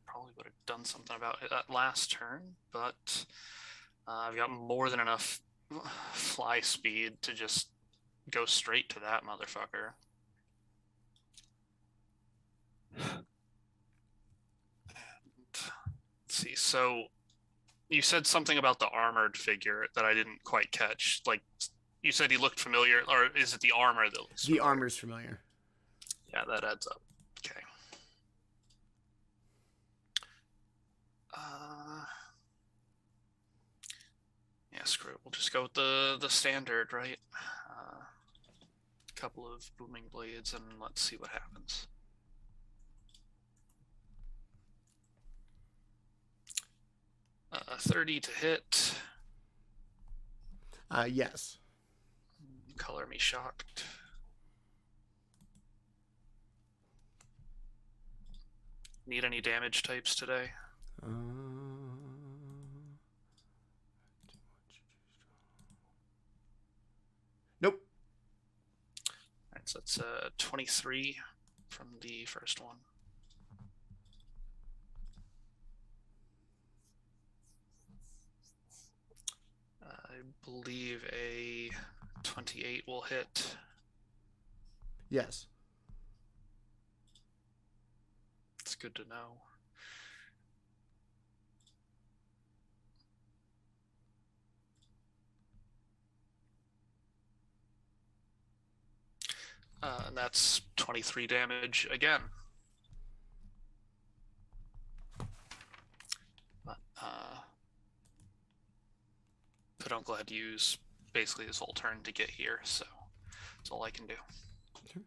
probably would have done something about it that last turn, but I've got more than enough fly speed to just go straight to that motherfucker. Let's see, so you said something about the armored figure that I didn't quite catch. Like, you said he looked familiar, or is it the armor that looks familiar? The armor's familiar. Yeah, that adds up. Okay. Yeah, screw it. We'll just go with the standard, right? Couple of booming blades, and let's see what happens. A 30 to hit. Yes. Color me shocked. Need any damage types today? Nope. Alright, so that's 23 from the first one. I believe a 28 will hit. Yes. It's good to know. And that's 23 damage again. But Peduncle had to use basically his whole turn to get here, so that's all I can do. Okay.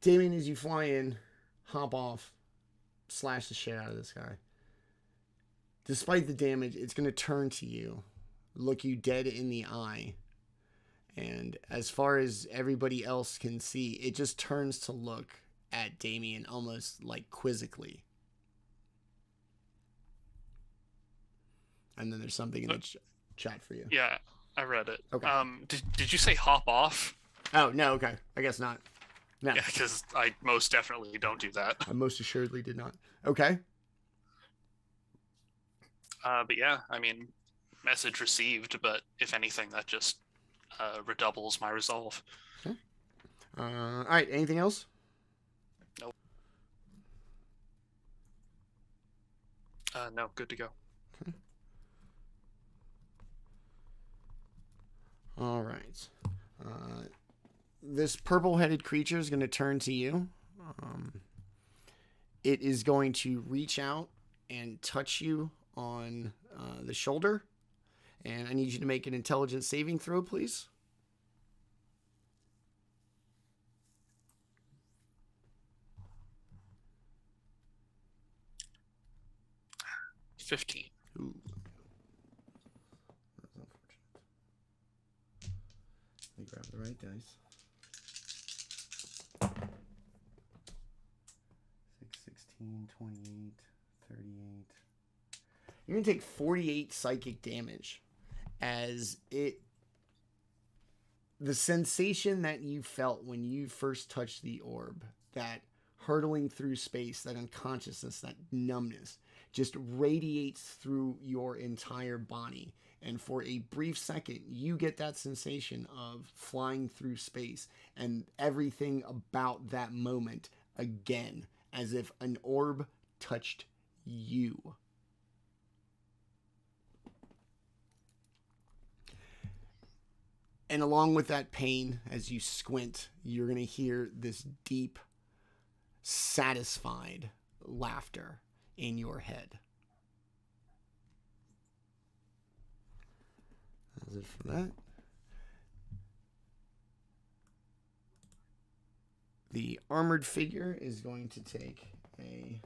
Daemion, as you fly in, hop off, slash the shit out of this guy. Despite the damage, it's going to turn to you, look you dead in the eye, and as far as everybody else can see, it just turns to look at Daemion almost like quizzically. And then there's something in the chat for you. Yeah, I read it. Okay. Did you say hop off? Oh, no, okay. I guess not. No. Yeah, because I most definitely don't do that. I most assuredly did not. Okay. But yeah, I mean, message received, but if anything, that just redoubles my resolve. Okay. All right, anything else? Nope. No, good to go. Okay. All right. This purple-headed creature is going to turn to you. It is going to reach out and touch you on the shoulder. And I need you to make an intelligence saving throw, please. $15. Ooh. That's unfortunate. Let me grab the right dice. 6, 16, 28, 38. You're going to take 48 psychic damage as it the sensation that you felt when you first touched the orb, that hurtling through space, that unconsciousness, that numbness, just radiates through your entire body. And for a brief second, you get that sensation of flying through space and everything about that moment again, as if an orb touched you. And along with that pain, as you squint, you're going to hear this deep, satisfied laughter in your head. That's it for that. The armored figure is going to take a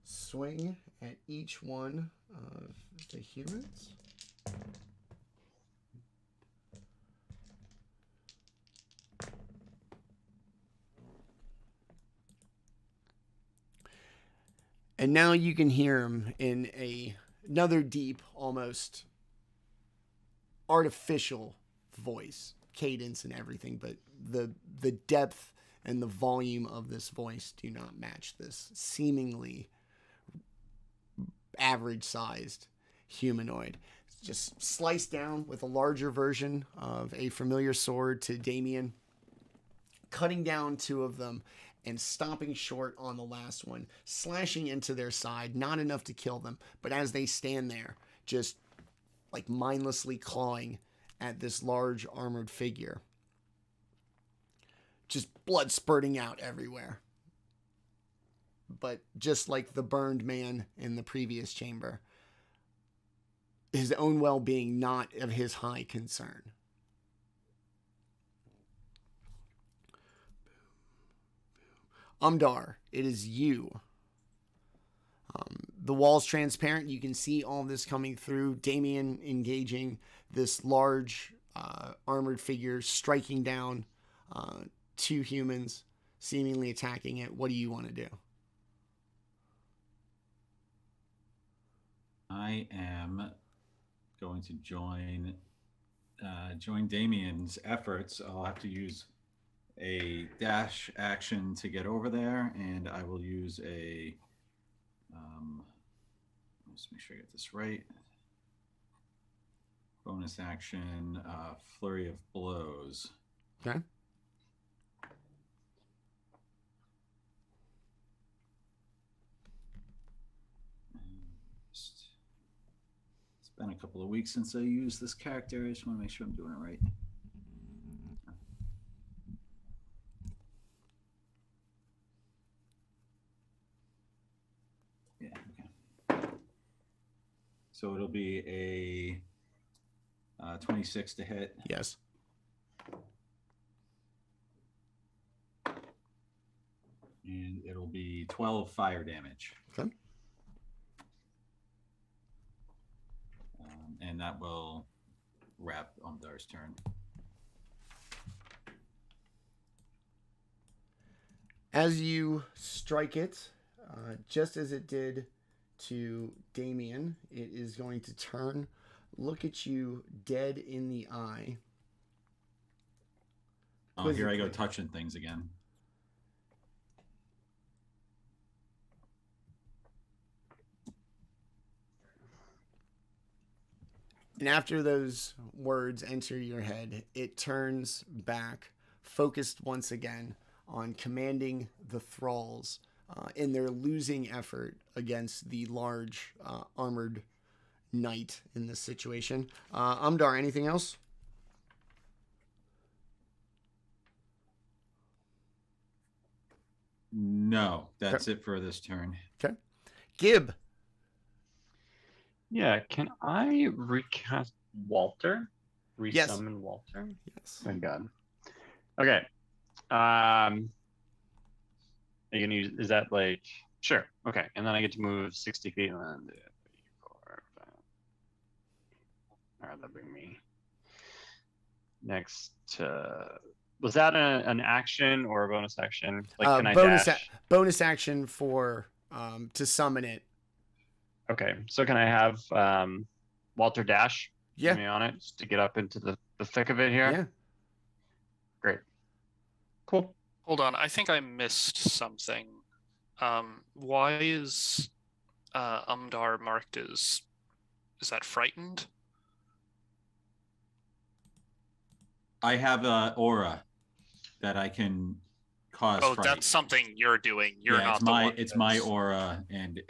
swing at each one of the humans. And now you can hear him in another deep, almost artificial voice, cadence and everything, but the depth and the volume of this voice do not match this seemingly average-sized humanoid. It's just sliced down with a larger version of a familiar sword to Daemion, cutting down two of them and stopping short on the last one, slashing into their side, not enough to kill them, but as they stand there, just like mindlessly clawing at this large armored figure. Just blood spurting out everywhere. But just like the burned man in the previous chamber, his own well-being not of his high concern. Umdar, it is you. The wall's transparent. You can see all this coming through. Daemion engaging this large armored figure, striking down two humans, seemingly attacking it. What do you want to do? I am going to join Daemion's efforts. I'll have to use a dash action to get over there, and I will use a let's make sure I get this right. Bonus action, flurry of blows. Okay. It's been a couple of weeks since I used this character. I just want to make sure I'm doing it right. Yeah, okay. So it'll be a 26 to hit. Yes. And it'll be 12 fire damage. Okay. And that will wrap Umdar's turn. As you strike it, just as it did to Daemion, it is going to turn, look at you dead in the eye. Oh, here I go touching things again. And after those words enter your head, it turns back, focused once again on commanding the thralls in their losing effort against the large armored knight in this situation. Umdar, anything else? No, that's it for this turn. Okay. Gib. Yeah, can I recast Walter? Yes. Resummon Walter? Yes. Thank God. Okay. You can use, is that like, sure. Okay. And then I get to move 60 feet and then 3, 4, 5. All right, that bring me next to, was that an action or a bonus action? Like, can I dash? Bonus action for, to summon it. Okay. So can I have Walter dash? Yeah. Me on it just to get up into the thick of it here? Yeah. Great. Cool. Hold on, I think I missed something. Why is Umdar marked as... Is that frightened? I have a aura that I can cause fright. That's something you're doing. You're not it's the one. It's my aura, and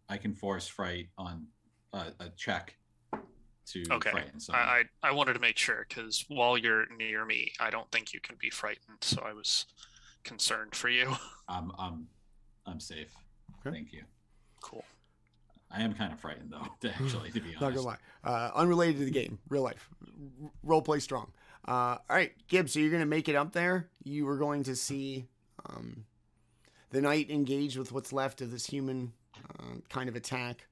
I can force fright on a check to frighten someone. I wanted to make sure, because while you're near me, I don't think you can be frightened. So I was concerned for you. I'm safe. Okay. Thank you. Cool. I am kind of frightened though, actually, to be honest. Not gonna lie. Unrelated to the game, real life, role play strong. All right, Gibb. So you're gonna make it up there. You were going to see the knight engage with what's left of this human kind of attack,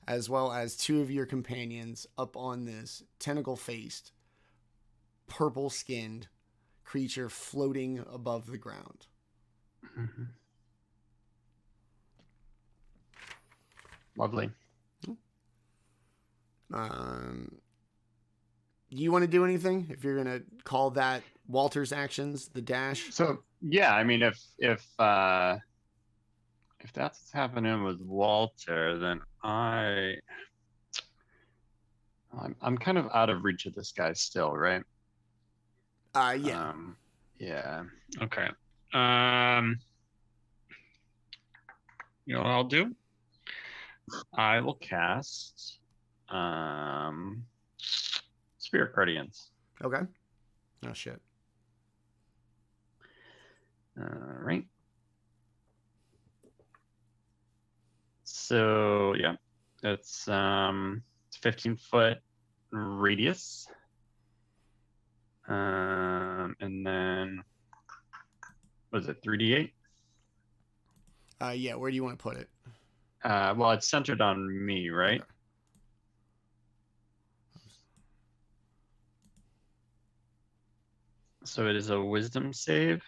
as well as two of your companions up on this tentacle-faced, purple-skinned creature floating above the ground. Mm-hmm. Lovely. You want to do anything? If you're gonna call that Walter's actions, the dash. So yeah, I mean, if that's what's happening with Walter, then I'm kind of out of reach of this guy still, right? Yeah. Yeah. Okay. You know what I'll do? I will cast Spirit Guardians. Okay. Oh shit. All right. So yeah, it's 15-foot radius. And then what is it, 3d8? Yeah, where do you want to put it? Well, it's centered on me, right? Okay. So it is a wisdom save.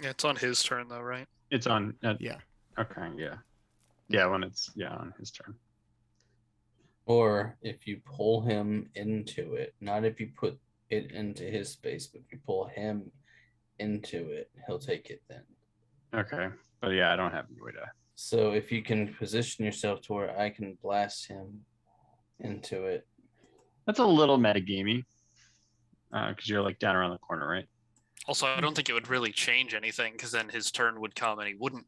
Yeah, it's on his turn though, right? It's on. Yeah. Okay. Yeah. Yeah. When it's on his turn. Or if you pull him into it, not if you put it into his space, but if you pull him into it, he'll take it then. Okay. But yeah, I don't have any way to. So if you can position yourself to where I can blast him into it. That's a little metagamey. Because you're like down around the corner, right? Also, I don't think it would really change anything, because then his turn would come and he wouldn't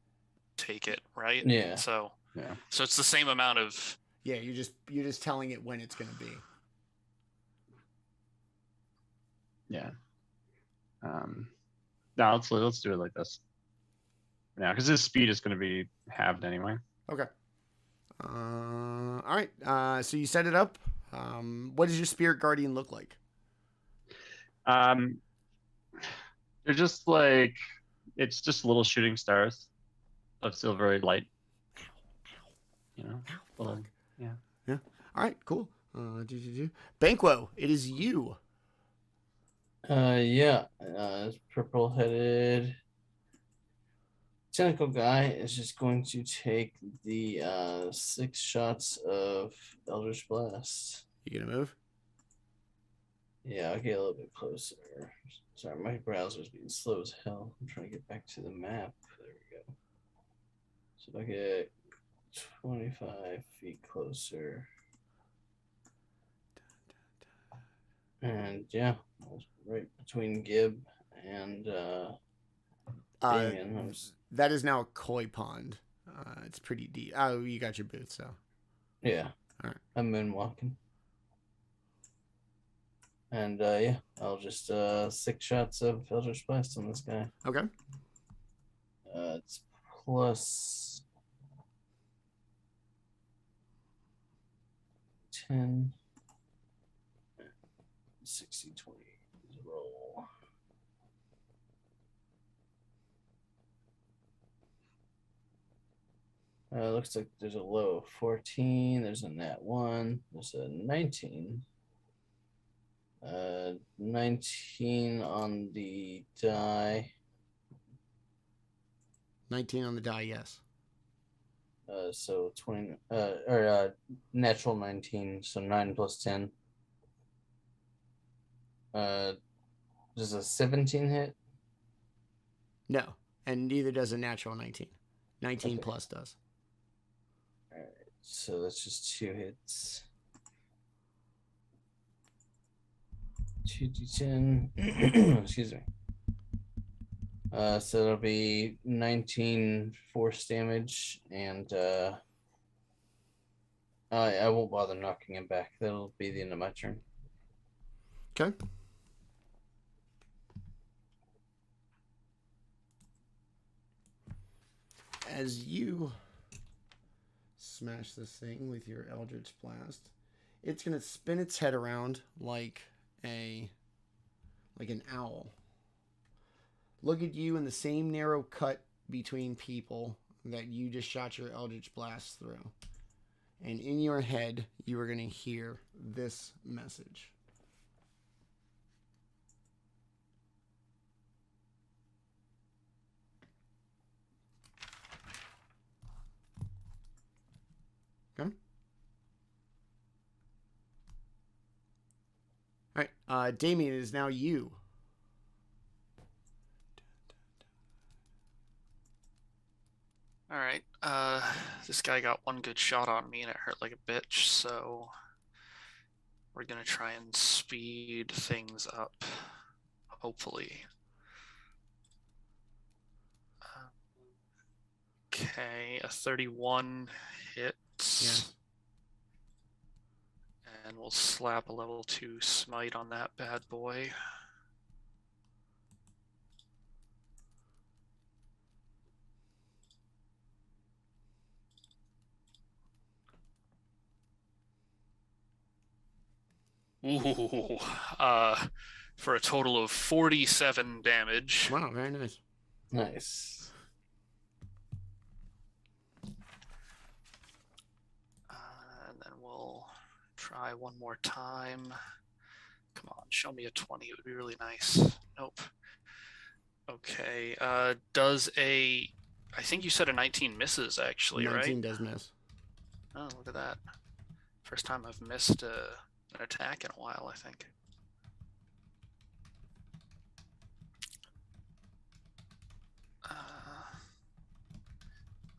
take it, right? Yeah. So Yeah. So it's the same amount of. Yeah, you're just telling it when it's gonna be. Yeah. No, let's do it like this. Yeah, because his speed is going to be halved anyway. Okay. All right. So you set it up. What does your spirit guardian look like? They're just like, it's just little shooting stars of silvery light. You know, little, yeah. Yeah. All right. Cool. Banquo, it is you. This purple-headed tentacle guy is just going to take the 6 shots of Eldritch Blast. You gonna move? Yeah, I'll get a little bit closer. Sorry, my browser's being slow as hell. I'm trying to get back to the map. There we go. So if I get 25 feet closer. And yeah, right between Gibb and Daemion. That is now a koi pond. It's pretty deep. Oh, you got your boots, so. Yeah. All right. I'm moonwalking. And yeah, I'll just 6 shots of Eldritch Blast on this guy. Okay. It's plus 10. 60, 20 roll. Looks like there's a low of 14. There's a nat 1. There's a 19. 19 on the die. 19 on the die, yes. So 20 natural 19, so 9 plus 10. Does a 17 hit? No, and neither does a natural 19. 19 Okay. plus does. All right, so that's just 2 hits. 2d10. Excuse me. So it'll be 19 force damage, and I won't bother knocking him back. That'll be the end of my turn. Okay. As you smash this thing with your Eldritch Blast, it's gonna spin its head around like an owl. Look at you in the same narrow cut between people that you just shot your Eldritch Blast through. And in your head, you are gonna hear this message. Okay. All right, Daemion, it is now you. All right. This guy got one good shot on me and it hurt like a bitch, so we're gonna try and speed things up. Hopefully. Okay, a 31 hits. Yes. And we'll slap a level 2 smite on that bad boy. Ooh, for a total of 47 damage. Wow, very nice. Nice. And then we'll try one more time. Come on, show me a 20. It would be really nice. Nope. Okay. Does a... I think you said a 19 misses, actually, 19 right? does miss. Oh, look at that. First time I've missed an attack in a while, I think.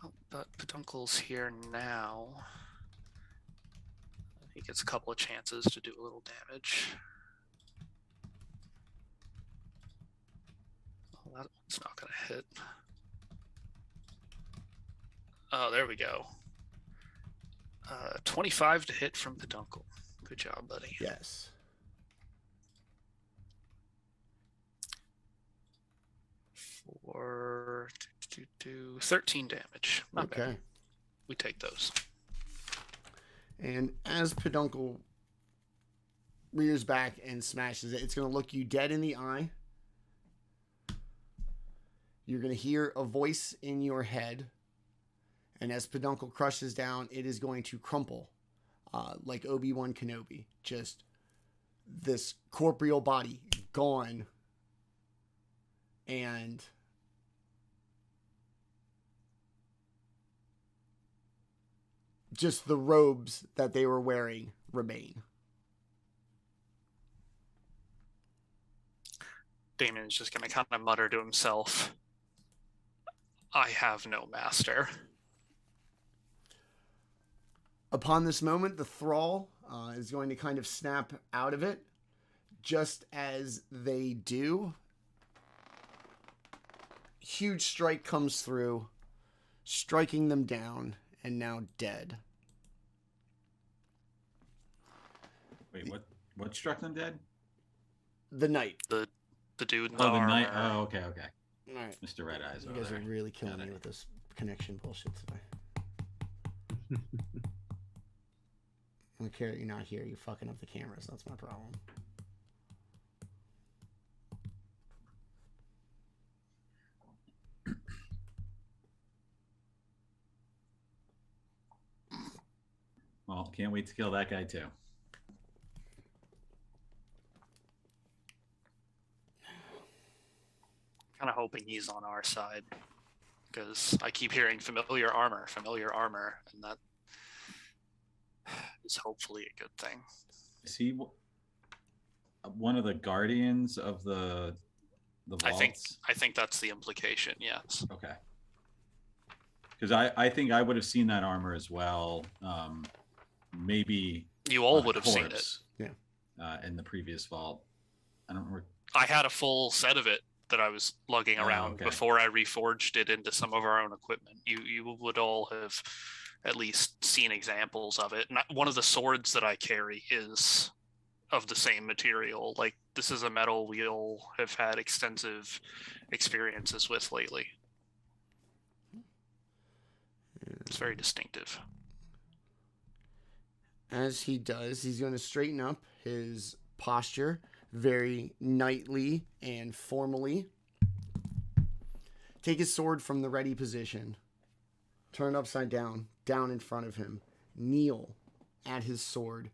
Oh, but Peduncle's here now. He gets a couple of chances to do a little damage. Oh, that one's not going to hit. Oh, there we go. 25 to hit from Peduncle. Good job, buddy. Yes. For 13 damage. Not Okay. bad. We take those. And as Peduncle rears back and smashes it, it's going to look you dead in the eye. You're going to hear a voice in your head. And as Peduncle crushes down, it is going to crumple like Obi-Wan Kenobi. Just this corporeal body gone. And just the robes that they were wearing remain. Daemon's just going to kind of mutter to himself, I have no master. Upon this moment, the thrall is going to kind of snap out of it. Just as they do, huge strike comes through, striking them down, and now dead. Wait, what struck them dead? The knight. The dude in Oh, the knight. armor. Oh, okay. All right. Mr. Red Eyes. You over guys are there. really killing Got me it. with this connection bullshit today. I don't care that you're not here. You're fucking up the cameras. That's my problem. Well, can't wait to kill that guy too. Kind of hoping he's on our side because I keep hearing familiar armor, and that is hopefully a good thing. Is he? one of the guardians of the vaults? I think that's the implication. Yes. Okay. Because I think I would have seen that armor as well. Maybe You all on a would have seen it. corpse, in the previous vault. I don't remember. I had a full set of it that I was lugging around okay. before I reforged it into some of our own equipment. You would all have at least seen examples of it. And one of the swords that I carry is of the same material. Like, this is a metal we all have had extensive experiences with lately. It's very distinctive. As he does, he's going to straighten up his posture very knightly and formally. Take his sword from the ready position. Turn it upside down, down in front of him. Kneel at his sword.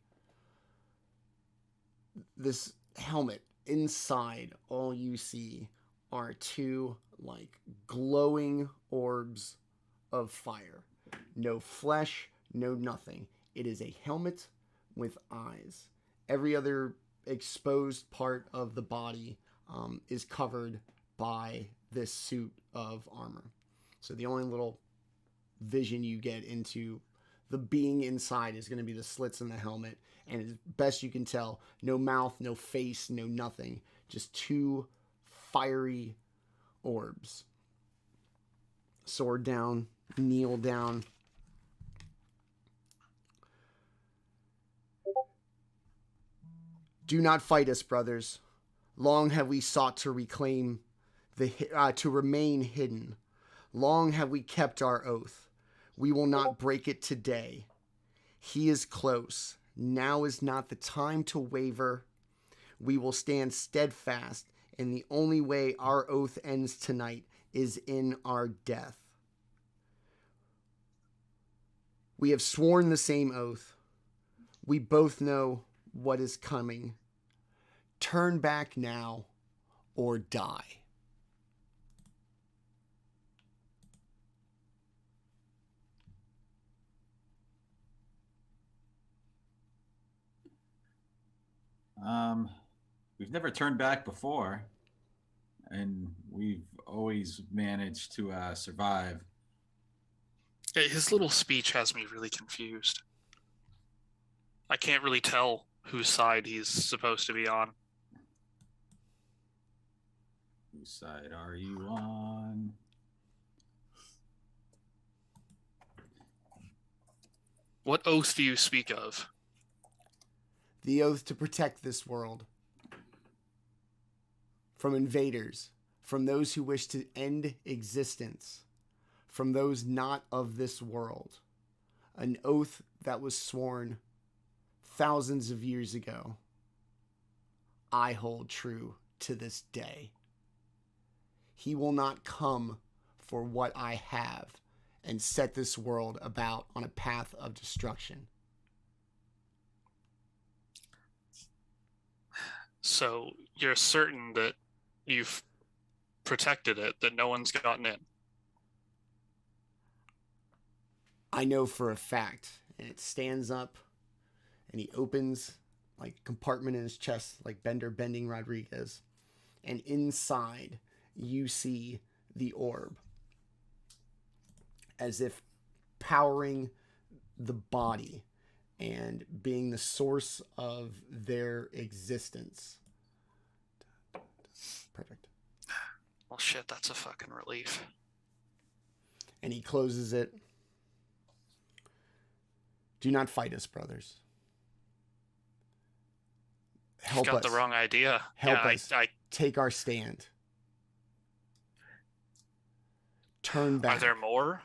This helmet, inside, all you see are two, like, glowing orbs of fire. No flesh, no nothing. It is a helmet with eyes. Every other exposed part of the body is covered by this suit of armor. So the only little vision you get into the being inside is going to be the slits in the helmet. And as best you can tell, no mouth, no face, no nothing. Just two fiery orbs. Sword down, kneel down. Do not fight us, brothers. Long have we sought to reclaim to remain hidden. Long have we kept our oath. We will not break it today. He is close. Now is not the time to waver. We will stand steadfast, and the only way our oath ends tonight is in our death. We have sworn the same oath. We both know what is coming. Turn back now or die. We've never turned back before, and we've always managed to survive. His little speech has me really confused. I can't really tell whose side he's supposed to be on. Whose side are you on? What oath do you speak of? The oath to protect this world from invaders, from those who wish to end existence, from those not of this world. An oath that was sworn thousands of years ago. I hold true to this day. He will not come for what I have and set this world about on a path of destruction. So you're certain that you've protected it, that no one's gotten in? I know for a fact. And it stands up, and he opens like a compartment in his chest, like Bender bending Rodriguez. And inside, you see the orb, as if powering the body and being the source of their existence. Perfect. Well, shit, that's a fucking relief. And he closes it. Do not fight us, brothers. Help You've us. got the wrong idea. Help yeah, us. I Take our stand. Turn back. Are there more?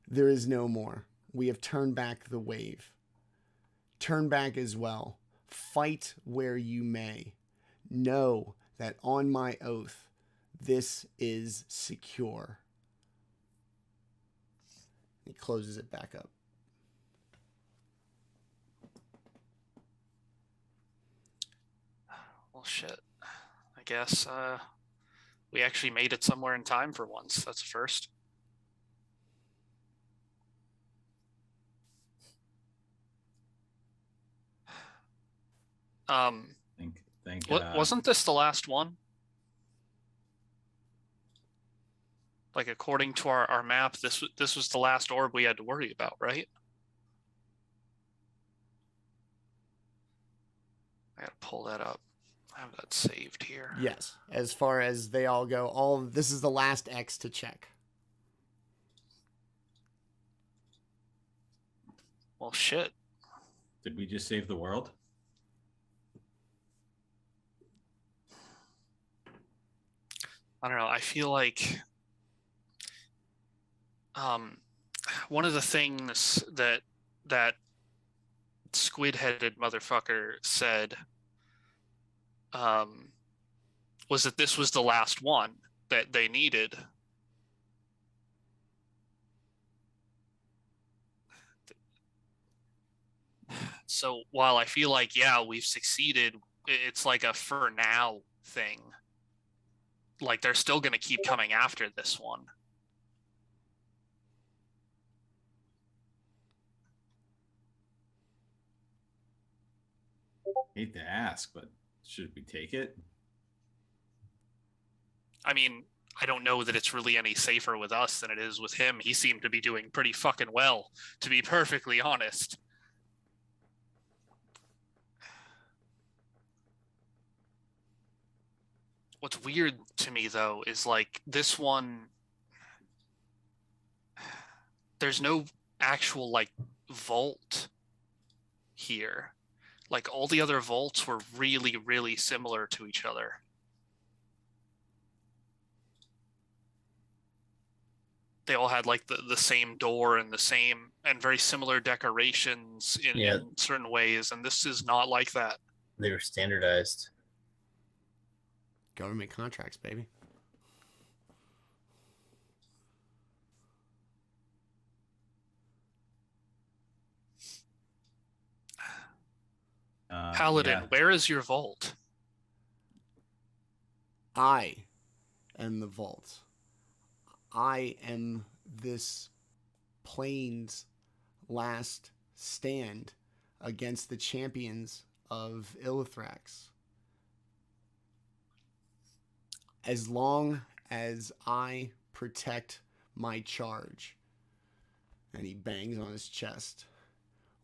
There is no more. We have turned back the wave. Turn back as well. Fight where you may. Know that on my oath, this is secure. He closes it back up. Well, shit. I guess we actually made it somewhere in time for once. That's a first. Think. Wasn't this the last one? Like, according to our map, this was the last orb we had to worry about, right? I gotta pull that up. I have that saved here. Yes. As far as they all go, this is the last X to check. Well, shit. Did we just save the world? I don't know. I feel like one of the things that squid-headed motherfucker said was that this was the last one that they needed. So while I feel like, yeah, we've succeeded, it's like a for now thing. Like, they're still going to keep coming after this one. Hate to ask, but should we take it? I mean, I don't know that it's really any safer with us than it is with him. He seemed to be doing pretty fucking well, to be perfectly honest. What's weird to me, though, is like this one, there's no actual like vault here. Like, all the other vaults were really, really similar to each other. They all had like the same door and the same and very similar decorations in certain ways, and this is not like that. They were standardized. Government contracts, baby. Paladin, where is your vault? I am the vault. I am this plane's last stand against the champions of Illithrax. As long as I protect my charge, and he bangs on his chest,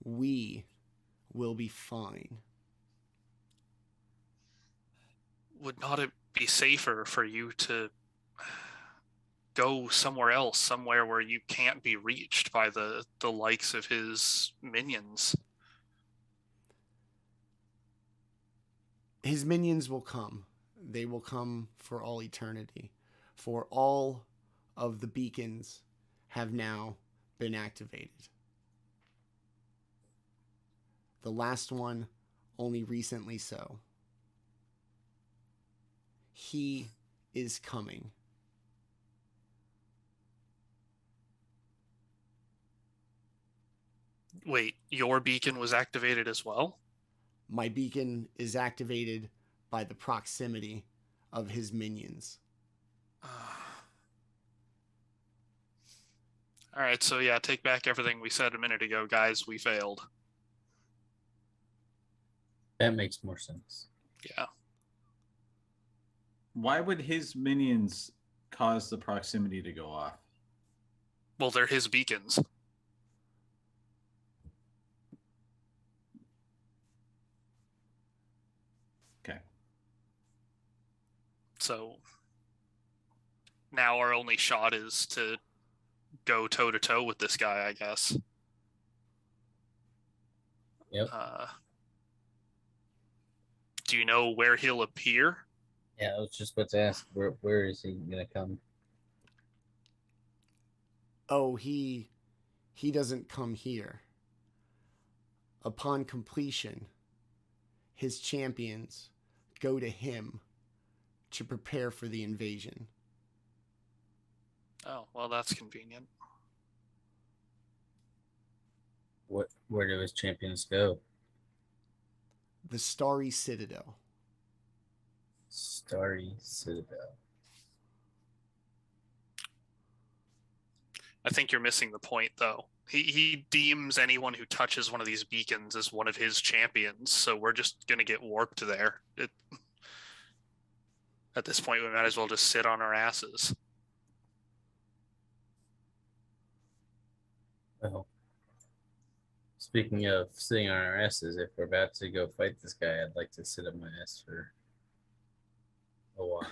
we will be fine. Would not it be safer for you to go somewhere else, somewhere where you can't be reached by the likes of his minions? His minions will come. They will come for all eternity. For all of the beacons have now been activated. The last one only recently so. He is coming. Wait, your beacon was activated as well? My beacon is activated by the proximity of his minions. All right, so yeah, take back everything we said a minute ago, guys. We failed. That makes more sense. Yeah. Why would his minions cause the proximity to go off? Well, they're his beacons. Okay. So now our only shot is to go toe-to-toe with this guy, I guess. Yep. Do you know where he'll appear? Yeah, I was just about to ask, where is he gonna come? Oh, he doesn't come here. Upon completion, his champions go to him to prepare for the invasion. Oh, well, that's convenient. Where do his champions go? The Starry Citadel. Starry Citadel. I think you're missing the point, though. He deems anyone who touches one of these beacons as one of his champions, so we're just gonna get warped there. At this point, we might as well just sit on our asses. Well, speaking of sitting on our asses, if we're about to go fight this guy, I'd like to sit on my ass for a while.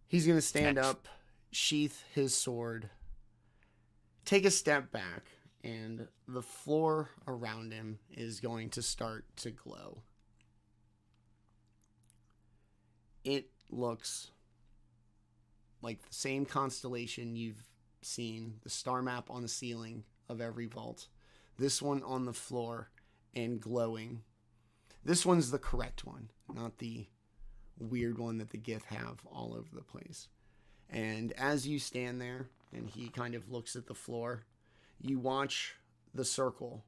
He's going to stand up, sheath his sword, take a step back, and the floor around him is going to start to glow. It looks like the same constellation you've seen, the star map on the ceiling of every vault. This one on the floor and glowing. This one's the correct one, not the weird one that the Gith have all over the place. And as you stand there and he kind of looks at the floor, you watch the circle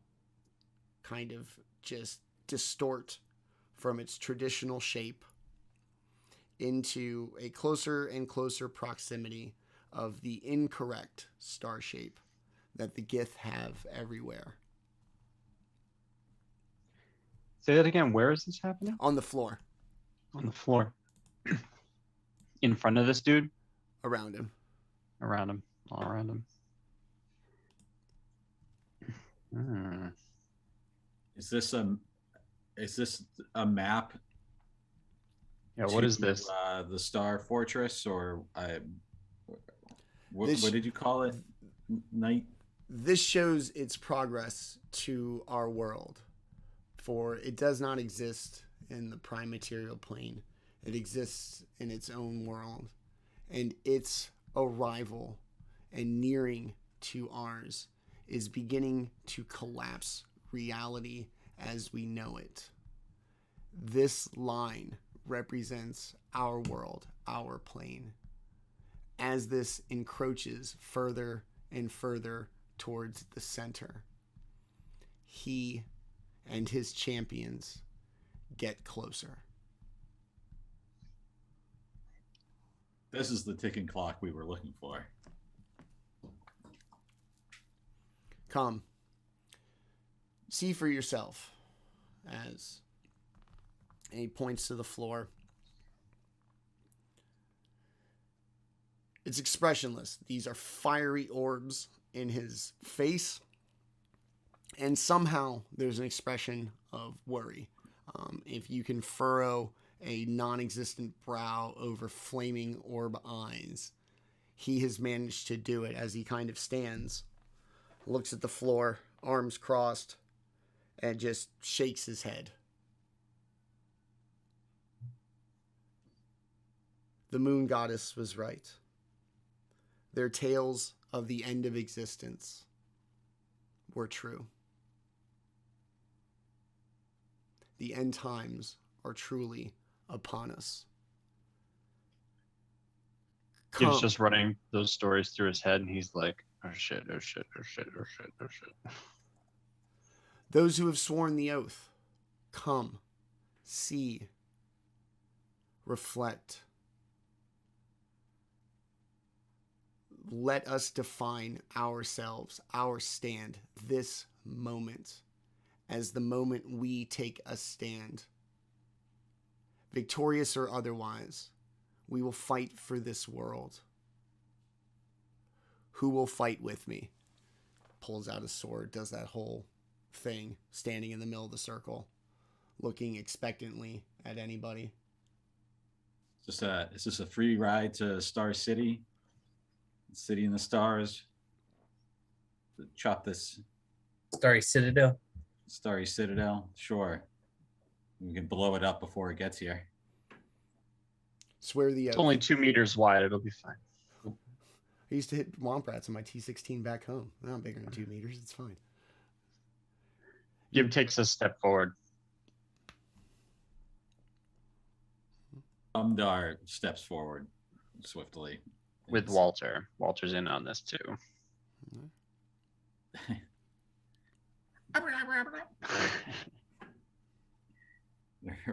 kind of just distort from its traditional shape into a closer and closer proximity of the incorrect star shape that the Gith have everywhere. Say that again. Where is this happening? On the floor. On the floor. In front of this dude? Around him. Around him. All around him. Is this a map? Yeah, what is this? The Star Fortress, or what did you call it? Night? This shows its progress to our world, for it does not exist in the prime material plane. It exists in its own world, and its arrival and nearing to ours is beginning to collapse reality as we know it. This line represents our world, our plane. As this encroaches further and further towards the center, he and his champions get closer. This is the ticking clock we were looking for. Come. See for yourself. As he points to the floor. It's expressionless. These are fiery orbs in his face. And somehow there's an expression of worry. If you can furrow a non-existent brow over flaming orb eyes, he has managed to do it as he kind of stands, looks at the floor, arms crossed, and just shakes his head. The moon goddess was right. Their tales of the end of existence were true. The end times are truly upon us. He was just running those stories through his head, and he's like, oh shit, oh shit, oh shit, oh shit, oh shit. Those who have sworn the oath, come, see, reflect. Let us define ourselves, our stand, this moment, as the moment we take a stand. Victorious or otherwise, we will fight for this world. Who will fight with me? Pulls out his sword, does that whole thing, standing in the middle of the circle, looking expectantly at anybody. Is this a free ride to Star City? City in the Stars. Chop this. Starry Citadel. Starry Citadel. Sure. We can blow it up before it gets here. Swear the oath. It's only 2 meters wide. It'll be fine. I used to hit womp rats on my T16 back home. They're not bigger than 2 meters. It's fine. Gib takes a step forward. Umdar steps forward swiftly. With Walter. Walter's in on this too.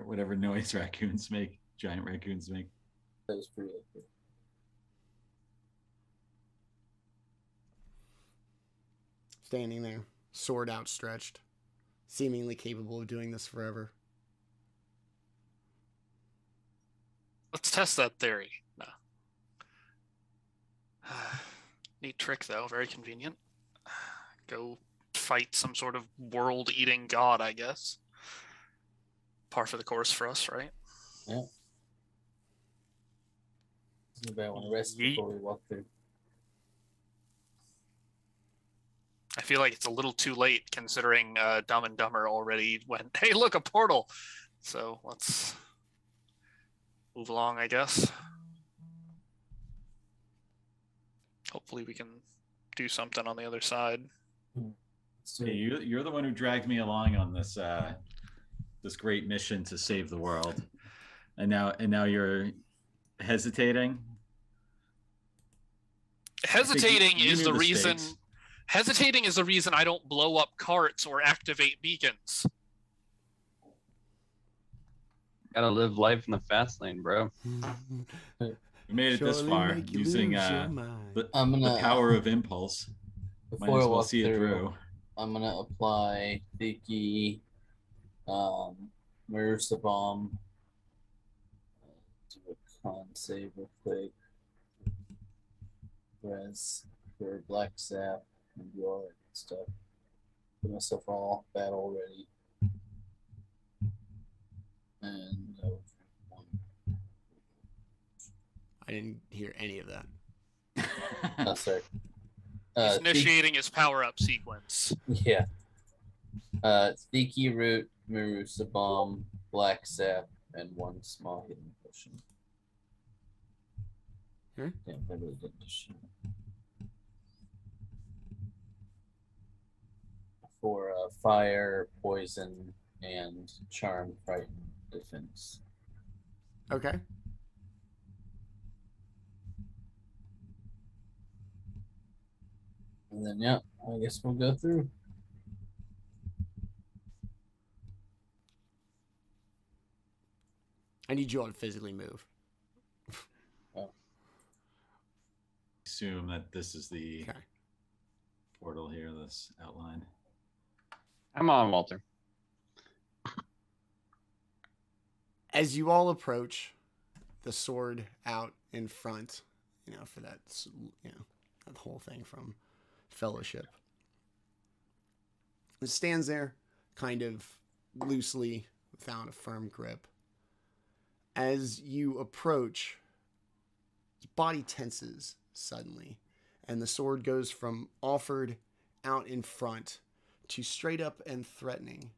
Whatever noise raccoons make, giant raccoons make. That was pretty good. standing there, sword outstretched, seemingly capable of doing this forever. Let's test that theory. No. Neat trick, though. Very convenient. Go fight some sort of world-eating god, I guess. Par for the course for us, right? Yeah. Anybody want to rest before we walk through? I feel like it's a little too late considering Dumb and Dumber already went, hey, look, a portal. So let's move along, I guess. Hopefully we can do something on the other side. Hey, you're the one who dragged me along on this this great mission to save the world, and now you're hesitating. Hesitating you is knew the the reason. stakes. Hesitating is the reason I don't blow up carts or activate beacons. Gotta live life in the fast lane, bro. We made it this Surely far make you using lose your mind. the power of impulse. Might Before as I well walk see it through, through. I'm gonna apply Thinky, Mirrors the Bomb. Do a con save real quick. Res for Black Sap and do all that good stuff. Get myself all battle ready. And I didn't hear any of that. oh, sorry. He's initiating his power-up sequence. Yeah. Thinky Root, Marusa Bomb, Black Sap, and one small hidden potion. Hmm? Damn, I really didn't just for fire, poison, and charm, frighten, defense. Okay. And then, yeah, I guess we'll go through. I need you all to physically move. Assume that this is the Okay. portal here, this outline. I'm on, Walter. As you all approach, the sword out in front, for that, that whole thing from Fellowship. It stands there kind of loosely without a firm grip. As you approach, his body tenses suddenly, and the sword goes from offered out in front to straight up and threatening.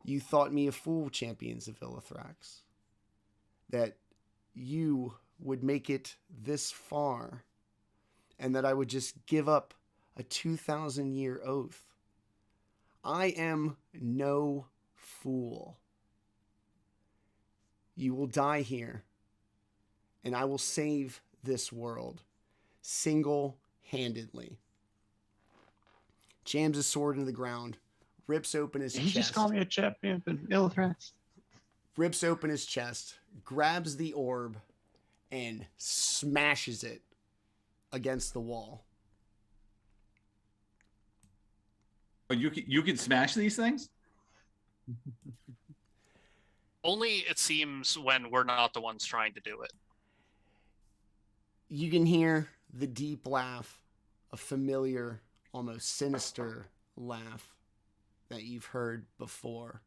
You thought me a fool, champions of Illithrax, that you would make it this far, and that I would just give up a 2,000-year oath. I am no fool. You will die here, and I will save this world single-handedly. Jams his sword into the ground, rips open his chest. You just call me a champion in Illithrax. Rips open his chest, grabs the orb, and smashes it against the wall. But you can smash these things? Only, it seems, when we're not the ones trying to do it. You can hear the deep laugh, a familiar, almost sinister laugh that you've heard before.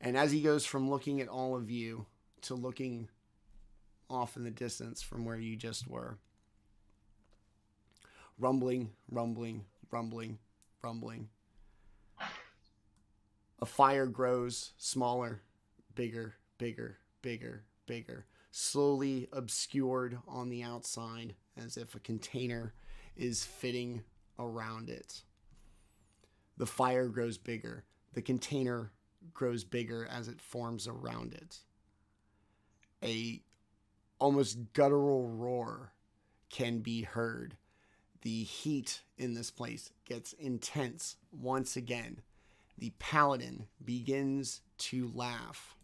And as he goes from looking at all of you to looking off in the distance from where you just were, rumbling, rumbling, rumbling, rumbling. A fire grows smaller, bigger, bigger, bigger, bigger, slowly obscured on the outside as if a container is fitting around it. The fire grows bigger. The container grows bigger as it forms around it. A almost guttural roar can be heard. The heat in this place gets intense once again. The paladin begins to laugh.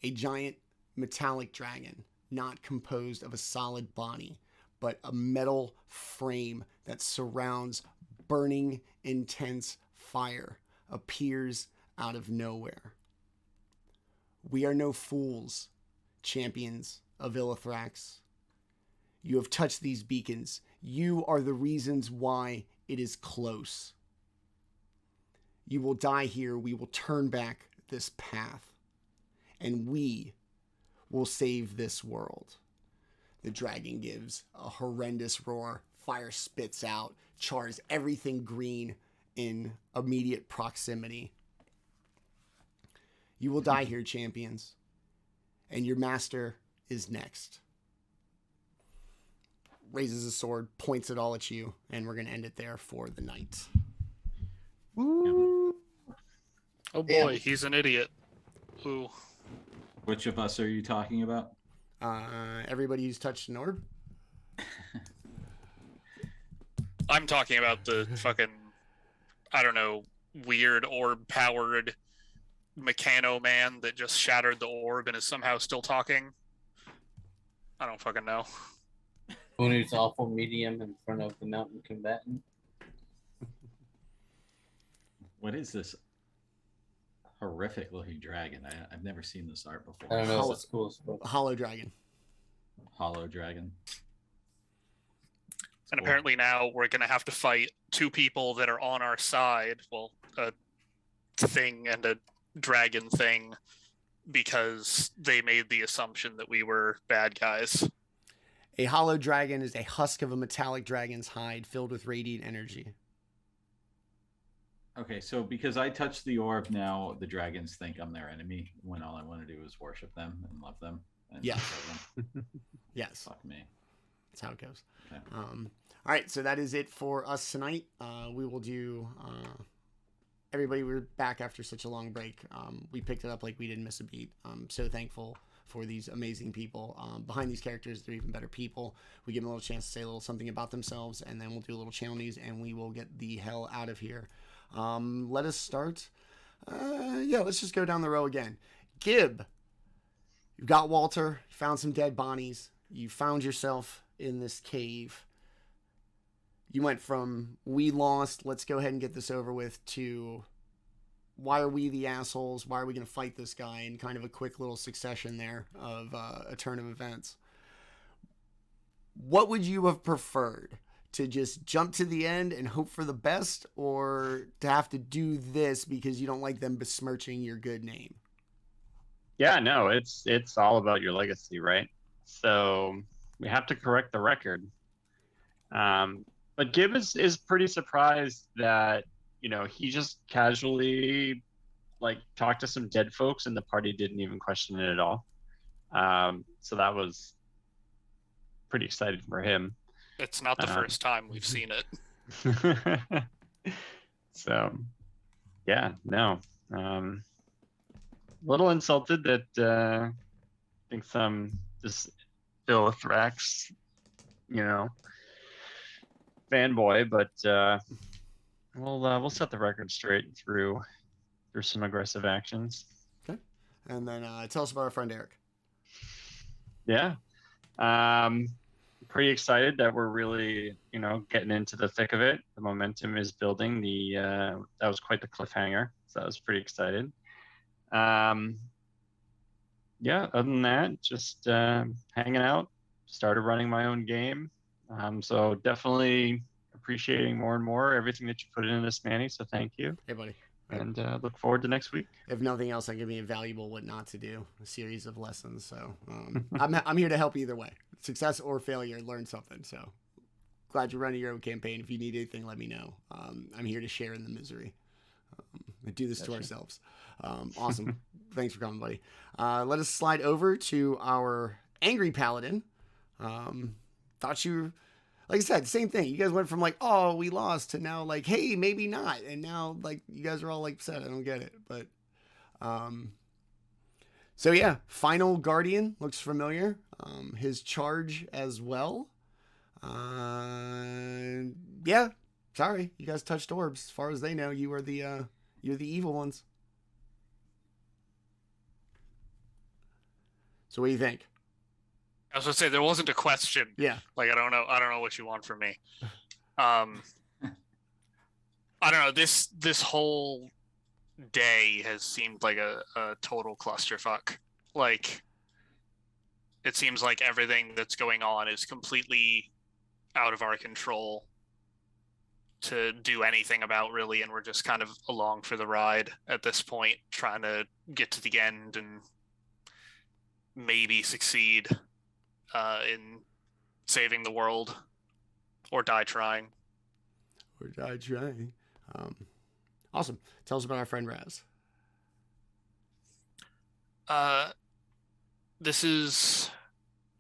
A giant metallic dragon not composed of a solid body, but a metal frame that surrounds burning, intense fire, appears out of nowhere. We are no fools, champions of Illithrax. You have touched these beacons. You are the reasons why it is close. You will die here. We will turn back this path. And we will save this world. The dragon gives a horrendous roar. Fire spits out, chars everything green in immediate proximity. You will die here, champions. And your master is next. Raises a sword, points it all at you, and we're going to end it there for the night. Woo. Oh boy, Damn. he's an idiot. Ooh. Which of us are you talking about? Everybody who's touched an orb. I'm talking about the fucking, I don't know, weird orb-powered mechano man that just shattered the orb and is somehow still talking. I don't fucking know. Unu's awful medium in front of the mountain combatant. What is this horrific looking dragon? I've never seen this art before. I don't know if it's cool as fuck. Hollow dragon. Hollow dragon. And apparently now we're going to have to fight two people that are on our side. Well, a thing and a dragon thing, because they made the assumption that we were bad guys. A hollow dragon is a husk of a metallic dragon's hide filled with radiant energy. Okay, so because I touched the orb now, the dragons think I'm their enemy when all I want to do is worship them and love them. And Yeah. serve them. Yes, Fuck me. that's how it goes. Okay. All right, so that is it for us tonight. We will do... everybody, we're back after such a long break. We picked it up like we didn't miss a beat. I'm so thankful for these amazing people. Behind these characters, they're even better people. We give them a little chance to say a little something about themselves, and then we'll do a little channel news, and we will get the hell out of here. Let us start. Let's just go down the row again. Gib, you've got Walter. You found some dead bodies. You found yourself in this cave. You went from we lost, let's go ahead and get this over with, to why are we the assholes? Why are we going to fight this guy? And kind of a quick little succession there of a turn of events. What would you have preferred? To just jump to the end and hope for the best, or to have to do this because you don't like them besmirching your good name? Yeah, no, it's all about your legacy, right? So we have to correct the record. But Gibb is pretty surprised that, he just casually talked to some dead folks and the party didn't even question it at all. So that was pretty exciting for him. It's not the first time we've seen it. So, yeah, no. A little insulted that I think this Illithrax, fanboy, but we'll set the record straight through some aggressive actions. Okay, and then tell us about our friend Eric. Yeah. Pretty excited that we're really, getting into the thick of it. The momentum is building. That was quite the cliffhanger, so I was pretty excited. Other than that, just hanging out. Started running my own game, so definitely appreciating more and more everything that you put into this, Manny. So thank you. Hey, buddy. And look forward to next week. If nothing else, that give me a valuable what not to do, a series of lessons. So I'm here to help either way, success or failure. Learn something. So glad you're running your own campaign. If you need anything, let me know. I'm here to share in the misery. We do this to ourselves. Awesome. Thanks for coming, buddy. Let us slide over to our angry paladin. Thought you. Like I said, same thing. You guys went from oh, we lost to now hey, maybe not. And now you guys are all upset. I don't get it. But so yeah, Final Guardian looks familiar. His charge as well. Yeah, sorry. You guys touched orbs. As far as they know, you're the evil ones. So what do you think? I was gonna say there wasn't a question. Yeah. Like I don't know what you want from me. I don't know. This whole day has seemed like a total clusterfuck. Like it seems like everything that's going on is completely out of our control to do anything about, really, and we're just kind of along for the ride at this point, trying to get to the end and maybe succeed in saving the world, or die trying. Or die trying. Awesome. Tell us about our friend Raz. This is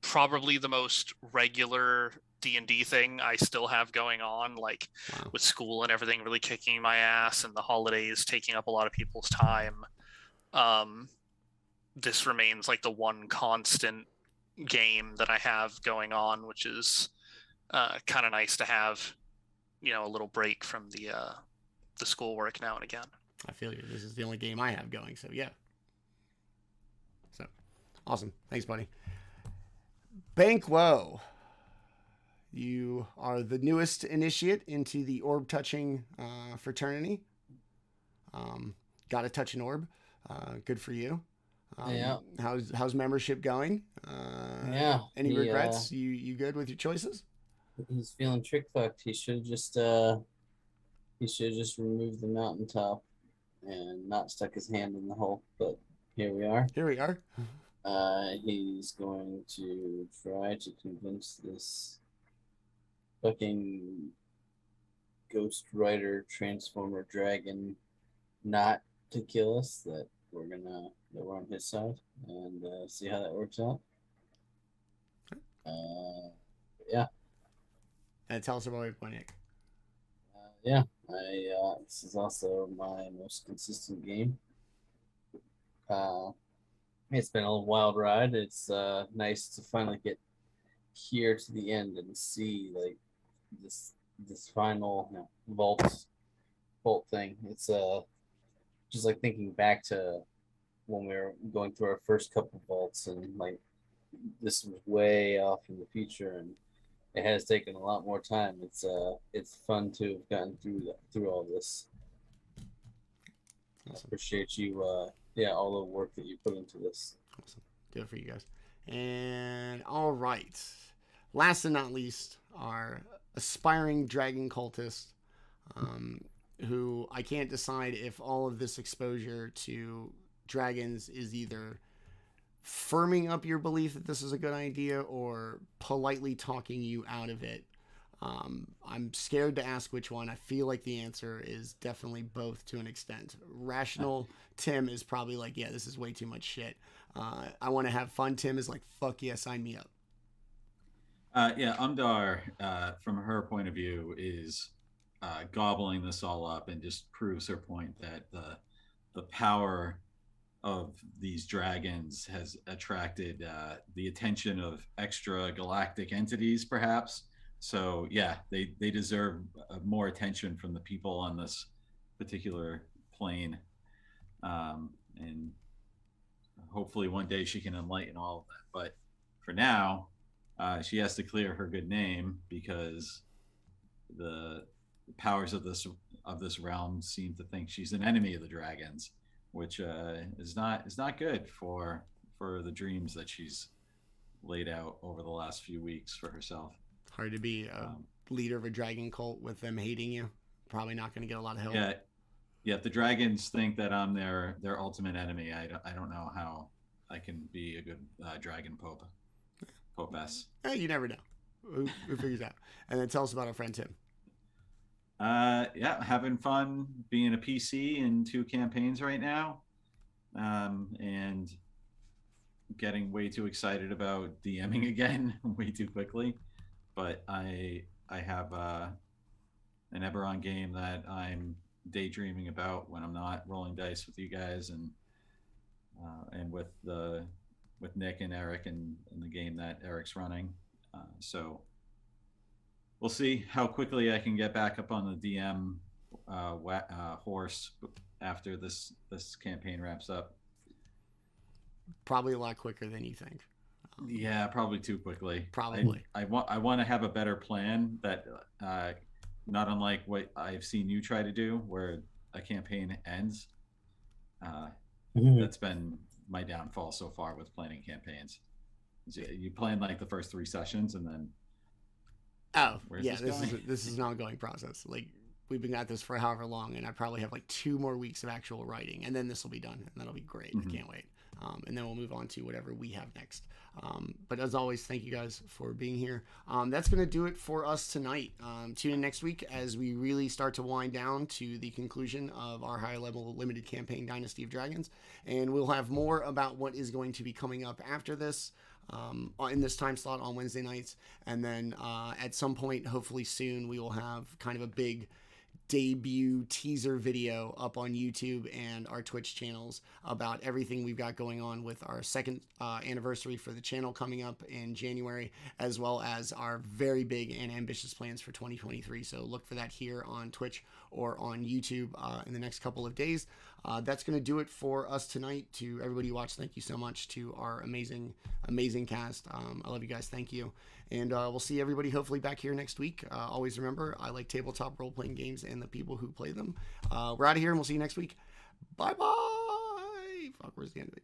probably the most regular D&D thing I still have going on, like with school and everything really kicking my ass and the holidays taking up a lot of people's time. This remains like the one constant game that I have going on, which is kind of nice to have, a little break from the schoolwork now and again. I feel you. This is the only game I have going, so yeah. So awesome. Thanks, buddy. Banquo. You are the newest initiate into the orb touching fraternity. Got to touch an orb. Good for you. Yeah. How's membership going? Yeah. Any regrets? You good with your choices? He's feeling trick fucked. He should just removed the mountaintop and not stuck his hand in the hole. But here we are. Here we are. He's going to try to convince this fucking ghost rider transformer dragon not to kill us, that we're on his side, and see how that works out. Yeah. And tell us about your point. Yeah, this is also my most consistent game. It's been a wild ride. It's nice to finally get here to the end and see like this final vault thing. It's just like thinking back to when we were going through our first couple vaults, and like this was way off in the future, and it has taken a lot more time. It's fun to have gotten through all this. Awesome. I appreciate you, all the work that you put into this. Awesome. Good for you guys. And all right, last and not least, our aspiring dragon cultist, who I can't decide if all of this exposure to dragons is either firming up your belief that this is a good idea or politely talking you out of it. I'm scared to ask which one. I feel like the answer is definitely both to an extent. Rational Tim is probably like, yeah, this is way too much shit. I want to have fun. Tim is like, fuck yeah, sign me up. Umdar, from her point of view, is gobbling this all up and just proves her point that the power of these dragons has attracted the attention of extra galactic entities, perhaps. So yeah, they deserve more attention from the people on this particular plane, and hopefully one day she can enlighten all of that. But for now, she has to clear her good name, because the powers of this realm seem to think she's an enemy of the dragons, which is not good for the dreams that she's laid out over the last few weeks for herself. Hard to be a leader of a dragon cult with them hating you. Probably not going to get a lot of help. Yeah. If the dragons think that I'm their ultimate enemy, I don't know how I can be a good dragon popess. You never know. Who figures out? And then tell us about our friend Tim. Having fun being a PC in 2 campaigns right now, and getting way too excited about DMing again way too quickly. But I have an Eberron game that I'm daydreaming about when I'm not rolling dice with you guys, and with Nick and Eric, and the game that Eric's running. So we'll see how quickly I can get back up on the DM horse after this campaign wraps up. Probably a lot quicker than you think. Yeah, probably too quickly. Probably. I want to have a better plan that, not unlike what I've seen you try to do, where a campaign ends. That's been my downfall so far with planning campaigns. You plan like the first 3 sessions, and then this is an ongoing process. Like, we've been at this for however long, and I probably have like 2 more weeks of actual writing, and then this will be done, and that'll be great. I can't wait. And then we'll move on to whatever we have next. But as always, thank you guys for being here. That's going to do it for us tonight. Tune in next week as we really start to wind down to the conclusion of our high-level limited campaign, Dynasty of Dragons. And we'll have more about what is going to be coming up after this, in this time slot on Wednesday nights. And then at some point, hopefully soon, we will have kind of a big debut teaser video up on YouTube and our Twitch channels about everything we've got going on with our second anniversary for the channel coming up in January, as well as our very big and ambitious plans for 2023. So look for that here on Twitch or on YouTube in the next couple of days. That's going to do it for us tonight. To everybody who watched, thank you so much. To our amazing cast, I love you guys. Thank you. And we'll see everybody hopefully back here next week. Always remember, I like tabletop role-playing games and the people who play them. We're out of here, and we'll see you next week. Bye-bye. Fuck, where's the end of it?